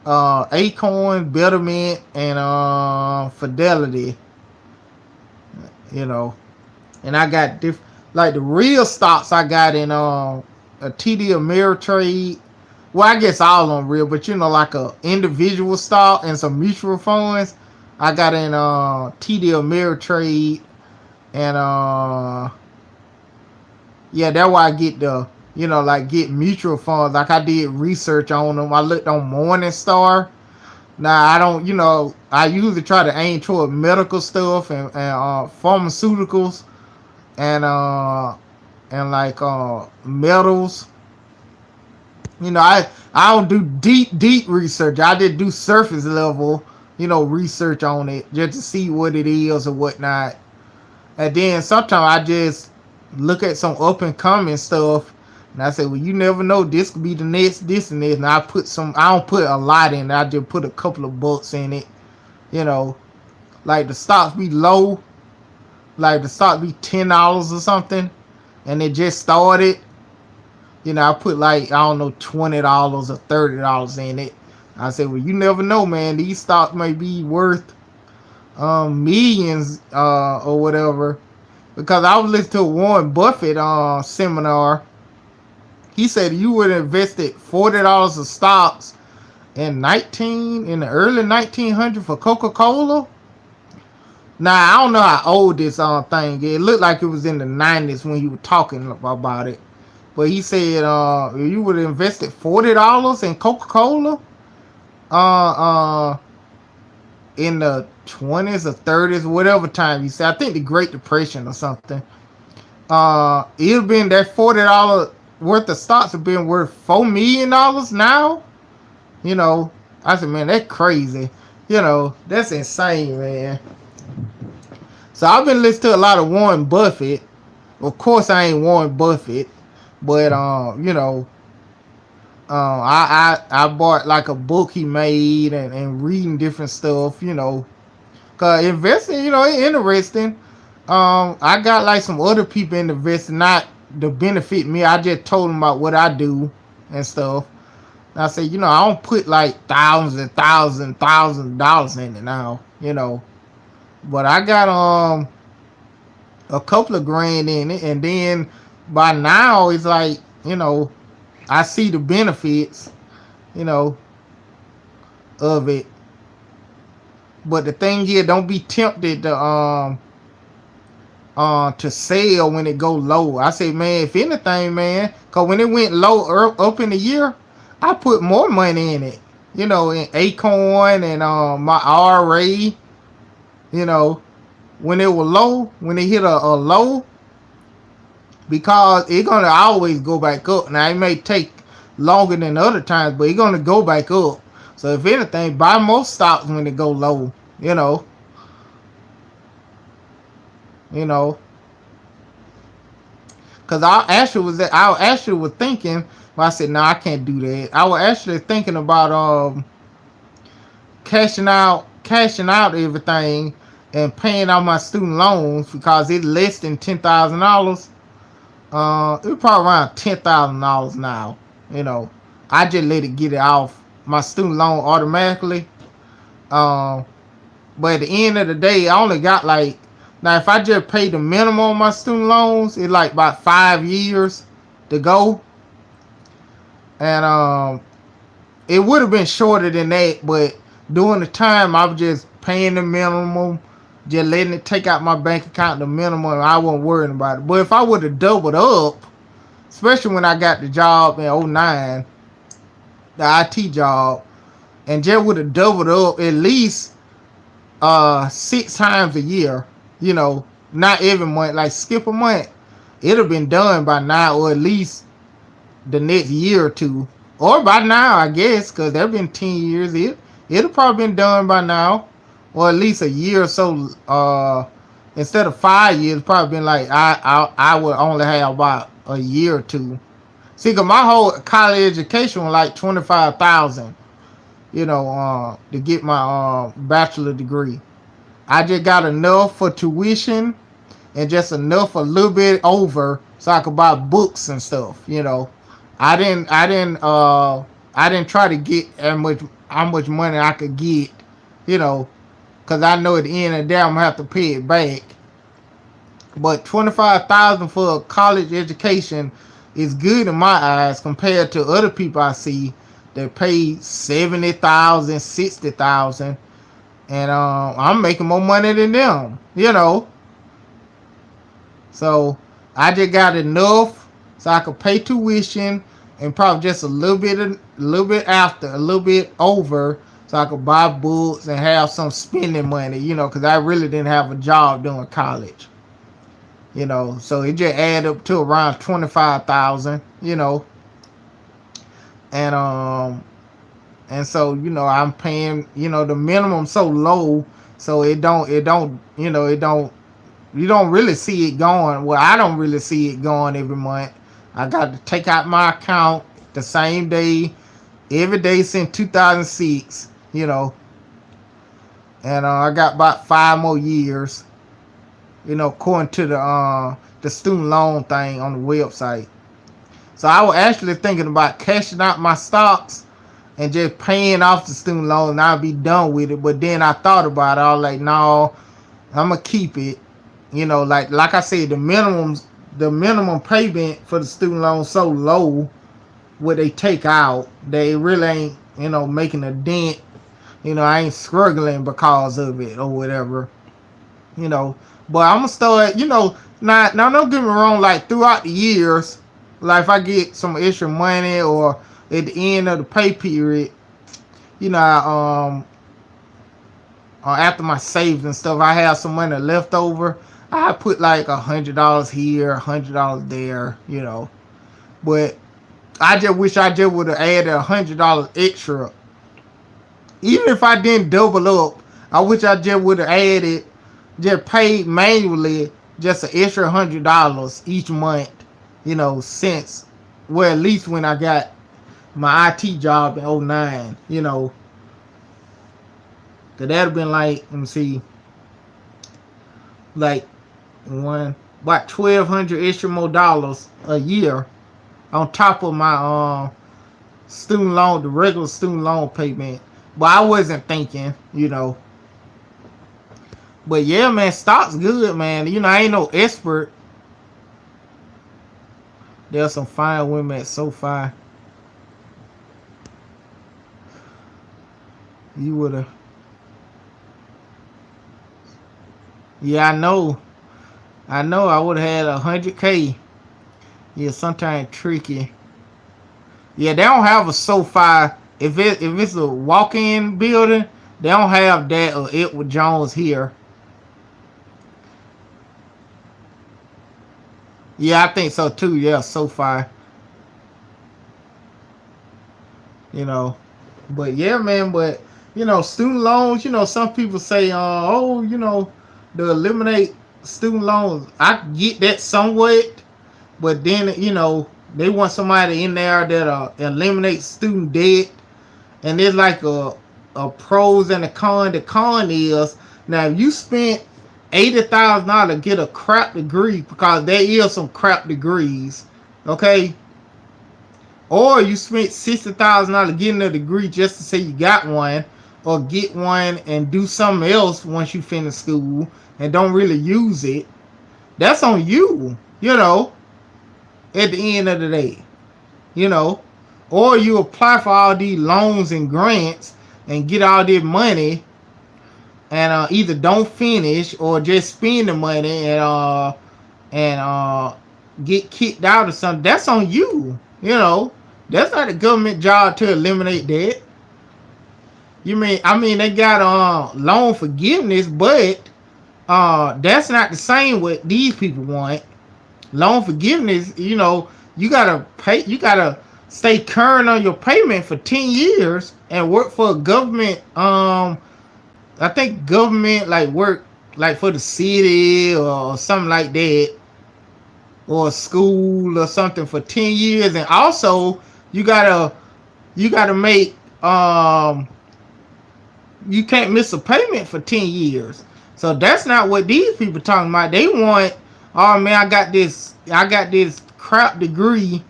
Acorn, Betterment, and Fidelity. You know, and I got like the real stocks I got in a TD Ameritrade. Well, I guess all of them real, but you know, like a individual stock and some mutual funds. I got in TD Ameritrade, and yeah, that's why I get the, you know, like get mutual funds. Like I did research on them. I looked on Morningstar. Now I don't, you know, I usually try to aim toward medical stuff and pharmaceuticals and like metals. You know, I don't do deep research. I just do surface level, you know, research on it just to see what it is or whatnot. And then sometimes I just look at some up and coming stuff, and I say, well, you never know, this could be the next this and this. And I don't put a lot in it. I just put a couple of bucks in it. You know, like the stocks be low, like the stock be $10 or something, and it just started. You know, I put like, I don't know, $20 or $30 in it. I said, well, you never know, man. These stocks may be worth millions or whatever. Because I was listening to a Warren Buffett seminar. He said you would have invested $40 of stocks in the early 1900s for Coca-Cola. Now, I don't know how old this thing is. It looked like it was in the 90s when he was talking about it. but he said you would have invested $40 in Coca-Cola uh uh in the 20s or 30s, whatever time you said. I think the Great Depression or something. It'd been that $40 worth of stocks have been worth $4 million now. You know, I said, man, that's crazy. You know, that's insane, man. So I've been listening to a lot of Warren Buffett. Of course, I ain't Warren Buffett, but you know, I bought like a book he made and reading different stuff. You know, cause investing, you know, it's interesting. I got like some other people in investing, not to benefit me. I just told them about what I do and stuff. And I said, you know, I don't put like thousands and thousands of dollars in it now, you know. But I got a couple of grand in it, and then by now it's like, you know, I see the benefits, you know, of it. But the thing here, don't be tempted to sell when it go low. I say, man, if anything, man, cause when it went low up in the year, I put more money in it. You know, in Acorn and my RA. You know, when it was low, when it hit a low, because it's gonna always go back up. Now it may take longer than other times, but it's gonna go back up. So if anything, buy more stocks when it go low. You know. You know, because I actually was thinking. Well, I said, no, I can't do that. I was actually thinking about cashing out everything and paying out my student loans because it's less than $10,000. It's probably around $10,000 now. You know, I just let it get it off my student loan automatically. But at the end of the day, I only got like, now if I just pay the minimum on my student loans, it's like about 5 years to go. And it would have been shorter than that, but during the time I was just paying the minimum, just letting it take out my bank account the minimum. I wasn't worrying about it. But if I would have doubled up, especially when I got the job in 2009, the IT job, and just would have doubled up at least 6 times a year, you know, not every month, like skip a month, it'd have been done by now, or at least the next year or two, or by now, I guess, because there've been 10 years. It'll probably been done by now, or at least a year or so. Instead of 5 years, probably been like I would only have about a year or two. See, cause my whole college education was like 25,000, you know, to get my bachelor degree. I just got enough for tuition and just enough a little bit over so I could buy books and stuff, you know. I didn't try to get how much money I could get, you know, cause I know at the end of the day I'm gonna have to pay it back. But 25,000 for a college education is good in my eyes compared to other people I see that pay 70,000, 60,000, and I'm making more money than them, you know. So I just got enough so I could pay tuition and probably just a little bit over, so I could buy books and have some spending money, you know, because I really didn't have a job during college, you know. So it just added up to around 25,000, you know, and so, you know, I'm paying, you know, the minimum so low, so you don't really see it going. Well, I don't really see it going every month. I got to take out my account the same day, every day since 2006, you know. And I got about 5 more years, you know, according to the student loan thing on the website. So I was actually thinking about cashing out my stocks and just paying off the student loan, and I'll be done with it. But then I thought about it. I was like, no, I'm gonna keep it. You know, like I said, the minimum payment for the student loan so low, what they take out, they really ain't, you know, making a dent. You know, I ain't struggling because of it or whatever. You know, but I'm gonna start. You know, now don't get me wrong. Like throughout the years, Like if I get some extra money or at the end of the pay period, after my saves and stuff, I have some money left over. I put like $100 here, $100 there. But I just wish I just would have added $100 extra. Even if I didn't double up, I wish I just would have added, just paid manually just an extra $100 each month. Since at least when I got my IT job in '09. Cause that'd have been like, let me see, like about 1,200 extra more dollars a year on top of my student loan, the regular student loan payment. But I wasn't thinking. But yeah, man, stock's good, man. I ain't no expert. There's some fine women at SoFi. You would have. Yeah, I know. I would have had 100K. Yeah, sometimes tricky. Yeah, they don't have a SoFi. If it's a walk-in building, they don't have that or Edward Jones here. Yeah, I think so too. Yeah, SoFi. But yeah, man. But student loans. Some people say, to eliminate student loans. I get that somewhat, but then they want somebody in there that eliminate student debt, and there's like a pros and a con. The con is, now if you spent $80,000 to get a crap degree, because there is some crap degrees, okay, or you spent $60,000 getting a degree just to say you got one, or get one and do something else once you finish school and don't really use it. That's on you, at the end of the day. Or you apply for all these loans and grants and get all this money and either don't finish or just spend the money and get kicked out or something. That's on you. That's not a government job to eliminate that. They got loan forgiveness, but that's not the same what these people want. Loan forgiveness, you gotta pay. You gotta stay current on your payment for 10 years and work for a government. I think government like work like for the city or something like that, or a school or something for 10 years, and also you gotta make you can't miss a payment for 10 years. So that's not what these people talking about. They want, oh man, I got this crap degree,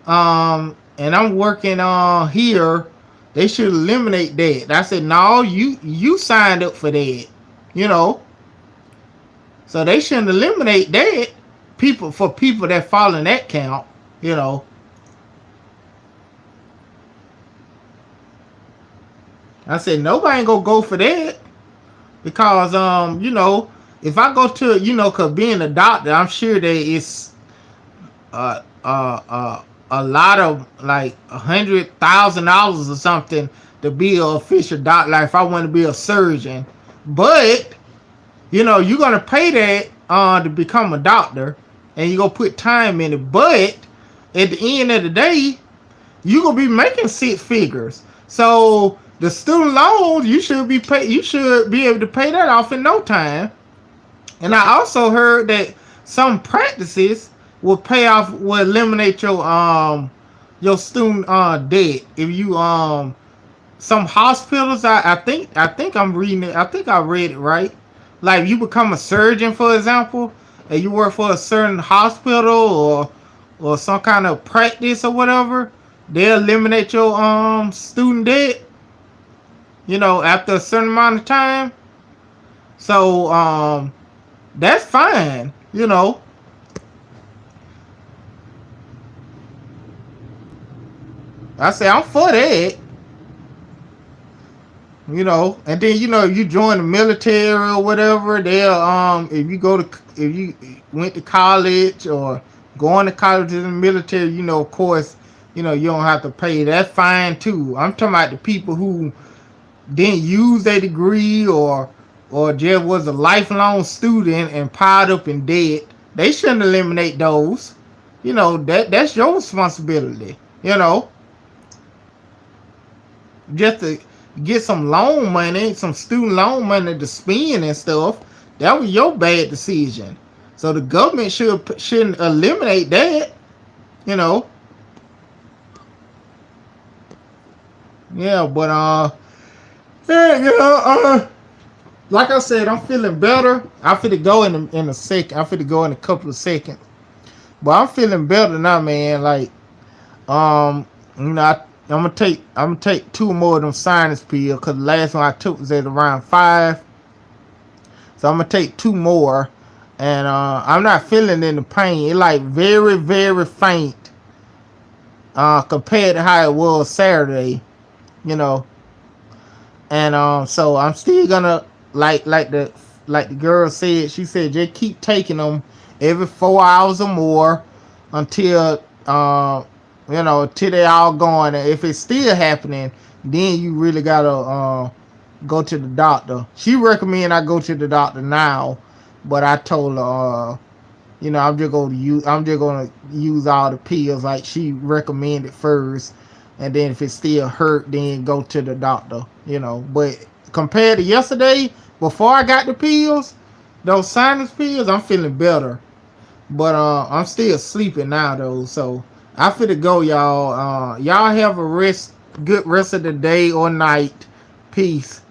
and I'm working here. They should eliminate that. I said, no, you signed up for that. So they shouldn't eliminate that. People that fall in that count. I said, nobody ain't gonna go for that. Because if I go to cause being a doctor, I'm sure that it's a lot of like $100,000 or something to be an official doctor. Like if I want to be a surgeon, but you're gonna pay that to become a doctor, and you're gonna put time in it. But at the end of the day, you're gonna be making 6 figures. So the student loans, you should be able to pay that off in no time. And I also heard that some practices will eliminate your student debt. If you some hospitals, I think I'm reading it. I think I read it right. Like you become a surgeon, for example, and you work for a certain hospital or some kind of practice or whatever, they'll eliminate your student debt. After a certain amount of time. So that's fine. I say I'm for that. And then if you join the military or whatever, they'll if you went to college or Going to college in the military, of course, you don't have to pay. That's fine too. I'm talking about the people who didn't use their degree or just was a lifelong student and piled up in debt. They shouldn't eliminate those. That's your responsibility. Just to get some loan money, some student loan money to spend and stuff. That was your bad decision. So the government shouldn't eliminate that. You know. Yeah, but yeah, like I said, I'm feeling better. I'm finna go in a second. I'm finna go in a couple of seconds. But I'm feeling better now, man. Like, I'm gonna take two more of them sinus pills because the last one I took was at around 5. So I'm gonna take two more, and I'm not feeling any pain. It like very, very faint, compared to how it was Saturday. You know, and so I'm still gonna like the girl said. She said just keep taking them every 4 hours or more until till they all gone. And if it's still happening, then you really gotta go to the doctor. She recommend I go to the doctor now, but I told her I'm just gonna use all the pills like she recommended first, and then if it still hurt, then go to the doctor. But compared to yesterday, before I got the pills, those sinus pills, I'm feeling better. But I'm still sleeping now though, so I finna go, y'all. Y'all have a good rest of the day or night. Peace.